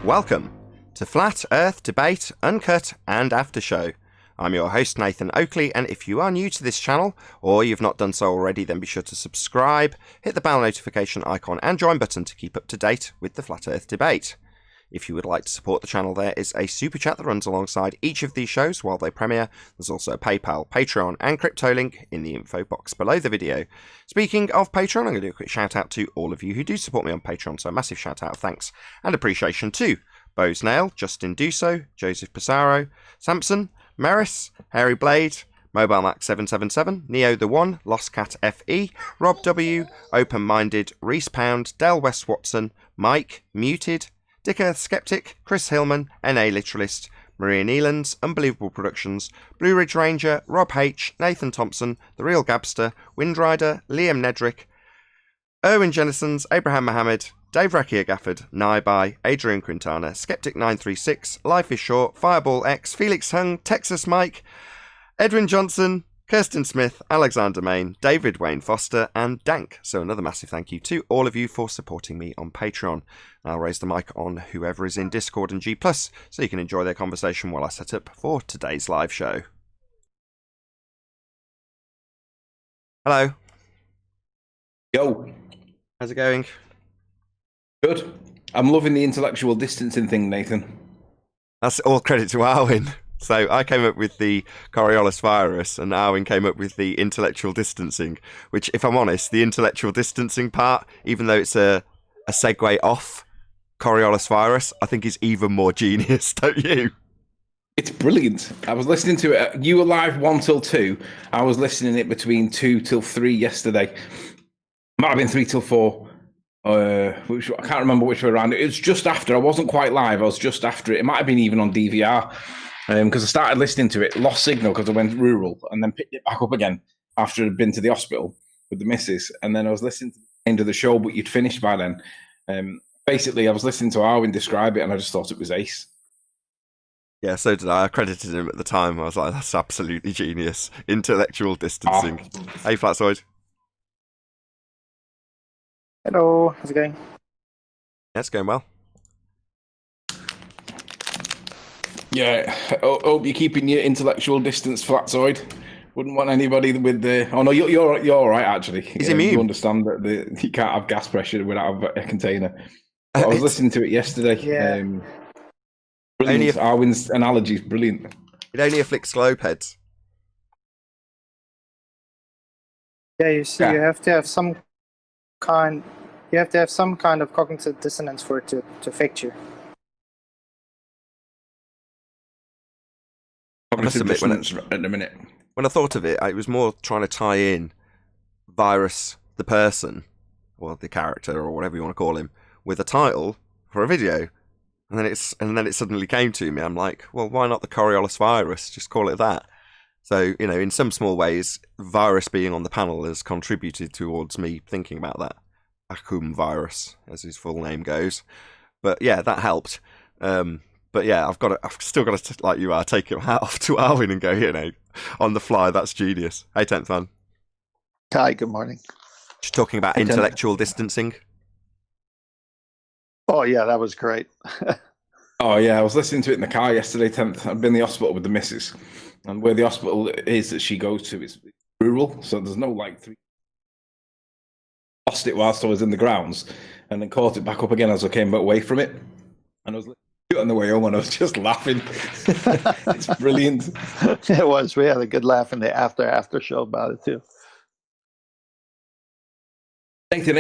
Welcome to Flat Earth Debate, Uncut and After Show. I'm your host Nathan Oakley, and if you are new to this channel, or you've not done so already, then be sure to subscribe, hit the bell notification icon and join button to keep up to date with the Flat Earth Debate. If you would like to support the channel, there is a super chat that runs alongside each of these shows while they premiere. There's also a PayPal, Patreon and crypto link in the info box below the video. Speaking of Patreon, I'm going to do a quick shout out to all of you who do support me on Patreon, so a massive shout out, thanks and appreciation to Bose Nail, Justin Duso, Joseph Pissarro, Samson, Maris, Hairy Blade, Mobile Max 777, Neo the One, Lost Cat FE, Rob W, Open Minded, Reese Pound, Del West Watson, Mike, Muted, Dick Earth Skeptic, Chris Hillman, NA Literalist, Maria Neelands, Unbelievable Productions, Blue Ridge Ranger, Rob H, Nathan Thompson, The Real Gabster, Windrider, Liam Nedrick, Erwin Jennisons, Abraham Mohammed, Dave Rakia Gafford, Naibai, Adrian Quintana, Skeptic936, Life is Short, Fireball X, Felix Hung, Texas Mike, Edwin Johnson, Kirsten Smith, Alexander Main, David Wayne Foster, and Dank. So another massive thank you to all of you for supporting me on Patreon. I'll raise the mic on whoever is in Discord and G+, so you can enjoy their conversation while I set up for today's live show. Hello. Yo. How's it going? Good. I'm loving the intellectual distancing thing, Nathan. That's all credit to Arwin. So I came up with the Coriolis virus, and Arwin came up with the intellectual distancing, which, if I'm honest, the intellectual distancing part, even though it's a segue off Coriolis virus, I think is even more genius, don't you? It's brilliant. I was listening to it. You were live 1 till 2. I was listening it between 2 till 3 yesterday. Might have been 3 till 4. Which I can't remember which way around. It was just after. I wasn't quite live. I was just after it. It might have been even on DVR. Because I started listening to it, lost signal because I went rural, and then picked it back up again after I'd been to the hospital with the missus. And then I was listening to the end of the show, but you'd finished by then. Basically, I was listening to Arwin describe it, and I just thought it was ace. Yeah, so did I. I credited him at the time. I was like, that's absolutely genius. Intellectual distancing. Hey, Flatsoid. Hello, how's it going? Yeah, it's going well. Yeah, hope you're keeping your intellectual distance, Flatsoid. Wouldn't want anybody with the... Oh, no, you're all right, actually. He's immune. You understand that you can't have gas pressure without a container. But I was listening to it yesterday. Yeah. Brilliant. Arwin's analogy is brilliant. It only afflicts globe heads. Yeah, you see, you have to have some kind... You have to have some kind of cognitive dissonance for it to affect you. Cognitive dissonance at the minute. When I thought of it, it was more trying to tie in Virus, the person, or the character, or whatever you want to call him, with a title for a video. And then it suddenly came to me. I'm like, well, why not the Coriolis virus? Just call it that. So, you know, in some small ways, Virus being on the panel has contributed towards me thinking about that. Akum Virus, as his full name goes. But yeah, that helped. But yeah, I've still got to, like you are, take your hat off to Arwin and go, you know, on the fly. That's genius. Hey, 10th man. Hi, good morning. Just talking about intellectual distancing. Oh yeah, that was great. Oh yeah, I was listening to it in the car yesterday. 10th, I've been in the hospital with the missus, and where the hospital is that she goes to is rural, so there's no like three. Lost it whilst I was in the grounds, and then caught it back up again as I came away from it. And I was on the way home, and I was just laughing. It's brilliant. It was. We had a good laugh in the after show about it too. Nathan,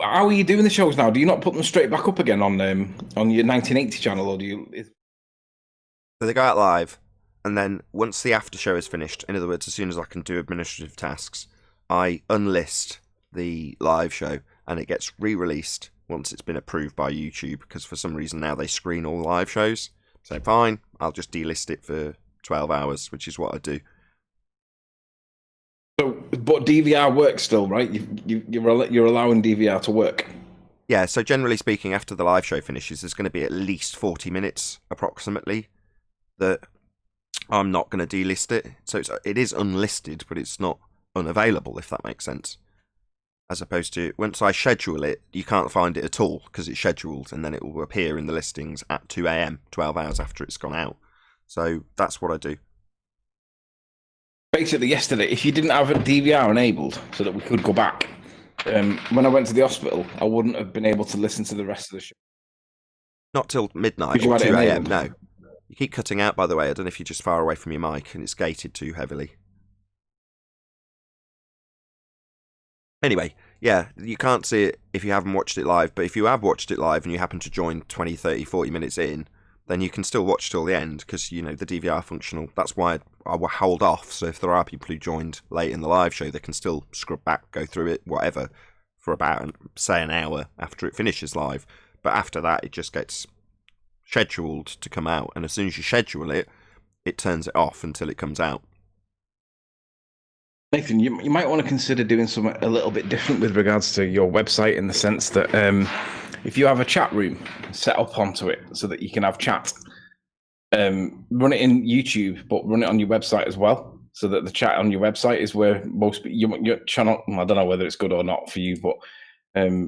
how are you doing the shows now? Do you not put them straight back up again on your 1980 channel, or do you? So they go out live, and then once the after show is finished, in other words, as soon as I can do administrative tasks, I unlist the live show, and it gets re-released once it's been approved by YouTube, because for some reason now they screen all live shows. So fine, I'll just delist it for 12 hours, which is what I do. So, but DVR works still, right? You're allowing DVR to work. Yeah, so generally speaking, after the live show finishes, there's going to be at least 40 minutes, approximately, that I'm not going to delist it. So it is unlisted, but it's not unavailable, if that makes sense. as opposed to once I schedule it, you can't find it at all because it's scheduled, and then it will appear in the listings at 2 a.m, 12 hours after it's gone out. So that's what I do. Basically, yesterday, if you didn't have a DVR enabled so that we could go back, when I went to the hospital, I wouldn't have been able to listen to the rest of the show. Not till midnight or 2 a.m, no. You keep cutting out, by the way. I don't know if you're just far away from your mic and it's gated too heavily. Anyway, yeah, you can't see it if you haven't watched it live, but if you have watched it live and you happen to join 20, 30, 40 minutes in, then you can still watch till the end because, you know, the DVR functional. That's why I will hold off. So if there are people who joined late in the live show, they can still scrub back, go through it, whatever, for about, say, an hour after it finishes live. But after that, it just gets scheduled to come out. And as soon as you schedule it, it turns it off until it comes out. Nathan, you might want to consider doing something a little bit different with regards to your website, in the sense that if you have a chat room set up onto it so that you can have chat, run it in YouTube, but run it on your website as well, so that the chat on your website is where most your channel, I don't know whether it's good or not for you, but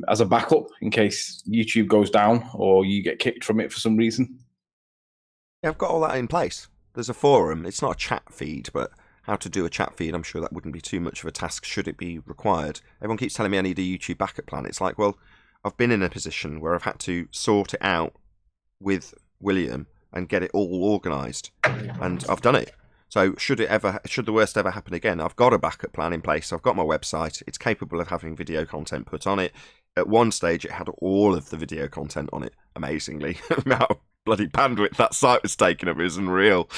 as a backup in case YouTube goes down or you get kicked from it for some reason. Yeah, I've got all that in place. There's a forum. It's not a chat feed, but how to do a chat feed, I'm sure that wouldn't be too much of a task should it be required. Everyone keeps telling me I need a YouTube backup plan. It's like, well, I've been in a position where I've had to sort it out with William and get it all organised, and I've done it. So should the worst ever happen again, I've got a backup plan in place. I've got my website. It's capable of having video content put on it. At one stage, it had all of the video content on it, amazingly. The amount of bloody bandwidth that site was taking up is unreal.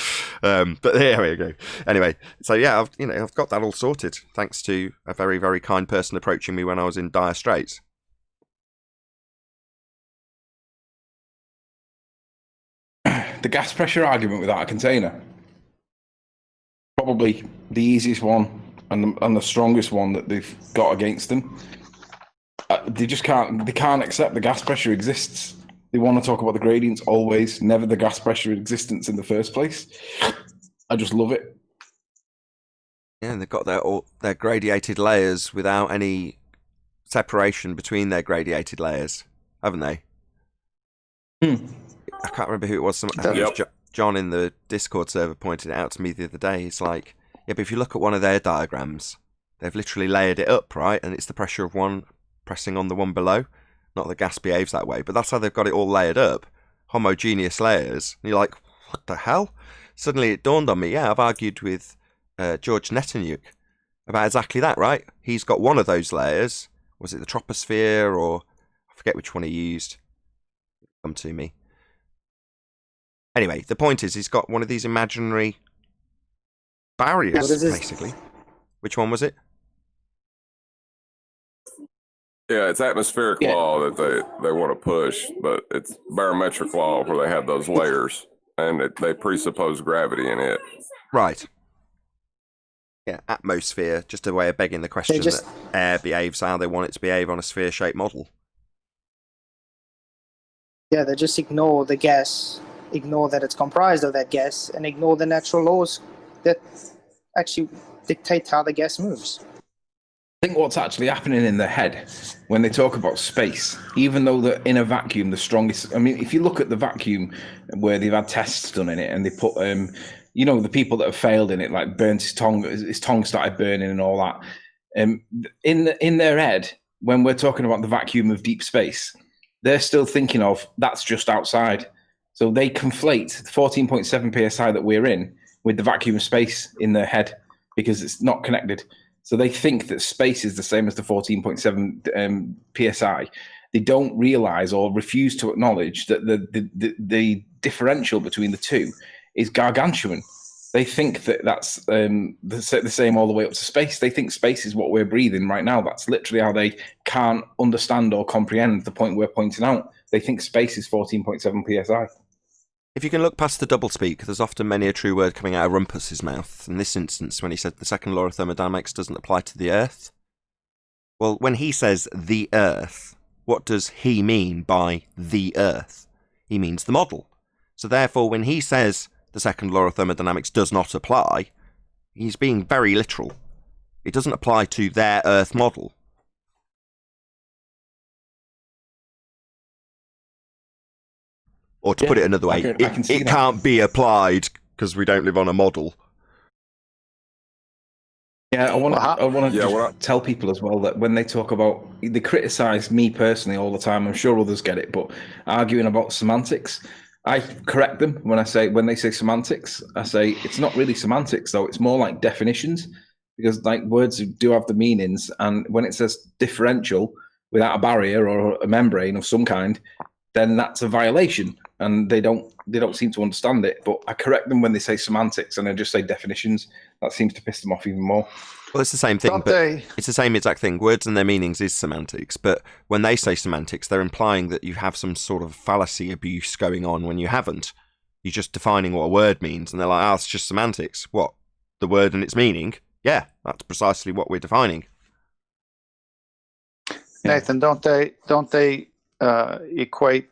But there we go. Anyway, so yeah, I've got that all sorted, thanks to a very, very kind person approaching me when I was in dire straits. The gas pressure argument without a container, probably the easiest one and the strongest one that they've got against them. They can't accept the gas pressure exists. They want to talk about the gradients always, never the gas pressure existence in the first place. I just love it. Yeah, and they've got their gradiated layers without any separation between their gradiated layers, haven't they? I can't remember who it was. I think it was John in the Discord server pointed it out to me the other day. It's like, yeah, but if you look at one of their diagrams, they've literally layered it up, right? And it's the pressure of one pressing on the one below. Not that gas behaves that way, but that's how they've got it all layered up. Homogeneous layers. And you're like, what the hell? Suddenly it dawned on me, yeah, I've argued with George Nathan Oakley about exactly that, right? He's got one of those layers. Was it the troposphere, or I forget which one he used. Come to me. Anyway, the point is he's got one of these imaginary barriers, basically. Which one was it? Yeah, it's atmospheric law that they want to push, but it's barometric law where they have those layers, and they presuppose gravity in it. Right. Yeah, atmosphere, just a way of begging the question that air behaves how they want it to behave on a sphere-shaped model. Yeah, they just ignore the gas, ignore that it's comprised of that gas, and ignore the natural laws that actually dictate how the gas moves. I think what's actually happening in their head when they talk about space, even though they're in a vacuum, the strongest. I mean, if you look at the vacuum where they've had tests done in it, and they put, the people that have failed in it, like burnt his tongue started burning and all that. In their head, when we're talking about the vacuum of deep space, they're still thinking of that's just outside. So they conflate the 14.7 psi that we're in with the vacuum of space in their head because it's not connected. So they think that space is the same as the 14.7 psi. They don't realize or refuse to acknowledge that the differential between the two is gargantuan. They think that that's the same all the way up to space. They think space is what we're breathing right now. That's literally how they can't understand or comprehend the point we're pointing out. They think space is 14.7 psi. If you can look past the doublespeak, there's often many a true word coming out of Rumpus's mouth. In this instance, when he said the second law of thermodynamics doesn't apply to the Earth. Well, when he says the Earth, what does he mean by the Earth? He means the model. So therefore, when he says the second law of thermodynamics does not apply, he's being very literal. It doesn't apply to their Earth model. Or to put it another way, I can see it that. can't be applied because we don't live on a model. Yeah, I want to Yeah, tell people as well that when they talk about, they criticize me personally all the time. I'm sure others get it, but arguing about semantics, I correct them when they say semantics. I say it's not really semantics though. It's more like definitions, because like words do have the meanings, and when it says differential without a barrier or a membrane of some kind, then that's a violation, and they don't seem to understand it. But I correct them when they say semantics, and I just say definitions. That seems to piss them off even more. Well, it's the same thing, it's the same exact thing. Words and their meanings is semantics, but when they say semantics, they're implying that you have some sort of fallacy abuse going on when you haven't. You're just defining what a word means, and they're like, it's just semantics. What? The word and its meaning? Yeah, that's precisely what we're defining. Nathan, don't they equate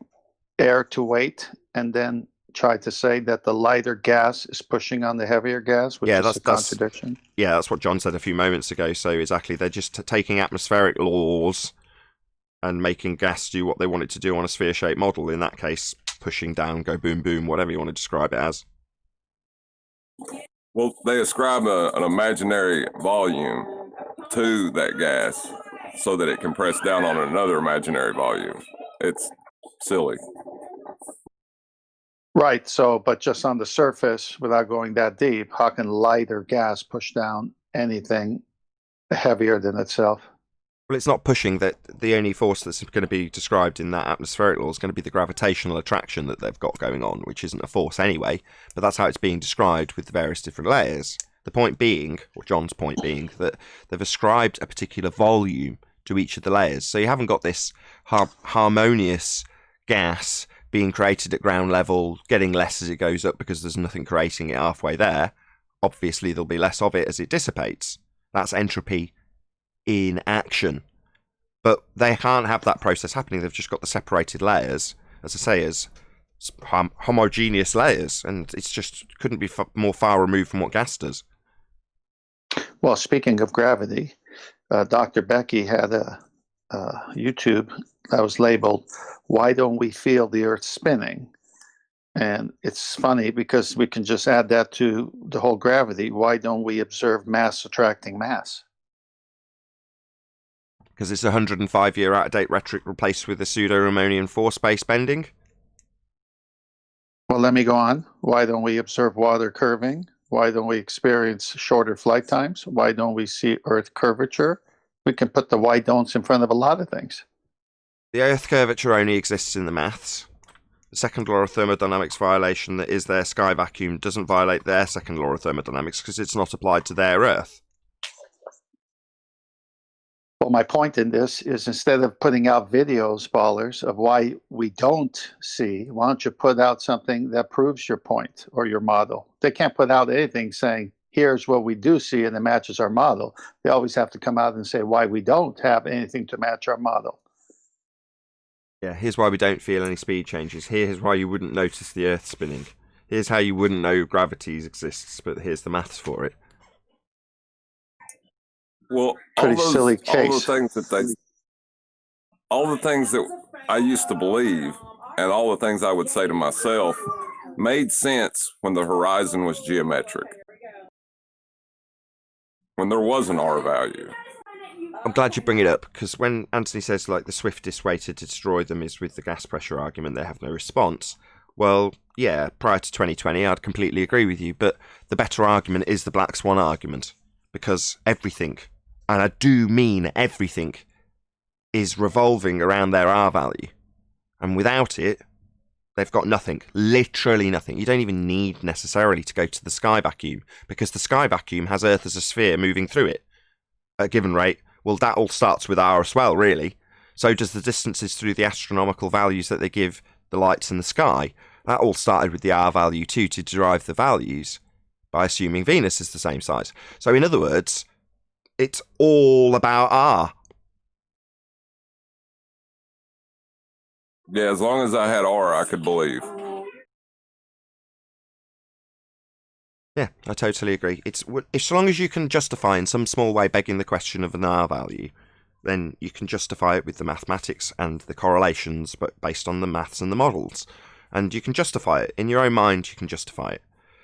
air to weight and then try to say that the lighter gas is pushing on the heavier gas, which is a contradiction? Yeah, that's what John said a few moments ago. So exactly, they're just taking atmospheric laws and making gas do what they want it to do on a sphere-shaped model. In that case, pushing down, go boom, boom, whatever you want to describe it as. Well, they ascribe an imaginary volume to that gas so that it can press down on another imaginary volume. It's silly. Right. So, but just on the surface, without going that deep, how can lighter gas push down anything heavier than itself? Well, it's not pushing. That the only force that's going to be described in that atmospheric law is going to be the gravitational attraction that they've got going on, which isn't a force anyway, but that's how it's being described with the various different layers. The point being, or John's point being, that they've ascribed a particular volume to each of the layers. So you haven't got this harmonious gas being created at ground level, getting less as it goes up because there's nothing creating it halfway there. Obviously, there'll be less of it as it dissipates. That's entropy in action. But they can't have that process happening. They've just got the separated layers, as I say, as homogeneous layers, and it's just couldn't be more far removed from what gas does. Well, speaking of gravity, Dr. Becky had a YouTube that was labeled, "Why Don't We Feel the Earth Spinning?" And it's funny because we can just add that to the whole gravity. Why don't we observe mass attracting mass? Because it's 105-year out-of-date rhetoric replaced with a pseudo-Ramonian force-based bending? Well, let me go on. Why don't we observe water curving? Why don't we experience shorter flight times? Why don't we see Earth curvature? We can put the why don'ts in front of a lot of things. The Earth curvature only exists in the maths. The second law of thermodynamics violation that is their sky vacuum doesn't violate their second law of thermodynamics because it's not applied to their Earth. Well, my point in this is instead of putting out videos, ballers, of why we don't see, why don't you put out something that proves your point or your model? They can't put out anything saying, here's what we do see and it matches our model. They always have to come out and say why we don't have anything to match our model. Yeah, here's why we don't feel any speed changes. Here's why you wouldn't notice the Earth spinning. Here's how you wouldn't know gravity exists, but here's the maths for it. Well, Pretty silly case. all the things that I used to believe, and all the things I would say to myself, made sense when the horizon was geometric, when there was an R value. I'm glad you bring it up, because when Anthony says like the swiftest way to destroy them is with the gas pressure argument, they have no response. Well, yeah, prior to 2020, I'd completely agree with you, but the better argument is the black swan argument, because everything, and I do mean everything, is revolving around their R value. And without it, they've got nothing, literally nothing. You don't even need necessarily to go to the sky vacuum, because the sky vacuum has Earth as a sphere moving through it at a given rate. Well, that all starts with R as well, really. So does the distances through the astronomical values that they give the lights in the sky. That all started with the R value too, to derive the values by assuming Venus is the same size. So in other words, it's all about R. Yeah, as long as I had R, I could believe. Yeah, I totally agree. It's as long as you can justify in some small way begging the question of an R value, then you can justify it with the mathematics and the correlations, but based on the maths and the models. and you can justify it. In your own mind, you can justify it.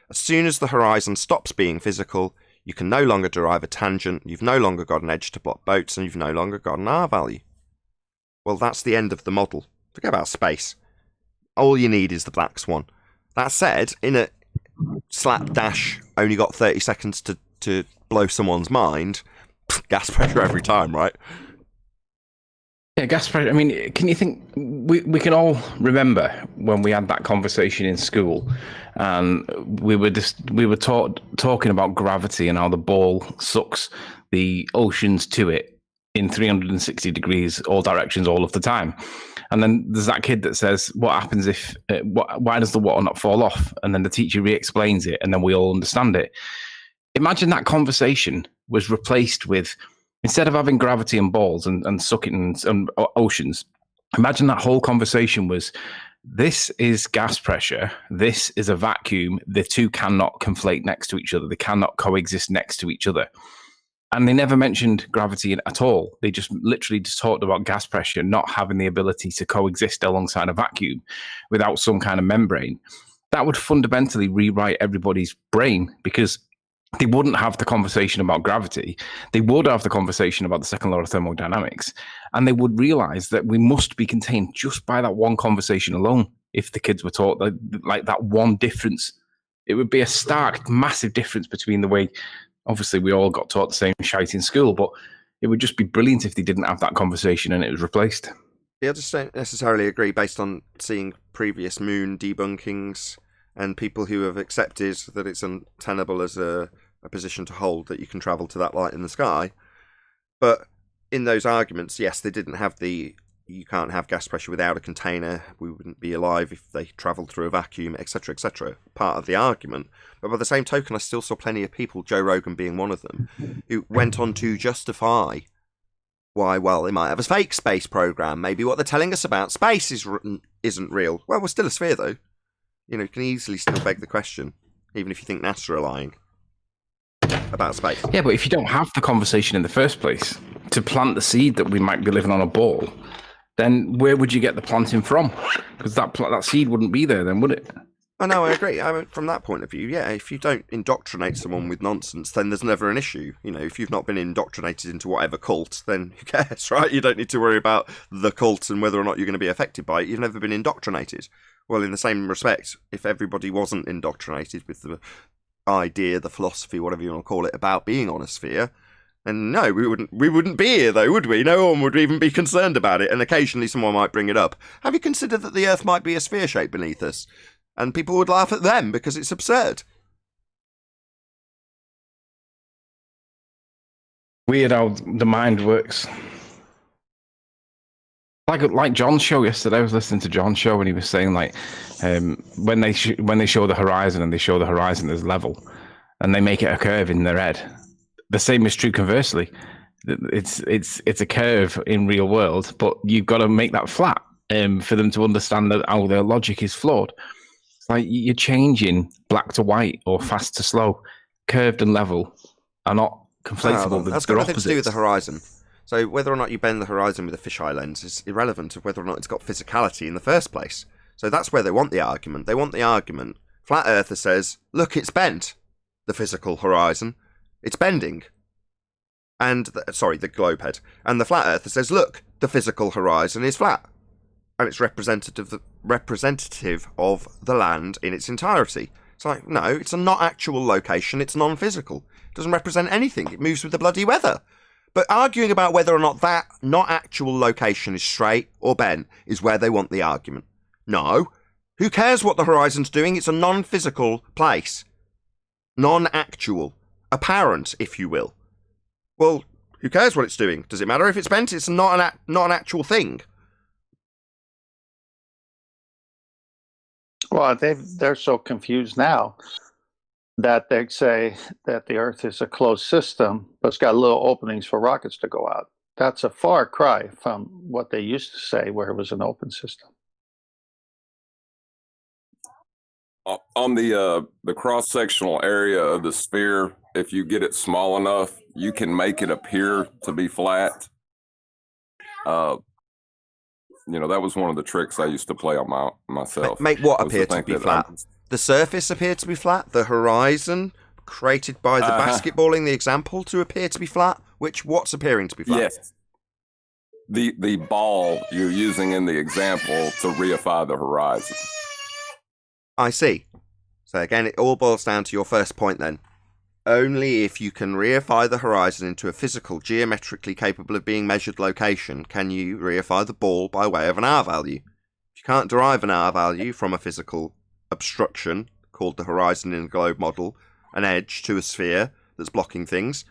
As soon as the horizon stops being physical, you can no longer derive a tangent, you've no longer got an edge to block boats, and you've no longer got an R value. Well, that's the end of the model. Forget about space. All you need is the black swan. That said, in a slapdash, only got 30 seconds to blow someone's mind, gas pressure every time, right? Yeah, gas pressure. I mean, can you think we can all remember when we had that conversation in school, and we were talking about gravity and how the ball sucks the oceans to it in 360 degrees, all directions, all of the time. And then there's that kid that says, "What happens if? Why does the water not fall off?" And then the teacher re-explains it, and then we all understand it. Imagine that conversation was replaced with, instead of having gravity and balls and sucking and oceans, imagine that whole conversation was, this is gas pressure, this is a vacuum, the two cannot conflate next to each other, they cannot coexist next to each other. And they never mentioned gravity at all. They just literally just talked about gas pressure not having the ability to coexist alongside a vacuum without some kind of membrane. That would fundamentally rewrite everybody's brain, because they wouldn't have the conversation about gravity. They would have the conversation about the second law of thermodynamics, and they would realize that we must be contained just by that one conversation alone. If the kids were taught like that one difference, it would be a stark, massive difference between the way, obviously we all got taught the same shite in school, but it would just be brilliant if they didn't have that conversation and it was replaced. Yeah, I just don't necessarily agree based on seeing previous moon debunkings and people who have accepted that it's untenable as a position to hold, that you can travel to that light in the sky. But in those arguments, yes, they didn't have you can't have gas pressure without a container, we wouldn't be alive if they travelled through a vacuum, etc., etc., part of the argument. But by the same token, I still saw plenty of people, Joe Rogan being one of them, who went on to justify why, well, they might have a fake space program, maybe what they're telling us about space isn't real. Well, we're still a sphere, though. You can easily still beg the question, even if you think NASA are lying about space. Yeah, but if you don't have the conversation in the first place to plant the seed that we might be living on a ball, then where would you get the planting from? Because that seed wouldn't be there then, would it? I know, I agree. From that point of view, yeah, if you don't indoctrinate someone with nonsense, then there's never an issue. If you've not been indoctrinated into whatever cult, then who cares, right? You don't need to worry about the cult and whether or not you're going to be affected by it. You've never been indoctrinated. Well, in the same respect, if everybody wasn't indoctrinated with the idea, the philosophy, whatever you want to call it, about being on a sphere, then no, we wouldn't be here, though, would we? No one would even be concerned about it, and occasionally someone might bring it up. Have you considered that the Earth might be a sphere shape beneath us? And people would laugh at them because it's absurd. Weird how the mind works. Like John's show yesterday. I was listening to John's show and he was saying when they show the horizon and they show the horizon as level and they make it a curve in their head, the same is true conversely. It's a curve in real world, but you've got to make that flat for them to understand that how their logic is flawed. It's like you're changing black to white or fast to slow. Curved and level are not conflatable. That's got nothing to do with the horizon. So whether or not you bend the horizon with a fisheye lens is irrelevant to whether or not it's got physicality in the first place. So that's where they want the argument. They want the argument. Flat Earther says, look, it's bent. The physical horizon. It's bending. And, the globe head. And the Flat Earther says, look, the physical horizon is flat. And it's representative of the land in its entirety. It's like, no, it's a not actual location. It's non-physical. It doesn't represent anything. It moves with the bloody weather. But arguing about whether or not that not actual location is straight or bent is where they want the argument. No. Who cares what the horizon's doing? It's a non-physical place. Non-actual. Apparent, if you will. Well, who cares what it's doing? Does it matter if it's bent? It's not an actual thing. Well, they're so confused now that they say that the Earth is a closed system, but it's got little openings for rockets to go out. That's a far cry from what they used to say, where it was an open system. On the cross-sectional area of the sphere, if you get it small enough, you can make it appear to be flat. that was one of the tricks I used to play on myself. Make what was appear to think be that flat? The surface appeared to be flat. The horizon created by the basketballing the example to appear to be flat. What's appearing to be flat? Yes. The ball you're using in the example to reify the horizon. I see. So again, it all boils down to your first point then. Only if you can reify the horizon into a physical, geometrically capable of being measured location can you reify the ball by way of an R value. If you can't derive an R value from a physical obstruction, called the horizon in a globe model, an edge to a sphere that's blocking things,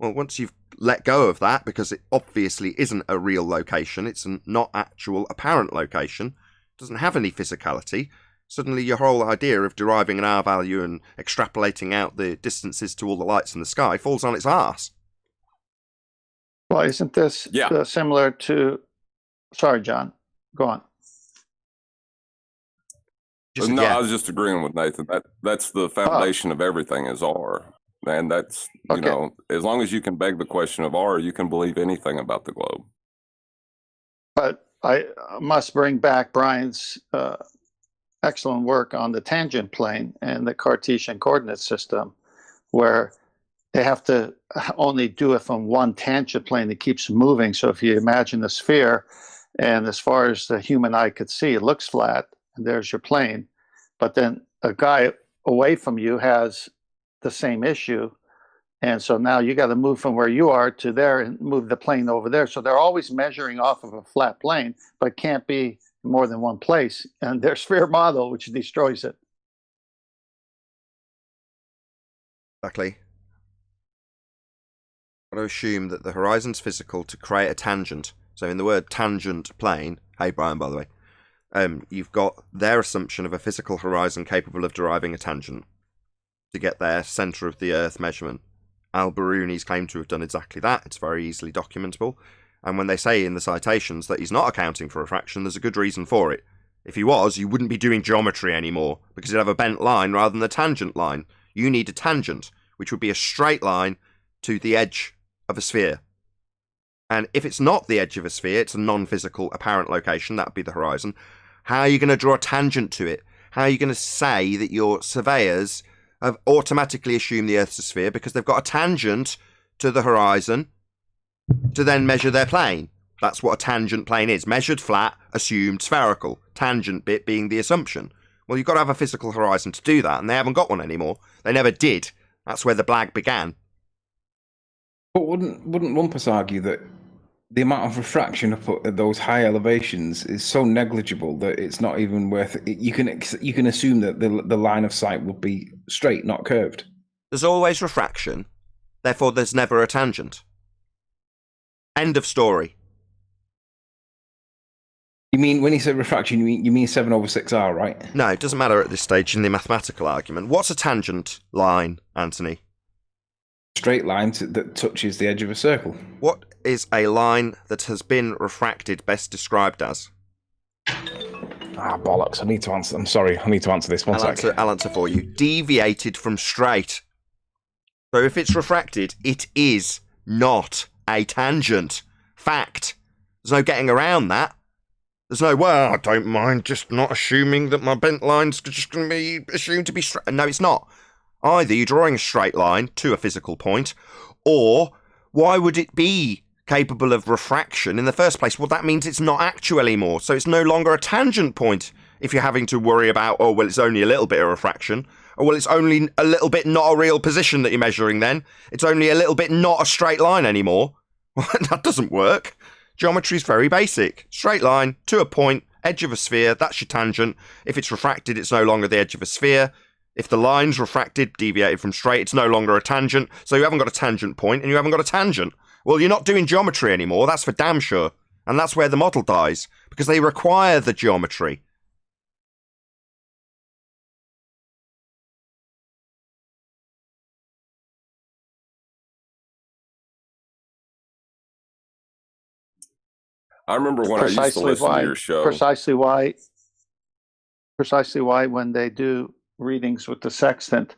well, once you've let go of that, because it obviously isn't a real location, it's a not actual apparent location, doesn't have any physicality, suddenly your whole idea of deriving an R value and extrapolating out the distances to all the lights in the sky falls on its arse. Well, isn't this similar to... Sorry, John. Go on. I was just agreeing with Nathan. That's the foundation of everything is R. And that's, as long as you can beg the question of R, you can believe anything about the globe. But I must bring back Brian's excellent work on the tangent plane and the Cartesian coordinate system, where they have to only do it from one tangent plane that keeps moving. So if you imagine a sphere, and as far as the human eye could see, it looks flat, and there's your plane. But then a guy away from you has the same issue. And so now you got to move from where you are to there and move the plane over there. So they're always measuring off of a flat plane, but can't be more than one place, and their sphere model, which destroys it. Exactly. Got to assume that the horizon's physical to create a tangent. So in the word tangent plane, hey Brian, by the way, you've got their assumption of a physical horizon capable of deriving a tangent to get their centre of the Earth measurement. Al-Biruni's claimed to have done exactly that. It's very easily documentable. And when they say in the citations that he's not accounting for refraction, there's a good reason for it. If he was, you wouldn't be doing geometry anymore, because you'd have a bent line rather than a tangent line. You need a tangent, which would be a straight line to the edge of a sphere. And if it's not the edge of a sphere, it's a non-physical apparent location, that would be the horizon. How are you going to draw a tangent to it? How are you going to say that your surveyors have automatically assumed the Earth's a sphere because they've got a tangent to the horizon to then measure their plane? That's what a tangent plane is. Measured flat, assumed spherical. Tangent bit being the assumption. Well, you've got to have a physical horizon to do that, and they haven't got one anymore. They never did. That's where the blag began. But wouldn't Rumpus argue that the amount of refraction up at those high elevations is so negligible that it's not even worth it? You can assume that the line of sight would be straight, not curved. There's always refraction. Therefore, there's never a tangent. End of story. You mean, when you say refraction, you mean 7/6R, right? No, it doesn't matter at this stage in the mathematical argument. What's a tangent line, Anthony? Straight line that touches the edge of a circle. What is a line that has been refracted best described as? Bollocks. I need to answer. I'm sorry. I need to answer this. One sec. I'll answer for you. Deviated from straight. So if it's refracted, it is not a tangent. Fact. There's no getting around that. There's no, well, I don't mind just not assuming that my bent line's just going to be assumed to be straight. No, it's not. Either you're drawing a straight line to a physical point, or why would it be capable of refraction in the first place? Well, that means it's not actual anymore, so it's no longer a tangent point if you're having to worry about, oh, well, it's only a little bit of refraction, or, well, it's only a little bit not a real position that you're measuring then. It's only a little bit not a straight line anymore. Well, that doesn't work. Geometry is very basic. Straight line to a point, edge of a sphere, that's your tangent. If it's refracted, it's no longer the edge of a sphere. If the line's refracted, deviated from straight, it's no longer a tangent. So you haven't got a tangent point and you haven't got a tangent. Well, you're not doing geometry anymore, that's for damn sure. And that's where the model dies, because they require the geometry. I remember when I used to listen to your show. Precisely why when they do readings with the sextant,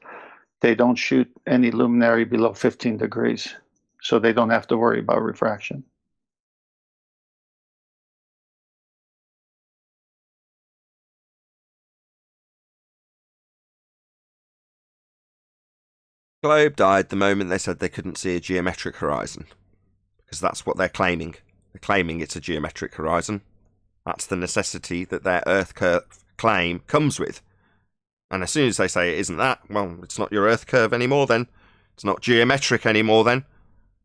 they don't shoot any luminary below 15 degrees, so they don't have to worry about refraction. Globe died the moment they said they couldn't see a geometric horizon, because that's what they're claiming. They're claiming it's a geometric horizon. That's the necessity that their Earth curve claim comes with. And as soon as they say it isn't that, well, it's not your Earth curve anymore then. It's not geometric anymore then.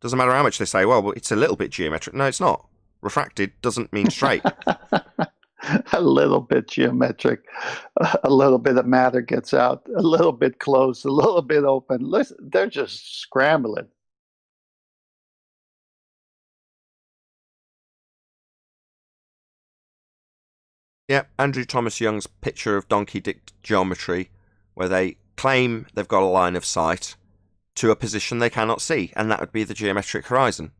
Doesn't matter how much they say, well, it's a little bit geometric. No, it's not. Refracted doesn't mean straight. A little bit geometric, a little bit of matter gets out, a little bit closed, a little bit open. Listen, they're just scrambling. Yeah, Andrew Thomas Young's picture of donkey-dick geometry, where they claim they've got a line of sight to a position they cannot see, and that would be the geometric horizon.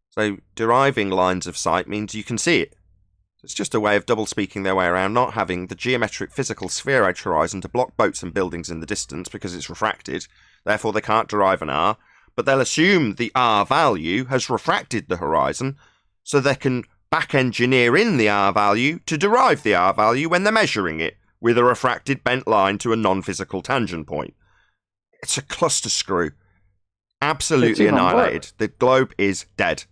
So deriving lines of sight means you can see it. It's just a way of double-speaking their way around not having the geometric physical sphere-edge horizon to block boats and buildings in the distance because it's refracted, therefore they can't derive an R, but they'll assume the R value has refracted the horizon, so they can back-engineer in the R value to derive the R value when they're measuring it, with a refracted bent line to a non-physical tangent point. It's a cluster screw. Absolutely annihilated. Worse. The globe is dead.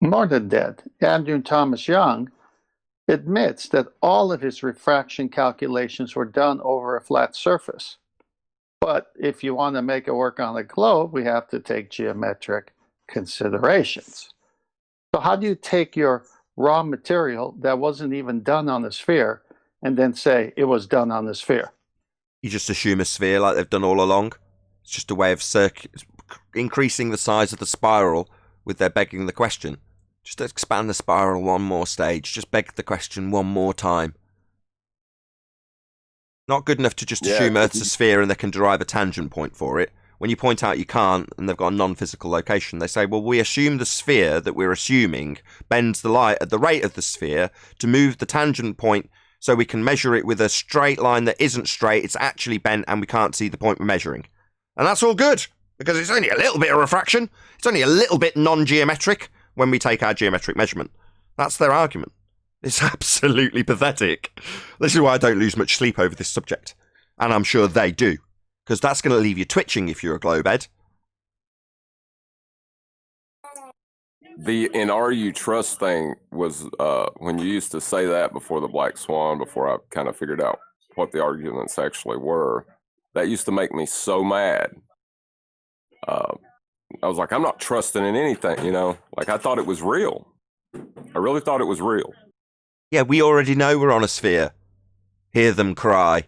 More than dead. Andrew Thomas Young admits that all of his refraction calculations were done over a flat surface. But if you want to make it work on a globe, we have to take geometric considerations. So how do you take your raw material that wasn't even done on a sphere and then say it was done on a sphere? You just assume a sphere like they've done all along. It's just a way of increasing the size of the spiral with their begging the question. Just expand the spiral one more stage. Just beg the question one more time. Not good enough to just assume Earth's a sphere and they can derive a tangent point for it. When you point out you can't and they've got a non-physical location, they say, well, we assume the sphere that we're assuming bends the light at the rate of the sphere to move the tangent point so we can measure it with a straight line that isn't straight. It's actually bent and we can't see the point we're measuring. And that's all good because it's only a little bit of refraction. It's only a little bit non-geometric when we take our geometric measurement. That's their argument. It's absolutely pathetic. This is why I don't lose much sleep over this subject. And I'm sure they do. Because that's going to leave you twitching if you're a globehead. The "in are you trust" thing was when you used to say that before the Black Swan, before I kind of figured out what the arguments actually were. That used to make me so mad. I was like, I'm not trusting in anything, you know? Like, I thought it was real. I really thought it was real. Yeah, we already know we're on a sphere. Hear them cry.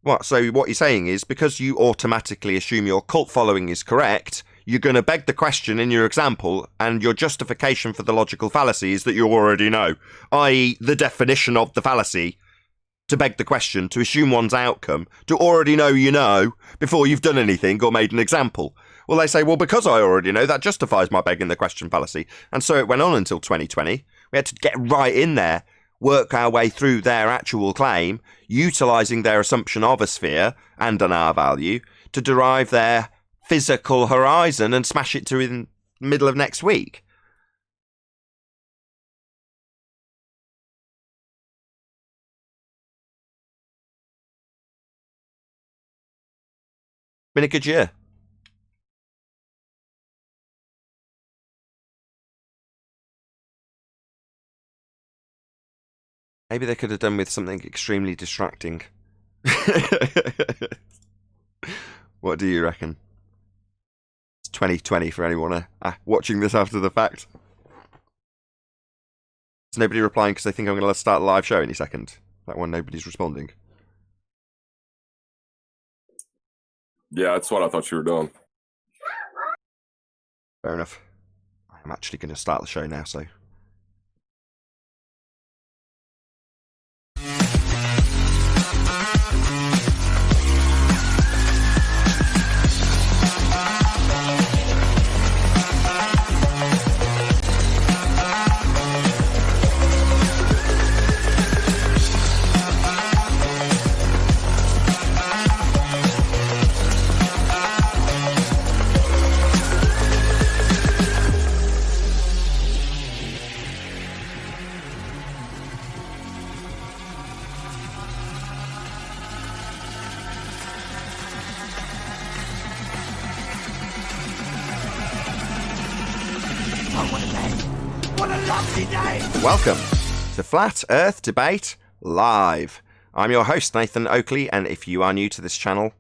What? So what you're saying is, because you automatically assume your cult following is correct, you're going to beg the question in your example, and your justification for the logical fallacy is that you already know, i.e. the definition of the fallacy, to beg the question, to assume one's outcome, to already know you know, before you've done anything or made an example. Well, they say, well, because I already know, that justifies my begging the question fallacy. And so it went on until 2020. We had to get right in there, work our way through their actual claim, utilising their assumption of a sphere and an R value to derive their physical horizon and smash it to in the middle of next week. Been a good year. Maybe they could have done with something extremely distracting. What do you reckon? It's 2020 for anyone watching this after the fact. Is nobody replying because they think I'm going to start a live show any second? That one, nobody's responding. Yeah, that's what I thought you were doing. Fair enough. I'm actually going to start the show now, so... Welcome to Flat Earth Debate Live. I'm your host, Nathan Oakley, and if you are new to this channel,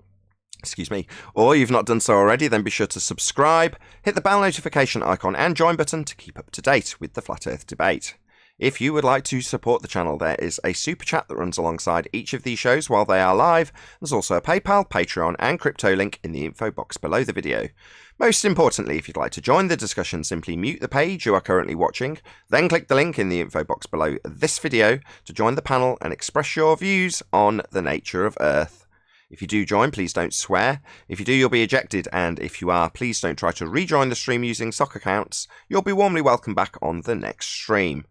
or you've not done so already, then be sure to subscribe, hit the bell notification icon and join button to keep up to date with the Flat Earth Debate. If you would like to support the channel, there is a super chat that runs alongside each of these shows while they are live. There's also a PayPal, Patreon and crypto link in the info box below the video. Most importantly, if you'd like to join the discussion, simply mute the page you are currently watching, then click the link in the info box below this video to join the panel and express your views on the nature of Earth. If you do join, please don't swear. If you do, you'll be ejected, and if you are, please don't try to rejoin the stream using sock accounts. You'll be warmly welcomed back on the next stream.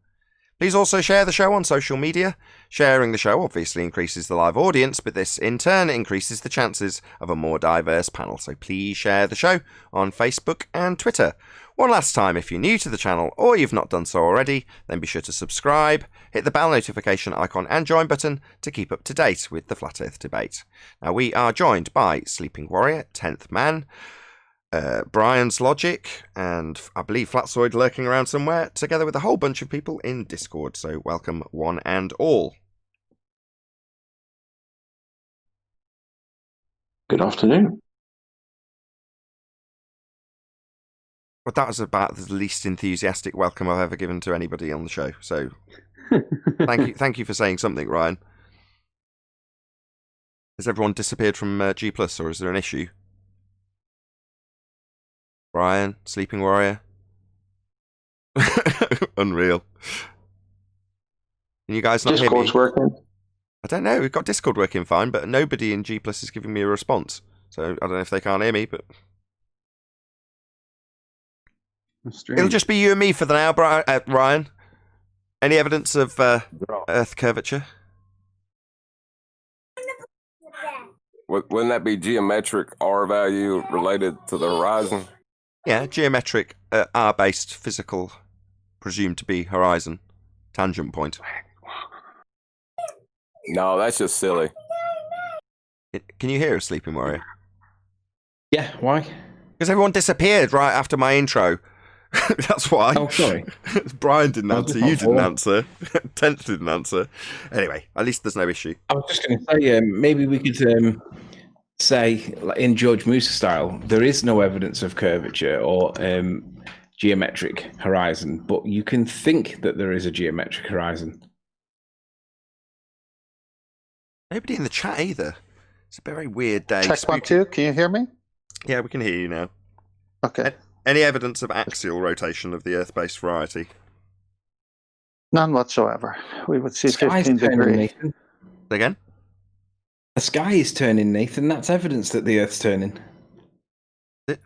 Please also share the show on social media. Sharing the show obviously increases the live audience, but this in turn increases the chances of a more diverse panel. So please share the show on Facebook and Twitter. One last time, if you're new to the channel or you've not done so already, then be sure to subscribe, hit the bell notification icon and join button to keep up to date with the Flat Earth Debate. Now we are joined by Sleeping Warrior, 10th Man, Brian's Logic, and I believe Flatzoid lurking around somewhere, together with a whole bunch of people in Discord. So welcome one and all. Good afternoon. Well, that was about the least enthusiastic welcome I've ever given to anybody on the show. So thank you for saying something, Ryan. Has everyone disappeared from G+, or is there an issue? Brian, Sleeping Warrior. Unreal. Can you guys not hear me? Discord's working. I don't know. We've got Discord working fine, but nobody in G+ is giving me a response. So I don't know if they can't hear me, but it'll just be you and me for the now, Ryan. Any evidence of Earth curvature? Wouldn't that be geometric R value related to the horizon? Yeah, geometric R-based physical, presumed to be horizon, tangent point. No, that's just silly. Can you hear us, Sleeping Warrior? Yeah, why? Because everyone disappeared right after my intro. That's why. Oh, sorry. Brian didn't answer, you didn't answer, 10th didn't answer. Anyway, at least there's no issue. I was just going to say, maybe we could say, like, in George Musa style, there is no evidence of curvature or geometric horizon, but you can think that there is a geometric horizon. Nobody in the chat either. It's a very weird day. Check 1, 2. Can you hear me? Yeah, we can hear you now. Okay. Any evidence of axial rotation of the Earth-based variety? None whatsoever. We would see Sky's 15 turning, degrees. Nathan. Again? The sky is turning, Nathan. That's evidence that the Earth's turning. That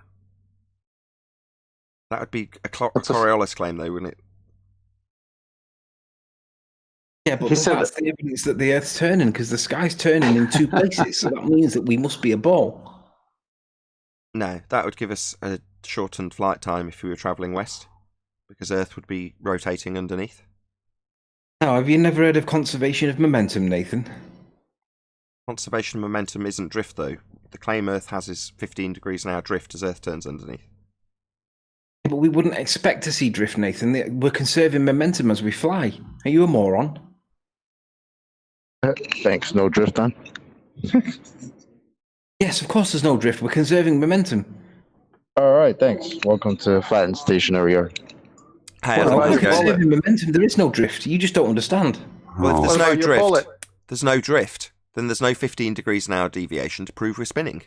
would be a Coriolis claim, though, wouldn't it? Yeah, but that's the evidence that the Earth's turning, because the sky's turning in two places, so that means that we must be a ball. No, that would give us a shortened flight time if we were travelling west, because Earth would be rotating underneath. Now, have you never heard of conservation of momentum, Nathan? Conservation of momentum isn't drift, though. The claim Earth has is 15 degrees an hour drift as Earth turns underneath. But we wouldn't expect to see drift, Nathan. We're conserving momentum as we fly. Are you a moron? Thanks, no drift then. Yes, of course there's no drift. We're conserving momentum. All right, thanks. Welcome to Flat and Stationary Earth. Hey, Well, how's we're it going? conserving momentum. There is no drift. You just don't understand. Well, if there's no You pull it. drift, then there's no 15 degrees an hour deviation to prove we're spinning.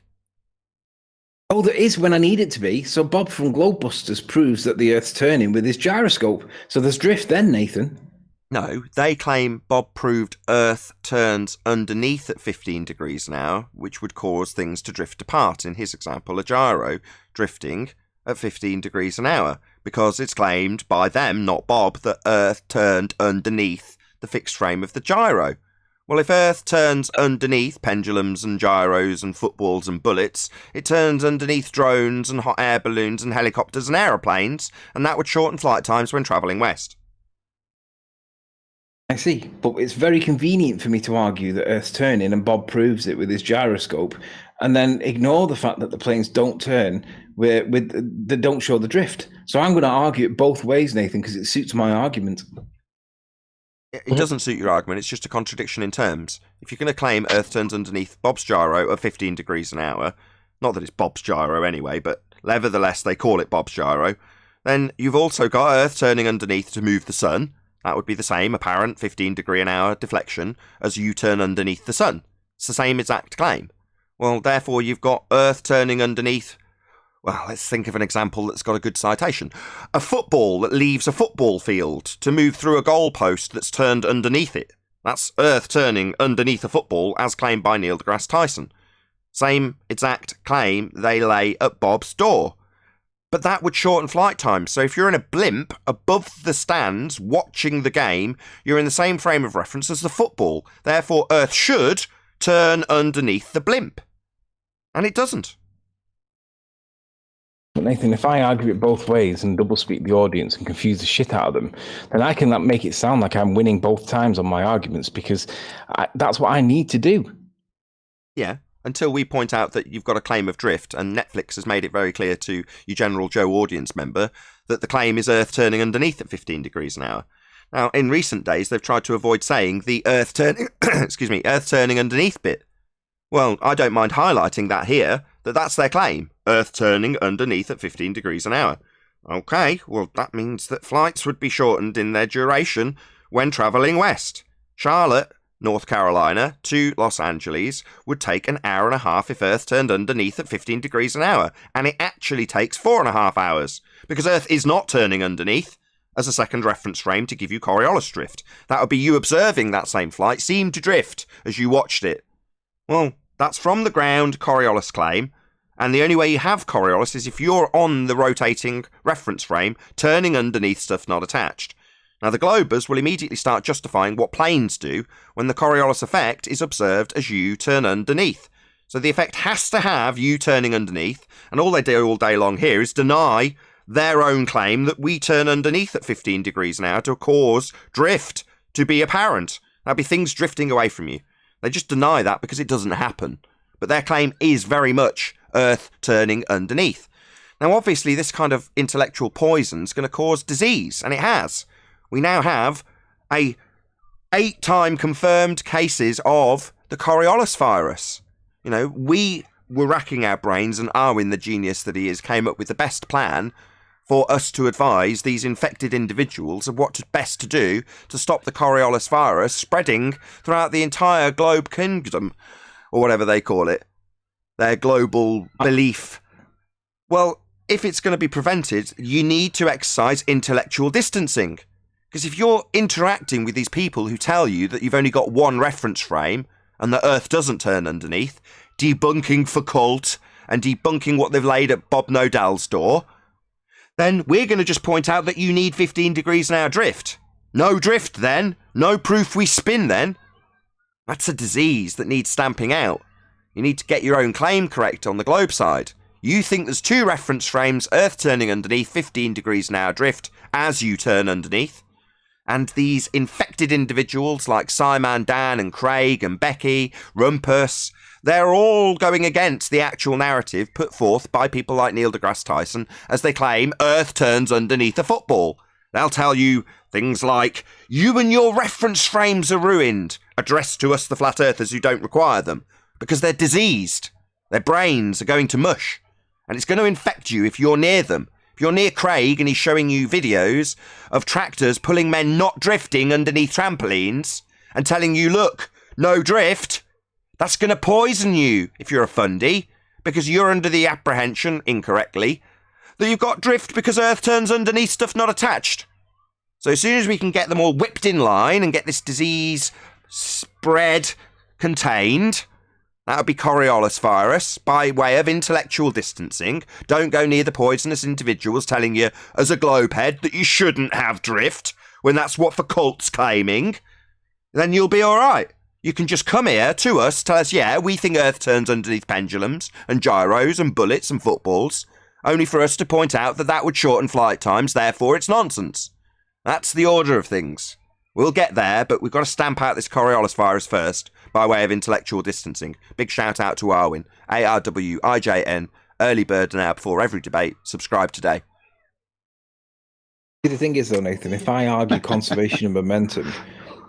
Oh, there is when I need it to be. So Bob from Globebusters proves that the Earth's turning with his gyroscope. So there's drift then, Nathan. No, they claim Bob proved Earth turns underneath at 15 degrees an hour, which would cause things to drift apart. In his example, a gyro drifting at 15 degrees an hour, because it's claimed by them, not Bob, that Earth turned underneath the fixed frame of the gyro. Well, if Earth turns underneath pendulums and gyros and footballs and bullets, it turns underneath drones and hot air balloons and helicopters and aeroplanes, and that would shorten flight times when travelling west. I see, but it's very convenient for me to argue that Earth's turning, and Bob proves it with his gyroscope, and then ignore the fact that the planes don't turn they don't show the drift. So I'm going to argue it both ways, Nathan, because it suits my argument. It doesn't suit your argument. It's just a contradiction in terms. If you're going to claim Earth turns underneath Bob's gyro at 15 degrees an hour, not that it's Bob's gyro anyway, but nevertheless they call it Bob's gyro, then you've also got Earth turning underneath to move the sun. That would be the same apparent 15 degree an hour deflection as you turn underneath the sun. It's the same exact claim. Well, therefore you've got Earth turning underneath. Well, let's think of an example that's got a good citation. A football that leaves a football field to move through a goalpost that's turned underneath it. That's Earth turning underneath a football as claimed by Neil deGrasse Tyson. Same exact claim they lay at Bob's door. But that would shorten flight time. So if you're in a blimp above the stands watching the game, you're in the same frame of reference as the football. Therefore, Earth should turn underneath the blimp. And it doesn't. But Nathan, if I argue it both ways and double speak the audience and confuse the shit out of them, then I can make it sound like I'm winning both times on my arguments because that's what I need to do. Yeah, until we point out that you've got a claim of drift, and Netflix has made it very clear to your general Joe audience member that the claim is Earth turning underneath at 15 degrees an hour. Now, in recent days, they've tried to avoid saying the Earth turning, Earth turning underneath bit. Well, I don't mind highlighting that here, that's their claim. Earth turning underneath at 15 degrees an hour. Okay, well, that means that flights would be shortened in their duration when travelling west. Charlotte, North Carolina, to Los Angeles would take an hour and a half if Earth turned underneath at 15 degrees an hour, and it actually takes 4.5 hours, because Earth is not turning underneath, as a second reference frame to give you Coriolis drift. That would be you observing that same flight seem to drift as you watched it. Well, that's from the ground Coriolis claim, and the only way you have Coriolis is if you're on the rotating reference frame, turning underneath stuff not attached. Now, the Globers will immediately start justifying what planes do when the Coriolis effect is observed as you turn underneath. So the effect has to have you turning underneath, and all they do all day long here is deny their own claim that we turn underneath at 15 degrees an hour to cause drift to be apparent. That'd be things drifting away from you. They just deny that because it doesn't happen. But their claim is very much Earth turning underneath. Now, obviously, this kind of intellectual poison is going to cause disease, and it has. We now have 8-time confirmed cases of the Coriolis virus. You know, we were racking our brains, and Arwin, the genius that he is, came up with the best plan for us to advise these infected individuals of what best to do to stop the Coriolis virus spreading throughout the entire globe kingdom, or whatever they call it, their global belief. Well, if it's going to be prevented, you need to exercise intellectual distancing. Because if you're interacting with these people who tell you that you've only got one reference frame and the Earth doesn't turn underneath, debunking for cult and debunking what they've laid at Bob Nodal's door, then we're going to just point out that you need 15 degrees an hour drift. No drift then. No proof we spin then. That's a disease that needs stamping out. You need to get your own claim correct on the globe side. You think there's 2 reference frames, Earth turning underneath, 15 degrees an hour drift as you turn underneath. And these infected individuals like SciManDan and Craig and Becky, Rumpus, they're all going against the actual narrative put forth by people like Neil deGrasse Tyson as they claim Earth turns underneath a football. They'll tell you things like, you and your reference frames are ruined, addressed to us the flat earthers who don't require them, because they're diseased. Their brains are going to mush, and it's going to infect you if you're near them. If you're near Craig and he's showing you videos of tractors pulling men not drifting underneath trampolines and telling you, look, no drift, that's going to poison you if you're a fundy, because you're under the apprehension, incorrectly, that you've got drift because Earth turns underneath stuff not attached. So as soon as we can get them all whipped in line and get this disease spread contained, that would be Coriolis virus, by way of intellectual distancing. Don't go near the poisonous individuals telling you, as a globehead, that you shouldn't have drift, when that's what the cult's claiming. Then you'll be alright. You can just come here to us, tell us, yeah, we think Earth turns underneath pendulums and gyros and bullets and footballs, only for us to point out that that would shorten flight times, therefore it's nonsense. That's the order of things. We'll get there, but we've got to stamp out this Coriolis virus first by way of intellectual distancing. Big shout out to Arwin. ARWIJN. Early bird now before every debate. Subscribe today. The thing is, though, Nathan, if I argue conservation of momentum,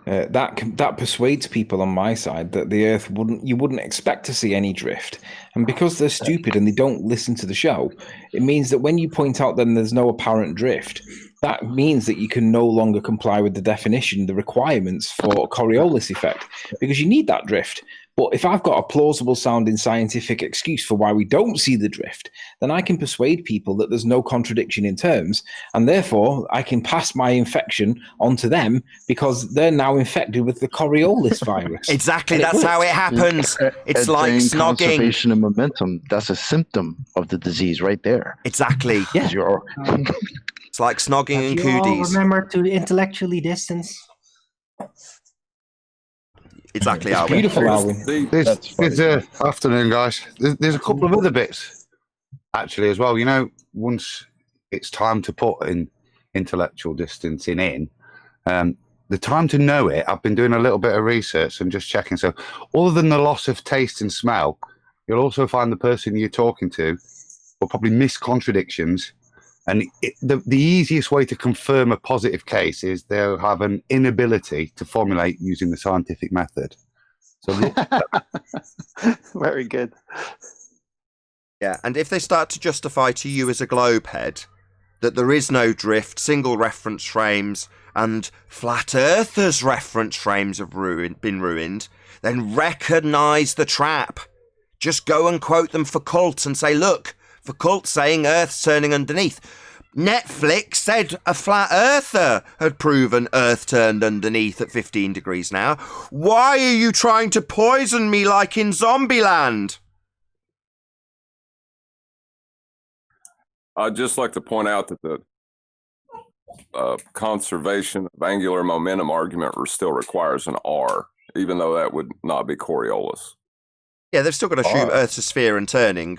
that persuades people on my side that the Earth you wouldn't expect to see any drift, and because they're stupid and they don't listen to the show, it means that when you point out then there's no apparent drift, that means that you can no longer comply with the definition, the requirements for Coriolis effect, because you need that drift. But if I've got a plausible sounding scientific excuse for why we don't see the drift, then I can persuade people that there's no contradiction in terms, and therefore I can pass my infection onto them because they're now infected with the Coriolis virus. Exactly, that's how it happens. It's like snogging. Conservation of momentum, that's a symptom of the disease right there. Exactly. Yeah. It's like snogging and you all cooties. remember to intellectually distance. Exactly, It's Arwin. beautiful, Alwyn. Good afternoon, guys. There's a couple of other bits, actually, as well. You know, once it's time to put in intellectual distancing in, the time to know it, I've been doing a little bit of research and just checking. So other than the loss of taste and smell, you'll also find the person you're talking to will probably miss contradictions. And the easiest way to confirm a positive case is they'll have an inability to formulate using the scientific method. So look at that. Very good. Yeah, and if they start to justify to you as a globehead that there is no drift, single reference frames, and flat earthers' reference frames have been ruined, then recognise the trap. Just go and quote them for cult and say, look, for cult saying Earth's turning underneath. Netflix said a flat earther had proven Earth turned underneath at 15 degrees now. Why are you trying to poison me like in Zombieland? I'd just like to point out that the conservation of angular momentum argument still requires an R, even though that would not be Coriolis. Yeah, they've still got to assume Earth's a sphere and turning.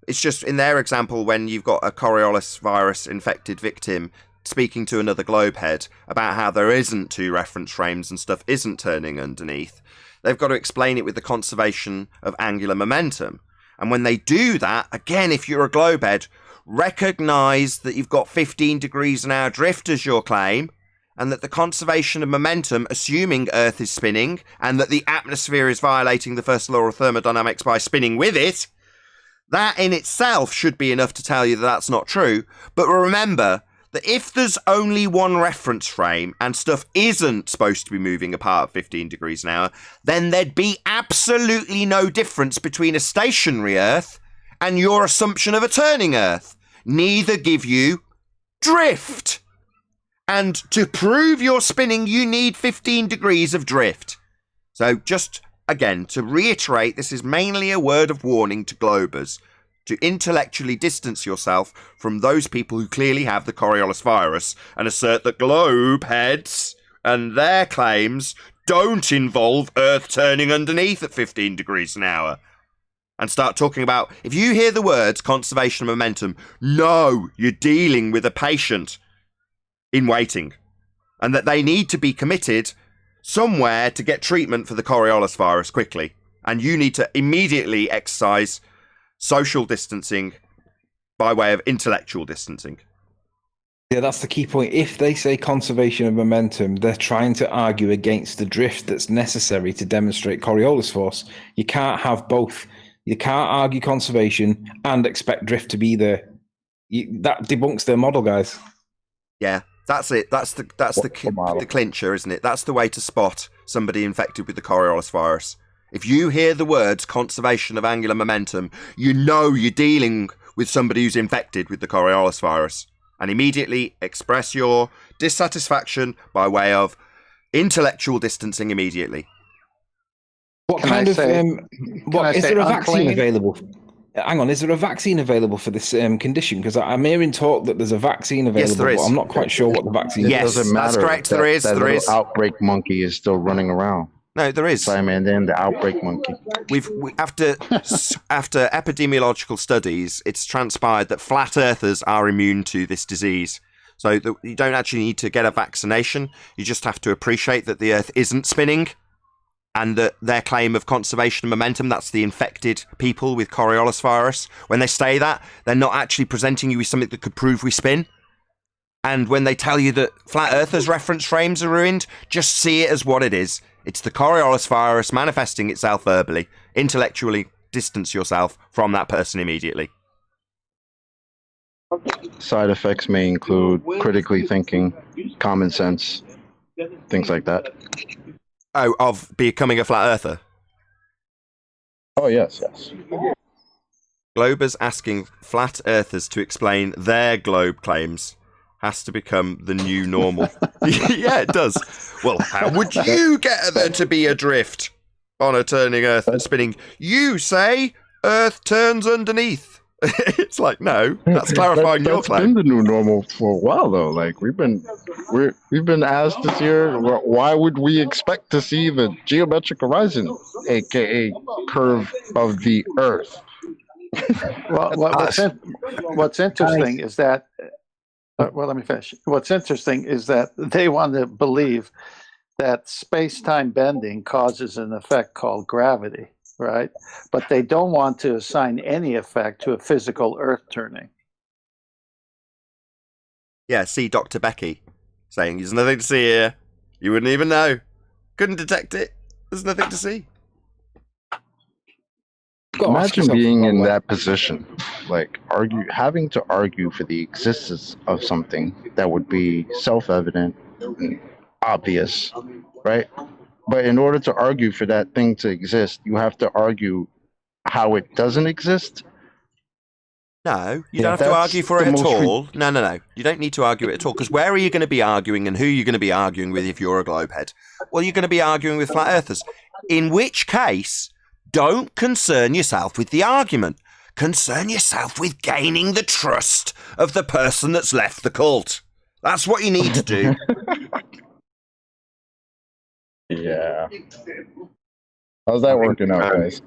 It's just in their example when you've got a Coriolis virus infected victim speaking to another globehead about how there isn't two reference frames and stuff isn't turning underneath, they've got to explain it with the conservation of angular momentum. And when they do that, again, if you're a globehead, recognise that you've got 15 degrees an hour drift as your claim, and that the conservation of momentum, assuming Earth is spinning, and that the atmosphere is violating the first law of thermodynamics by spinning with it, that in itself should be enough to tell you that that's not true. But remember that if there's only one reference frame and stuff isn't supposed to be moving apart at 15 degrees an hour, then there'd be absolutely no difference between a stationary Earth and your assumption of a turning Earth. Neither give you drift. And to prove you're spinning, you need 15 degrees of drift. So just, again, to reiterate, this is mainly a word of warning to globers, to intellectually distance yourself from those people who clearly have the Coriolis virus and assert that globe heads and their claims don't involve Earth turning underneath at 15 degrees an hour. And start talking about, if you hear the words conservation of momentum, no, you're dealing with a patient in waiting, and that they need to be committed somewhere to get treatment for the Coriolis virus quickly. And you need to immediately exercise social distancing by way of intellectual distancing. Yeah, that's the key point. If they say conservation of momentum, they're trying to argue against the drift that's necessary to demonstrate Coriolis force. You can't have both. You can't argue conservation and expect drift to be there. That debunks their model, guys. Yeah, that's it. That's the clincher, isn't it? That's the way to spot somebody infected with the Coriolis virus. If you hear the words conservation of angular momentum, you know you're dealing with somebody who's infected with the Coriolis virus. And immediately express your dissatisfaction by way of intellectual distancing immediately. What Can kind I of say- is there a vaccine unclean? available? Hang on, is there a vaccine available for this condition? Because I'm hearing talk that there's a vaccine available. Yes, there is. But I'm not quite sure what the vaccine Yes, is. Doesn't that's matter. correct. There is. That There little is. outbreak monkey is still running around. No, there is. SciManDan's, the outbreak monkey. After epidemiological studies, it's transpired that flat earthers are immune to this disease. So you don't actually need to get a vaccination. You just have to appreciate that the Earth isn't spinning, and that their claim of conservation of momentum, that's the infected people with Coriolis virus, when they say that, they're not actually presenting you with something that could prove we spin. And when they tell you that flat earthers' reference frames are ruined, just see it as what it is. It's the Coriolis virus manifesting itself verbally. Intellectually distance yourself from that person immediately. Side effects may include critically thinking, common sense, things like that. Oh, of becoming a flat earther? Oh, yes. Globers asking flat earthers to explain their globe claims has to become the new normal. Yeah, it does. Well, how would you get there to be adrift on a turning Earth and spinning? You say Earth turns underneath. It's like, no, that's clarifying your claim. That's been the new normal for a while, though. Like we've been asked this year, why would we expect to see the geometric horizon, aka curve of the Earth? Well, what's interesting is that. Well, let me finish. What's interesting is that they want to believe that space-time bending causes an effect called gravity, right? But they don't want to assign any effect to a physical Earth turning. Yeah, see Dr. Becky saying, there's nothing to see here. You wouldn't even know. Couldn't detect it. There's nothing to see. Imagine being in that position, like having to argue for the existence of something that would be self-evident and obvious, right? But in order to argue for that thing to exist, you have to argue how it doesn't exist. No, you don't have to argue for it at all. No. You don't need to argue it at all, because where are you going to be arguing and who are you going to be arguing with if you're a globehead? Well, you're going to be arguing with flat earthers. In which case, don't concern yourself with the argument. Concern yourself with gaining the trust of the person that's left the cult. That's what you need to do. Yeah. How's that working out, guys?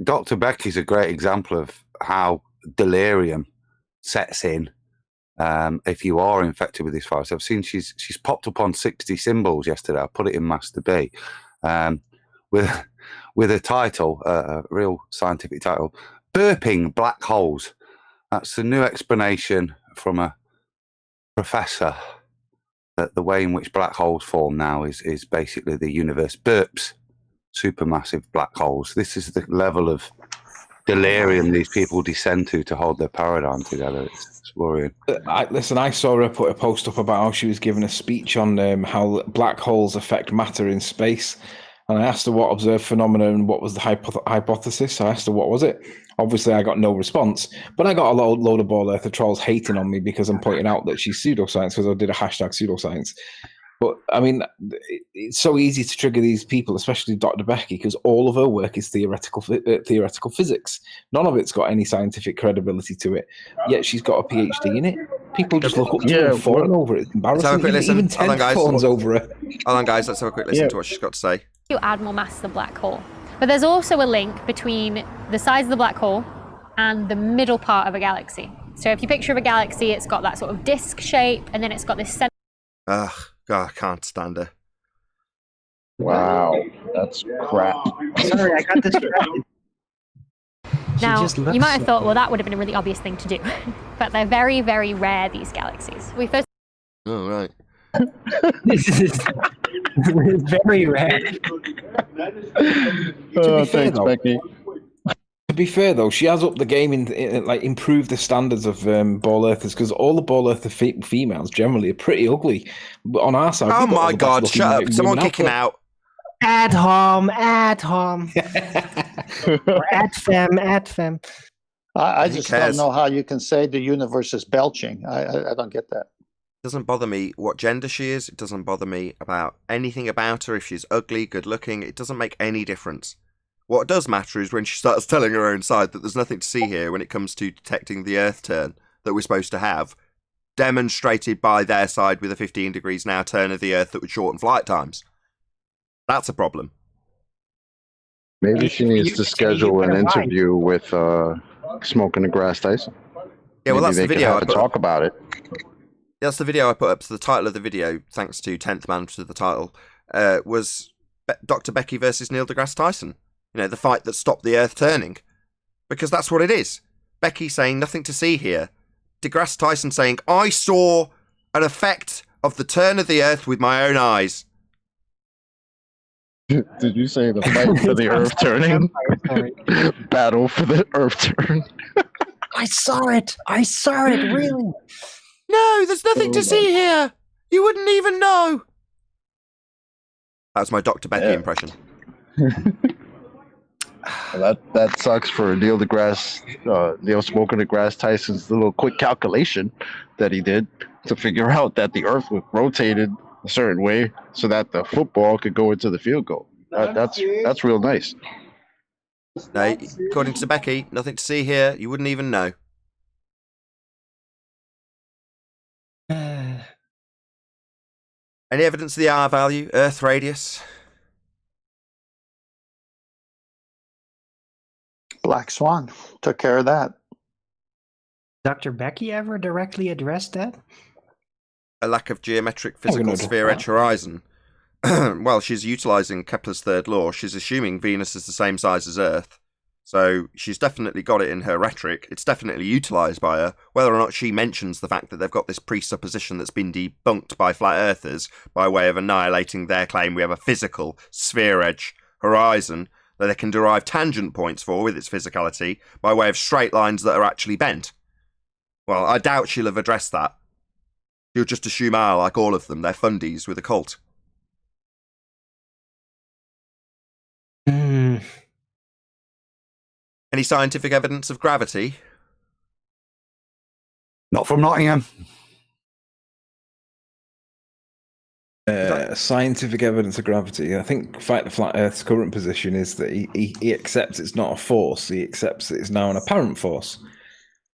Dr. Becky's a great example of how delirium sets in if you are infected with this virus. I've seen she's popped up on 60 symbols yesterday. I put it in Master B with a title, a real scientific title, Burping Black Holes. That's the new explanation from a professor that the way in which black holes form now is basically the universe burps supermassive black holes. This is the level of delirium these people descend to hold their paradigm together. It's worrying. I saw her put a post up about how she was giving a speech on how black holes affect matter in space. And I asked her what observed phenomenon and what was the hypothesis. I asked her what was it. Obviously, I got no response, but I got a load of ball earther trolls hating on me because I'm pointing out that she's pseudoscience because I did a hashtag pseudoscience. But I mean, it's so easy to trigger these people, especially Dr. Becky, because all of her work is theoretical physics. None of it's got any scientific credibility to it. Yet she's got a PhD in it. People just look up to her and fawn over it. It's embarrassing. Even 10 fawns over her. Hold on, guys. Let's have a quick listen to what she's got to say. You add more mass to the black hole. But there's also a link between the size of the black hole and the middle part of a galaxy. So if you picture a galaxy, it's got that sort of disc shape, and then it's got this center. Ugh, God, I can't stand her. Wow, that's crap. Sorry, I got distracted. Now, you might have thought, well, that would have been a really obvious thing to do. But they're very, very rare, these galaxies. We first... Oh, right. This is very rare. Thanks, Becky. To be fair, though, she has upped the game in like improved the standards of ball earthers, because all the ball earther females generally are pretty ugly. But on our side, oh my God! Shut up! Someone kick him out. Ad hom. Or ad fem. I just don't know how you can say the universe is belching. I don't get that. It doesn't bother me what gender she is. It doesn't bother me about anything about her. If she's ugly, good looking, it doesn't make any difference. What does matter is when she starts telling her own side that there's nothing to see here when it comes to detecting the Earth turn that we're supposed to have, demonstrated by their side with a 15 degrees now turn of the Earth that would shorten flight times. That's a problem. Maybe she needs to schedule an interview with Smoking the Grass Tyson. Yeah, well, that's the video. I talk about it. That's the video I put up. So the title of the video, thanks to 10th Man to the title, was Dr. Becky versus Neil deGrasse Tyson. You know, the fight that stopped the Earth turning. Because that's what it is. Becky saying nothing to see here. deGrasse Tyson saying, I saw an effect of the turn of the Earth with my own eyes. Did you say the fight for the Earth turning? Battle for the Earth turn. I saw it, really. No, there's nothing to see here. You wouldn't even know. That's my Dr. Becky impression. That sucks for Neil Smoker deGrasse Tyson's little quick calculation that he did to figure out that the Earth was rotated a certain way so that the football could go into the field goal. That's real nice. No, according to Becky, nothing to see here. You wouldn't even know. Any evidence of the R value, Earth radius? Black Swan took care of that. Dr. Becky ever directly addressed that? A lack of geometric physical sphere edge horizon. Well, she's utilising Kepler's third law. She's assuming Venus is the same size as Earth. So she's definitely got it in her rhetoric. It's definitely utilised by her. Whether or not she mentions the fact that they've got this presupposition that's been debunked by flat earthers by way of annihilating their claim we have a physical sphere edge horizon that they can derive tangent points for with its physicality by way of straight lines that are actually bent. Well, I doubt she'll have addressed that. She'll just assume, like all of them, they're fundies with a cult. Any scientific evidence of gravity? Not from Nottingham. Scientific evidence of gravity. I think Fight the Flat Earth's current position is that he accepts it's not a force. He accepts that it's now an apparent force.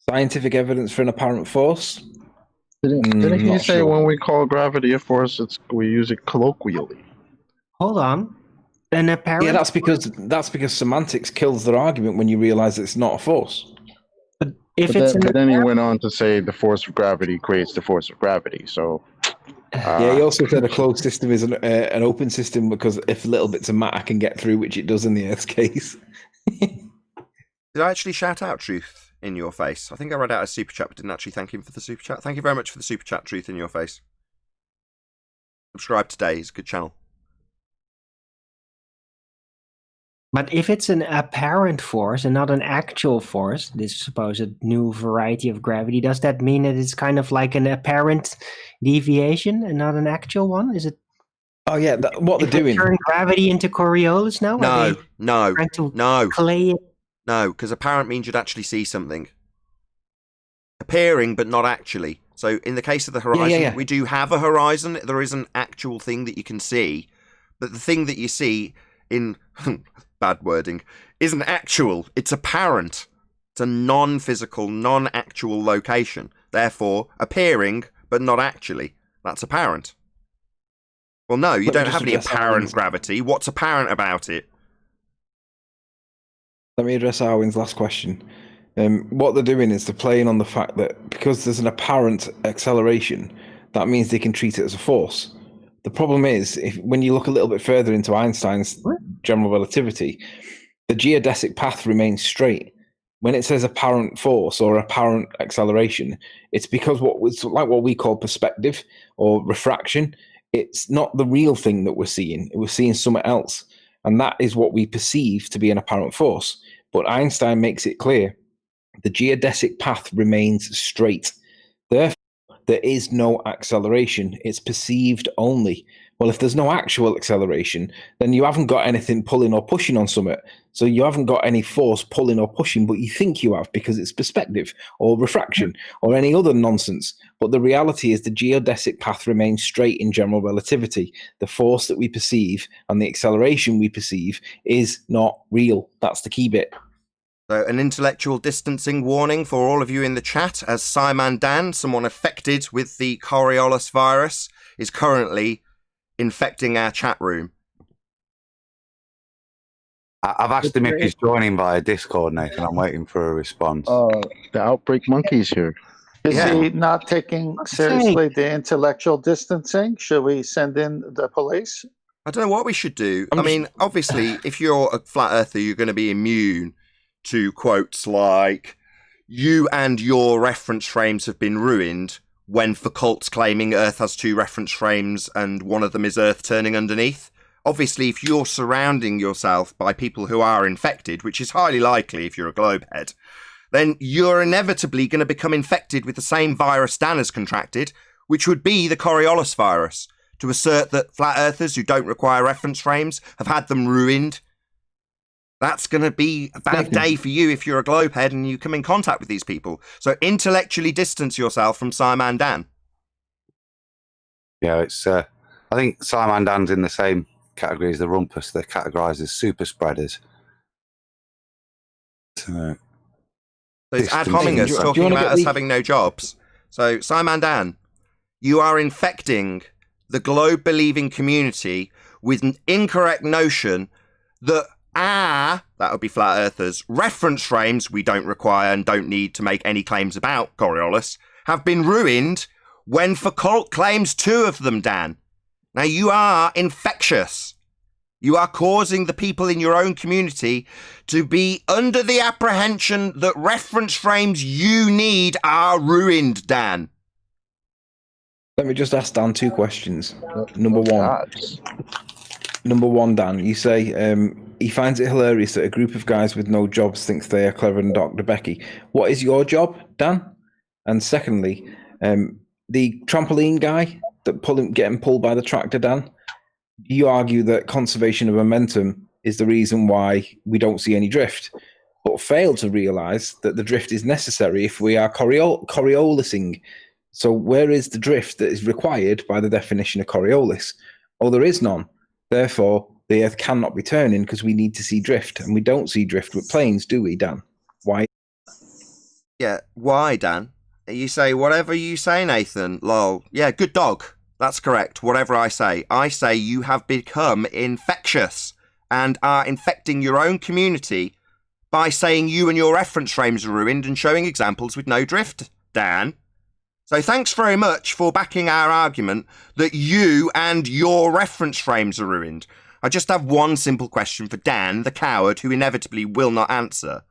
Scientific evidence for an apparent force? Didn't he say when we call gravity a force, we use it colloquially? Hold on. An apparent. Yeah, that's because semantics kills their argument when you realize it's not a force. But then he went on to say the force of gravity creates the force of gravity. So yeah, he also said a closed system is an open system because if little bits of matter can get through, which it does in the Earth's case. Did I actually shout out truth in your face? I think I read out a super chat, but didn't actually thank him for the super chat. Thank you very much for the super chat, truth in your face. Subscribe today, it's a good channel. But if it's an apparent force and not an actual force, this supposed new variety of gravity, does that mean that it's kind of like an apparent deviation and not an actual one? Is it? Oh yeah, what they're doing. Turn gravity into Coriolis now? No. Clay it? No, because apparent means you'd actually see something. Appearing, but not actually. So in the case of the horizon, we do have a horizon. There is an actual thing that you can see. But the thing that you see in... bad wording, isn't actual, it's apparent. It's a non-physical, non-actual location. Therefore, appearing, but not actually. That's apparent. Well, no, you don't have any apparent gravity. What's apparent about it? Let me address Arwin's last question. What they're doing is they're playing on the fact that because there's an apparent acceleration, that means they can treat it as a force. The problem is, when you look a little bit further into Einstein's general relativity, the geodesic path remains straight. When it says apparent force or apparent acceleration, it's because what we call perspective or refraction. It's not the real thing that we're seeing. We're seeing something else. And that is what we perceive to be an apparent force. But Einstein makes it clear the geodesic path remains straight. Therefore, there is no acceleration. It's perceived only. Well, if there's no actual acceleration, then you haven't got anything pulling or pushing on something. So you haven't got any force pulling or pushing, but you think you have because it's perspective or refraction or any other nonsense. But the reality is the geodesic path remains straight in general relativity. The force that we perceive and the acceleration we perceive is not real. That's the key bit. So an intellectual distancing warning for all of you in the chat, as SciManDan's, someone affected with the Coriolis virus, is currently infecting our chat room. I've asked him if he's joining via Discord, Nathan. I'm waiting for a response. The outbreak monkey's here. Is he not taking seriously the intellectual distancing? Should we send in the police? I don't know what we should do. I mean, obviously, if you're a flat earther, you're going to be immune to quotes like, you and your reference frames have been ruined, when Foucault's claiming Earth has 2 reference frames and one of them is Earth turning underneath. Obviously, if you're surrounding yourself by people who are infected, which is highly likely if you're a globehead, then you're inevitably going to become infected with the same virus Dan has contracted, which would be the Coriolis virus. To assert that flat earthers who don't require reference frames have had them ruined, that's going to be a bad day for you if you're a globehead and you come in contact with these people. So intellectually distance yourself from SciManDan. Yeah, it's. I think SciManDan's in the same category as the Rumpus. They're categorised as super spreaders. So it's ad homing us, talking about us having no jobs. So SciManDan, you are infecting the globe-believing community with an incorrect notion that that would be flat earthers, reference frames we don't require and don't need to make any claims about, Coriolis, have been ruined when Foucault claims 2 of them, Dan. Now, you are infectious. You are causing the people in your own community to be under the apprehension that reference frames you need are ruined, Dan. Let me just ask Dan 2 questions. Number one, Dan, you say he finds it hilarious that a group of guys with no jobs thinks they are cleverer than Dr. Becky. What is your job, Dan? And secondly, the trampoline guy that getting pulled by the tractor, Dan, you argue that conservation of momentum is the reason why we don't see any drift, but fail to realise that the drift is necessary if we are Coriolising. So where is the drift that is required by the definition of Coriolis? Oh, there is none. Therefore, the Earth cannot be turning because we need to see drift, and we don't see drift with planes, do we, Dan? Why? Yeah, why, Dan? You say whatever you say, Nathan. Lol. Yeah, good dog. That's correct. Whatever I say you have become infectious and are infecting your own community by saying you and your reference frames are ruined and showing examples with no drift, Dan. So thanks very much for backing our argument that you and your reference frames are ruined. I just have one simple question for Dan, the coward, who inevitably will not answer.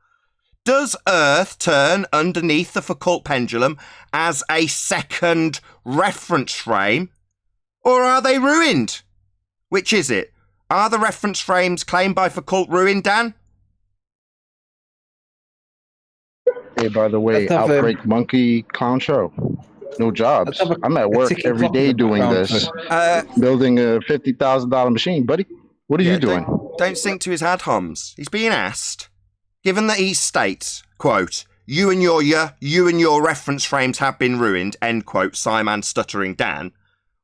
Does Earth turn underneath the Foucault pendulum as a second reference frame? Or are they ruined? Which is it? Are the reference frames claimed by Foucault ruined, Dan? Hey, by the way, Outbreak Monkey Clown Show. No jobs. I'm at work every day doing this. Building a $50,000 machine, buddy. What are you doing? Don't sink to his ad homs. He's being asked. Given that he states, quote, you and your reference frames have been ruined, end quote, Simon Stuttering Dan,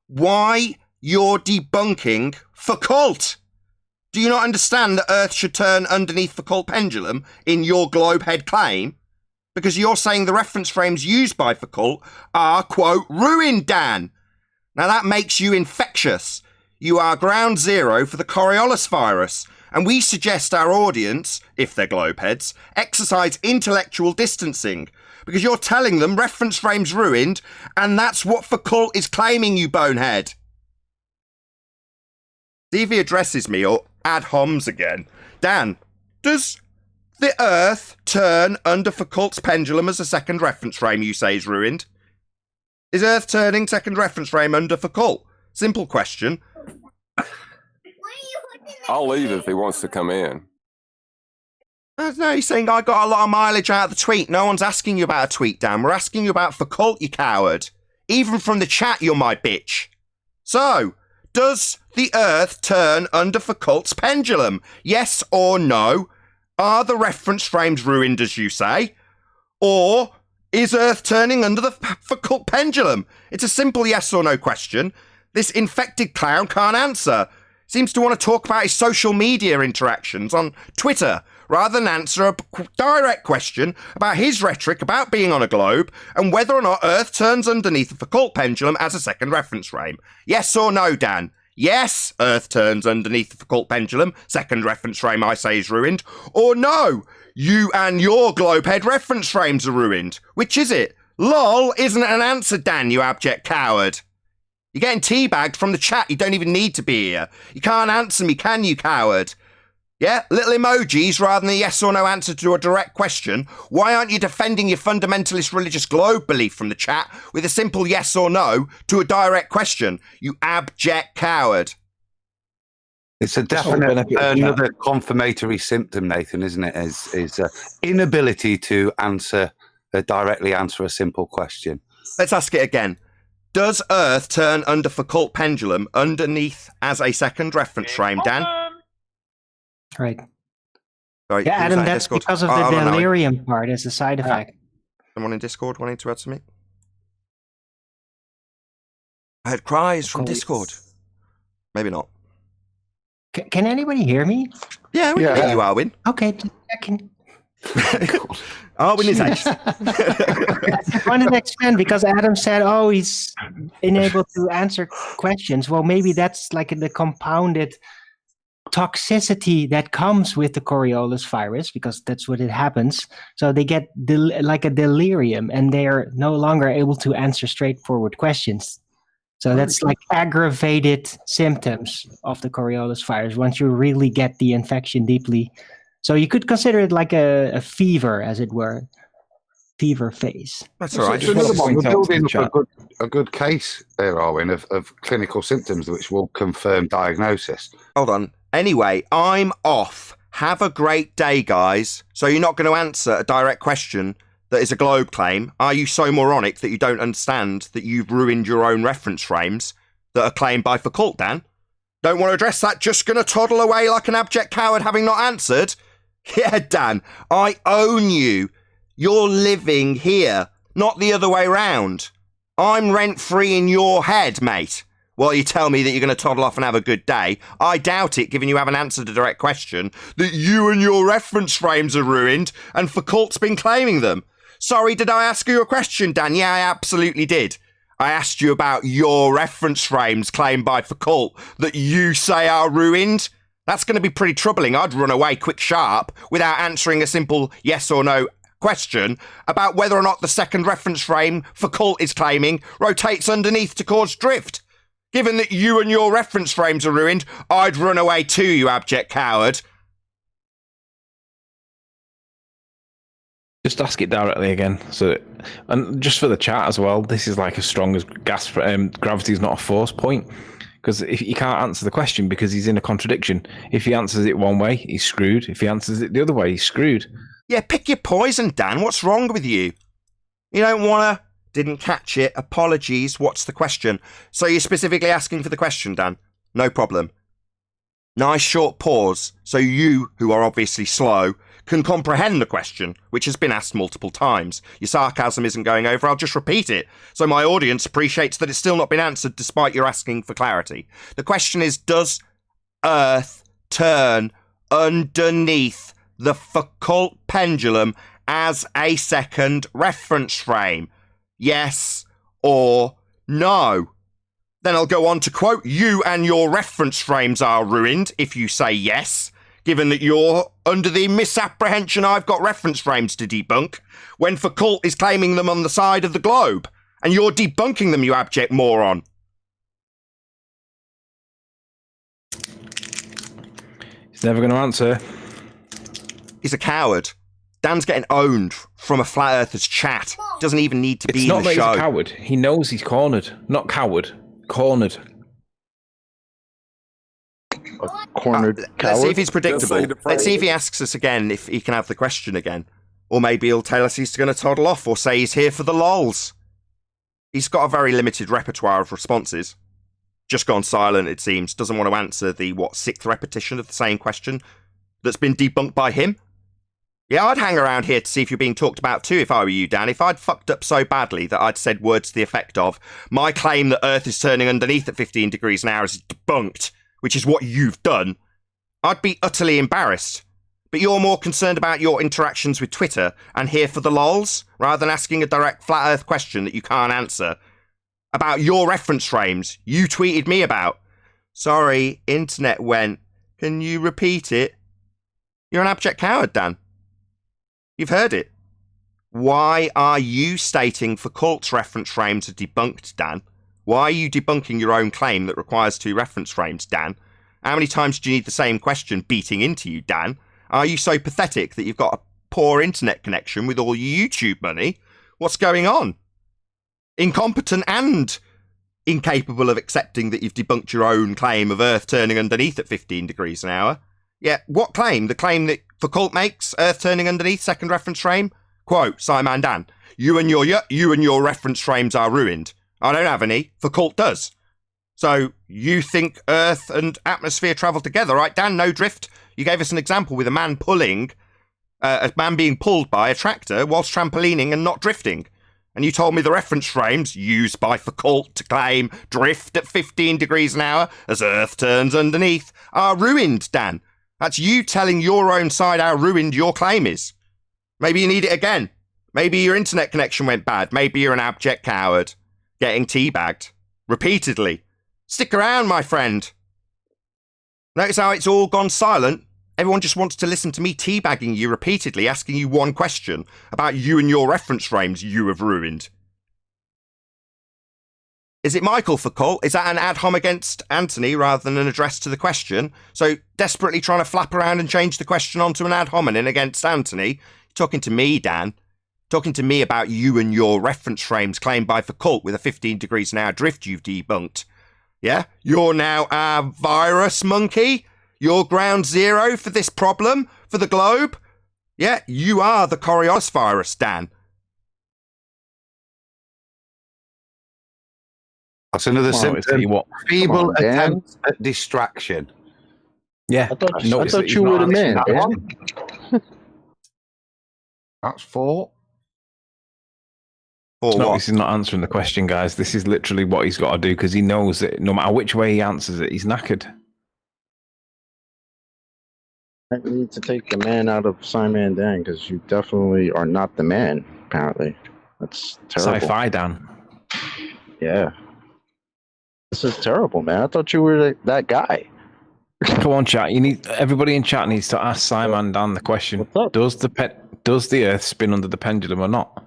why you're debunking Foucault? Do you not understand that Earth should turn underneath Foucault pendulum in your globehead claim? Because you're saying the reference frames used by Foucault are, quote, ruined, Dan. Now that makes you infectious. You are ground zero for the Coriolis virus. And we suggest our audience, if they're globeheads, exercise intellectual distancing. Because you're telling them reference frames ruined, and that's what Foucault is claiming, you bonehead. See if he addresses me or ad homs again. Dan, does the Earth turn under Foucault's pendulum as a second reference frame you say is ruined? Is Earth turning second reference frame under Foucault? Simple question. I'll leave if he wants to come in. No, he's saying I got a lot of mileage out of the tweet. No one's asking you about a tweet, Dan. We're asking you about Foucault, you coward. Even from the chat, you're my bitch. So, does the Earth turn under Foucault's pendulum? Yes or no? Are the reference frames ruined, as you say? Or is Earth turning under the Foucault pendulum? It's a simple yes or no question. This infected clown can't answer. Seems to want to talk about his social media interactions on Twitter, rather than answer a direct question about his rhetoric about being on a globe and whether or not Earth turns underneath the Foucault pendulum as a second reference frame. Yes or no, Dan? Yes, Earth turns underneath the Foucault pendulum, second reference frame I say is ruined. Or no, you and your globehead reference frames are ruined. Which is it? LOL isn't an answer, Dan, you abject coward. You're getting teabagged from the chat. You don't even need to be here. You can't answer me, can you, coward? Yeah, little emojis rather than a yes or no answer to a direct question. Why aren't you defending your fundamentalist religious globe belief from the chat with a simple yes or no to a direct question? You abject coward. It's a definite another confirmatory symptom, Nathan, isn't it? Is inability to directly answer a simple question. Let's ask it again. Does Earth turn under Foucault pendulum underneath as a second reference frame, Dan? Right. Sorry, Yeah, Adam, that's Discord? because of the hold on, delirium part as a side effect. Someone in Discord wanting to add something? I heard cries from Discord. Maybe not. Can anybody hear me? Yeah, we can hear you, Arwin. Okay, just checking. Arwin is ace. I wanted to expand because Adam said, oh, he's unable to answer questions. Well, maybe that's like the compounded toxicity that comes with the Coriolis virus, because that's what it happens. So they get like a delirium and they are no longer able to answer straightforward questions. So that's like aggravated symptoms of the Coriolis virus once you really get the infection deeply. So you could consider it like a fever, as it were. Fever phase. That's all right. We're building up a good case there, Arwin, of clinical symptoms which will confirm diagnosis. Hold on. Anyway, I'm off. Have a great day, guys. So you're not going to answer a direct question that is a globe claim? Are you so moronic that you don't understand that you've ruined your own reference frames that are claimed by Foucault, Dan? Don't want to address that, just going to toddle away like an abject coward having not answered? Yeah, Dan, I own you. You're living here, not the other way round. I'm rent-free in your head, mate. While you tell me that you're going to toddle off and have a good day, I doubt it, given you haven't answered a direct question, that you and your reference frames are ruined and Foucault's been claiming them. Sorry, did I ask you a question, Dan? Yeah, I absolutely did. I asked you about your reference frames claimed by Foucault that you say are ruined. That's going to be pretty troubling. I'd run away quick sharp without answering a simple yes or no question about whether or not the second reference frame Foucault is claiming rotates underneath to cause drift. Given that you and your reference frames are ruined, I'd run away too, you abject coward. Just ask it directly again. And just for the chat as well, this is like as strong as gas. Gravity is not a force point, because if he can't answer the question because he's in a contradiction. If he answers it one way, he's screwed. If he answers it the other way, he's screwed. Yeah, pick your poison, Dan. What's wrong with you? You don't want to... Didn't catch it. Apologies. What's the question? So you're specifically asking for the question, Dan? No problem. Nice short pause, so you, who are obviously slow, can comprehend the question, which has been asked multiple times. Your sarcasm isn't going over, I'll just repeat it, so my audience appreciates that it's still not been answered despite your asking for clarity. The question is, does Earth turn underneath the Foucault pendulum as a second reference frame? Yes or no? Then I'll go on to quote, you and your reference frames are ruined if you say yes, given that you're under the misapprehension I've got reference frames to debunk, when Foucault is claiming them on the side of the globe, and you're debunking them, you abject moron. He's never going to answer. He's a coward. Dan's getting owned from a flat earthers chat. Doesn't even need to be in the show. It's not that he's a coward. He knows he's cornered. Not coward. Cornered. A cornered coward? Let's see if he's predictable. Let's see if he asks us again, if he can have the question again. Or maybe he'll tell us he's going to toddle off, or say he's here for the lols. He's got a very limited repertoire of responses. Just gone silent, it seems. Doesn't want to answer the, sixth repetition of the same question that's been debunked by him. Yeah, I'd hang around here to see if you're being talked about too if I were you, Dan. If I'd fucked up so badly that I'd said words to the effect of, my claim that Earth is turning underneath at 15 degrees an hour is debunked, which is what you've done, I'd be utterly embarrassed. But you're more concerned about your interactions with Twitter and here for the lols, rather than asking a direct flat Earth question that you can't answer. About your reference frames you tweeted me about. Sorry, internet went. Can you repeat it? You're an abject coward, Dan. You've heard it. Why are you stating Foucault's reference frames are debunked, Dan? Why are you debunking your own claim that requires 2 reference frames, Dan? How many times do you need the same question beating into you, Dan? Are you so pathetic that you've got a poor internet connection with all your YouTube money? What's going on? Incompetent and incapable of accepting that you've debunked your own claim of Earth turning underneath at 15 degrees an hour. Yeah, what claim? The claim that Foucault makes, Earth turning underneath, second reference frame? Quote, SciManDan, you and your reference frames are ruined. I don't have any. Foucault does. So you think Earth and atmosphere travel together, right, Dan? No drift. You gave us an example with a man being pulled by a tractor whilst trampolining and not drifting. And you told me the reference frames used by Foucault to claim drift at 15 degrees an hour as Earth turns underneath are ruined, Dan. That's you telling your own side how ruined your claim is. Maybe you need it again. Maybe your internet connection went bad. Maybe you're an abject coward getting teabagged repeatedly. Stick around, my friend. Notice how it's all gone silent? Everyone just wants to listen to me teabagging you repeatedly, asking you one question about you and your reference frames you have ruined. Is it Michael Foucault? Is that an ad hom against Anthony rather than an address to the question? So desperately trying to flap around and change the question onto an ad hominem against Anthony? You're talking to me, Dan. Talking to me about you and your reference frames claimed by Foucault with a 15 degrees an hour drift you've debunked. Yeah? You're now our virus monkey? You're ground zero for this problem? For the globe? Yeah, you are the Coriolis virus, Dan. That's another symptom. Feeble attempt at distraction. Yeah. I thought you were the man, Dan. That's 4. No, this is not answering the question, guys. This is literally what he's got to do because he knows that no matter which way he answers it, he's knackered. I need to take the man out of SciManDan because you definitely are not the man, apparently. That's terrible. Sci-fi, Dan. Yeah. This is terrible, man. I thought you were that guy. Come on, chat. Everybody in chat needs to ask SciManDan the question. Does the Earth spin under the pendulum or not?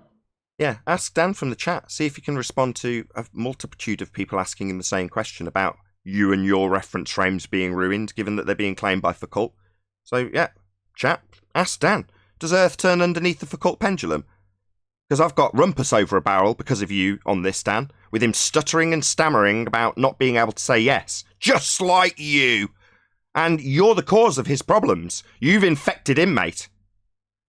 Yeah, ask Dan from the chat. See if you can respond to a multitude of people asking him the same question about you and your reference frames being ruined, given that they're being claimed by Foucault. So, yeah, chat, ask Dan. Does Earth turn underneath the Foucault pendulum? Because I've got rumpus over a barrel because of you on this, Dan, with him stuttering and stammering about not being able to say yes. Just like you! And you're the cause of his problems. You've infected him, mate.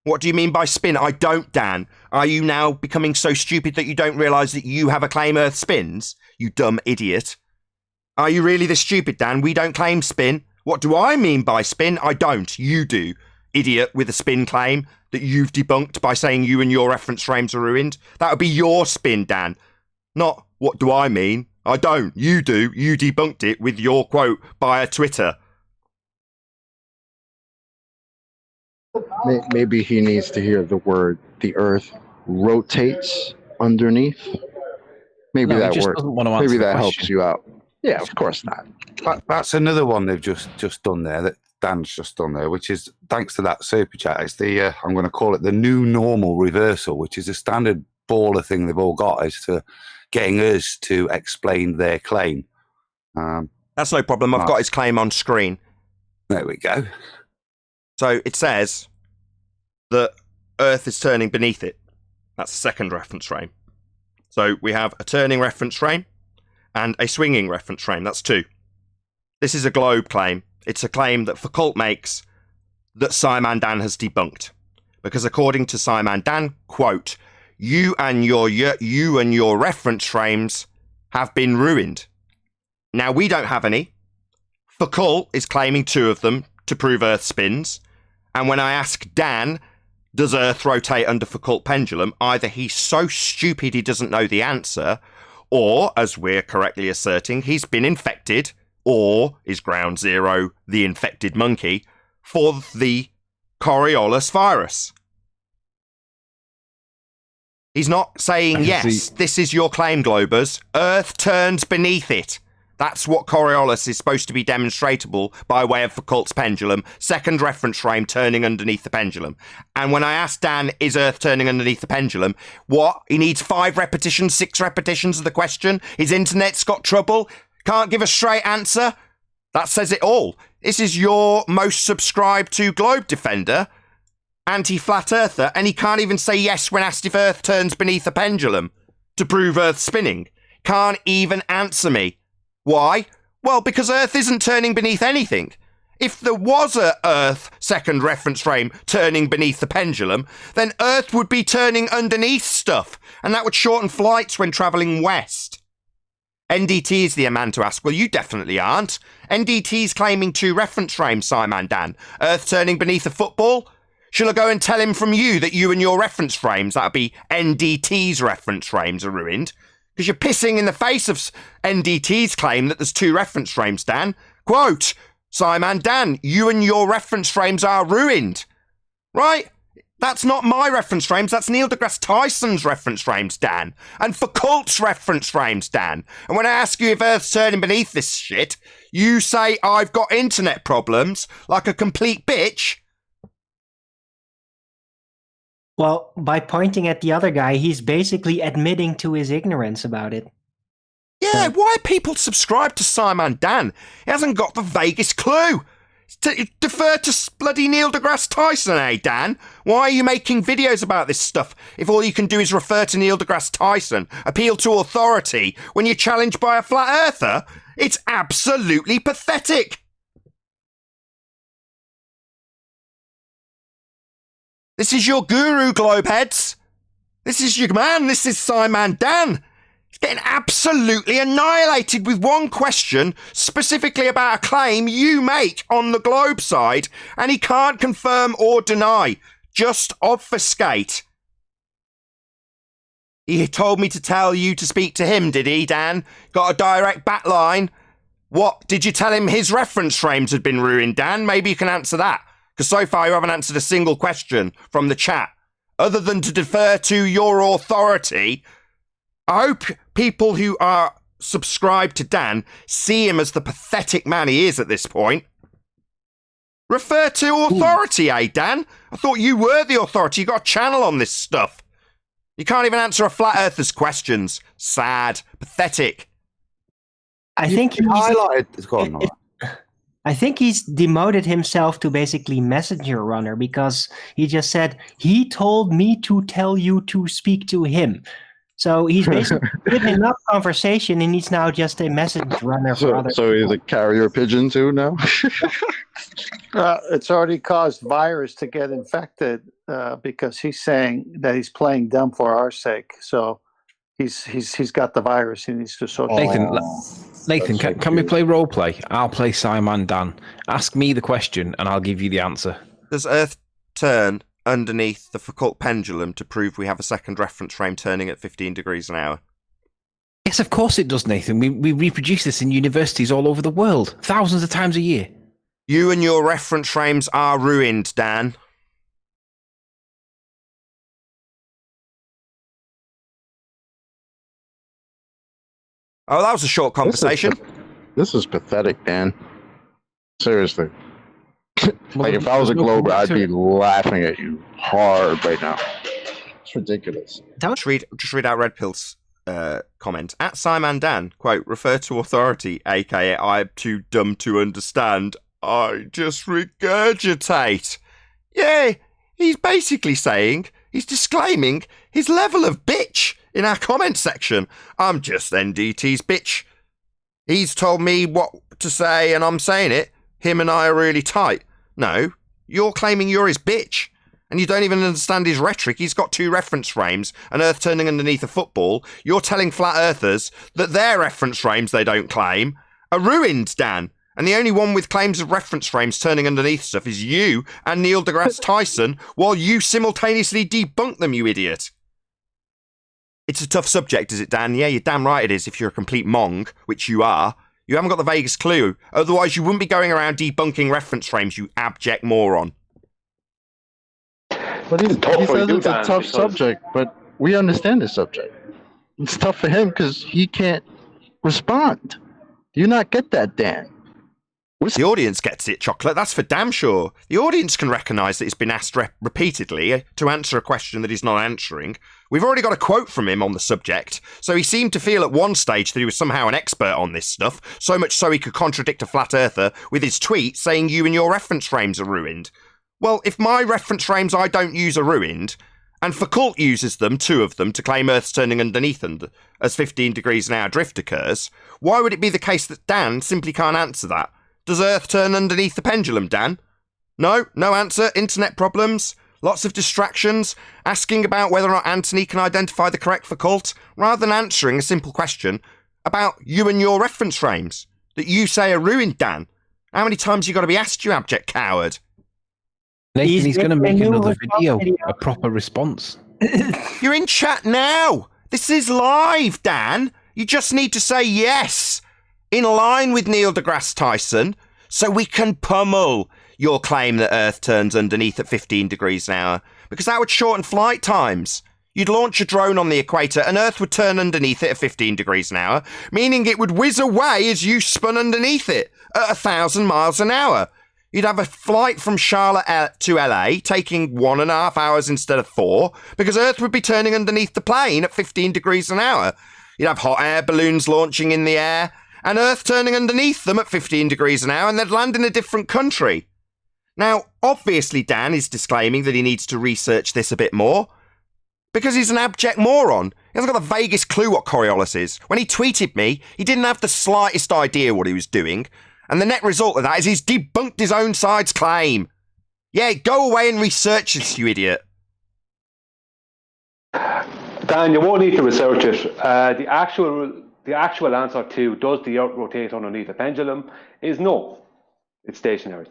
What do you mean by spin? I don't, Dan. Are you now becoming so stupid that you don't realise that you have a claim Earth spins? You dumb idiot. Are you really this stupid, Dan? We don't claim spin. What do I mean by spin? I don't. You do. Idiot with a spin claim that you've debunked by saying you and your reference frames are ruined. That would be your spin, Dan. Not, what do I mean? I don't. You do. You debunked it with your quote via Twitter. Maybe he needs to hear the word, the Earth rotates underneath. Maybe that works. Maybe that helps you out. Yeah, of course not. That's another one they've just done there, that Dan's just done there, which is, thanks to that super chat, it's the, I'm going to call it the new normal reversal, which is a standard baller thing they've all got, is to getting us to explain their claim. That's no problem. I've got his claim on screen. There we go. So it says that Earth is turning beneath it. That's the second reference frame. So we have a turning reference frame and a swinging reference frame. That's 2. This is a globe claim. It's a claim that Foucault makes that SciManDan has debunked. Because according to SciManDan, quote, you and your reference frames have been ruined. Now, we don't have any. Foucault is claiming 2 of them to prove Earth spins. And when I ask Dan, does Earth rotate under Foucault pendulum, either he's so stupid he doesn't know the answer, or, as we're correctly asserting, he's been infected, or is ground zero the infected monkey, for the Coriolis virus. He's not saying, yes, this is your claim, Globers. Earth turns beneath it. That's what Coriolis is supposed to be demonstratable by way of Foucault's pendulum, second reference frame turning underneath the pendulum. And when I asked Dan, is Earth turning underneath the pendulum? What? He needs 5 repetitions, 6 repetitions of the question? His internet's got trouble? Can't give a straight answer? That says it all. This is your most subscribed to Globe Defender, anti-flat earther, and he can't even say yes when asked if Earth turns beneath a pendulum to prove Earth spinning. Can't even answer me. Why? Well, because Earth isn't turning beneath anything. If there was a Earth second reference frame turning beneath the pendulum, then Earth would be turning underneath stuff, and that would shorten flights when travelling west. NDT is the man to ask. Well, you definitely aren't. NDT's claiming 2 reference frames, SciManDan. Earth turning beneath a football? Shall I go and tell him from you that you and your reference frames, that'll be NDT's reference frames, are ruined? Because you're pissing in the face of NDT's claim that there's 2 reference frames, Dan. Quote, SciManDan, you and your reference frames are ruined. Right? That's not my reference frames, that's Neil deGrasse Tyson's reference frames, Dan. And Foucault's reference frames, Dan. And when I ask you if Earth's turning beneath this shit, you say I've got internet problems, like a complete bitch. Well, by pointing at the other guy, he's basically admitting to his ignorance about it. Yeah, why people subscribe to SciManDan? He hasn't got the vaguest clue. Defer to bloody Neil deGrasse Tyson, eh, Dan? Why are you making videos about this stuff if all you can do is refer to Neil deGrasse Tyson, appeal to authority when you're challenged by a flat earther? It's absolutely pathetic. This is your guru, Globeheads. This is your man. This is SciManDan. He's getting absolutely annihilated with one question specifically about a claim you make on the Globe side, and he can't confirm or deny, just obfuscate. He told me to tell you to speak to him, did he, Dan? Got a direct bat line? What, did you tell him his reference frames had been ruined, Dan? Maybe you can answer that, because so far you haven't answered a single question from the chat, other than to defer to your authority. I hope people who are subscribed to Dan see him as the pathetic man he is at this point. Refer to authority, eh, Dan? I thought you were the authority. You got a channel on this stuff. You can't even answer a flat earther's questions. Sad. Pathetic. I think he's highlighted. Go on, Noah. I think he's demoted himself to basically messenger runner, because he just said, he told me to tell you to speak to him. So he's basically given enough conversation, and he's now just a message runner for other So he's people. a carrier pigeon too now? It's already caused virus to get infected because he's saying that he's playing dumb for our sake. So he's got the virus. He needs to sort. Nathan, can we play role play? I'll play SciManDan. Ask me the question, and I'll give you the answer. Does Earth turn underneath the Foucault pendulum to prove we have a second reference frame turning at 15 degrees an hour? Yes, of course it does, Nathan. We reproduce this in universities all over the world, thousands of times a year. You and your reference frames are ruined, Dan. Oh, that was a short conversation. This is pathetic, Dan. Seriously. Like, if I was a Globe, I'd be laughing at you hard right now. It's ridiculous. Just read out Red Pill's comment. At SciManDan, quote, refer to authority, aka I'm too dumb to understand. I just regurgitate. Yeah, he's basically saying, he's disclaiming his level of bitch in our comment section. I'm just NDT's bitch. He's told me what to say and I'm saying it. Him and I are really tight. No, you're claiming you're his bitch. And you don't even understand his rhetoric. He's got 2 reference frames, an Earth turning underneath a football. You're telling flat earthers that their reference frames they don't claim are ruined, Dan. And the only one with claims of reference frames turning underneath stuff is you and Neil deGrasse Tyson, while you simultaneously debunk them, you idiot. It's a tough subject, is it, Dan? Yeah, you're damn right it is if you're a complete mong, which you are. You haven't got the vaguest clue. Otherwise, you wouldn't be going around debunking reference frames, you abject moron. But he says it's a tough subject, but we understand the subject. It's tough for him because he can't respond. Do you not get that, Dan? The audience gets it, Chocolate. That's for damn sure. The audience can recognise that he's been asked repeatedly to answer a question that he's not answering. We've already got a quote from him on the subject, so he seemed to feel at one stage that he was somehow an expert on this stuff, so much so he could contradict a flat earther with his tweet saying you and your reference frames are ruined. Well, if my reference frames I don't use are ruined, and Foucault uses them, 2 of them, to claim Earth's turning underneath as 15 degrees an hour drift occurs, why would it be the case that Dan simply can't answer that? Does Earth turn underneath the pendulum, Dan? No answer. Internet problems, lots of distractions, asking about whether or not Anthony can identify the correct Foucault, rather than answering a simple question about you and your reference frames that you say are ruined, Dan. How many times you got to be asked, you abject coward? Nathan, he's going to make another video, a proper response. You're in chat now. This is live, Dan. You just need to say yes, in line with Neil deGrasse Tyson, so we can pummel your claim that Earth turns underneath at 15 degrees an hour, because that would shorten flight times. You'd launch a drone on the equator and Earth would turn underneath it at 15 degrees an hour, meaning it would whiz away as you spun underneath it at 1,000 miles an hour. You'd have a flight from Charlotte to LA, taking 1.5 hours instead of 4, because Earth would be turning underneath the plane at 15 degrees an hour. You'd have hot air balloons launching in the air, and Earth turning underneath them at 15 degrees an hour, and they'd land in a different country. Now, obviously Dan is disclaiming that he needs to research this a bit more, because he's an abject moron. He hasn't got the vaguest clue what Coriolis is. When he tweeted me, he didn't have the slightest idea what he was doing, and the net result of that is he's debunked his own side's claim. Yeah, go away and research this, you idiot. Dan, you won't need to research it. The actual answer to does the Earth rotate underneath a pendulum is no. It's stationary.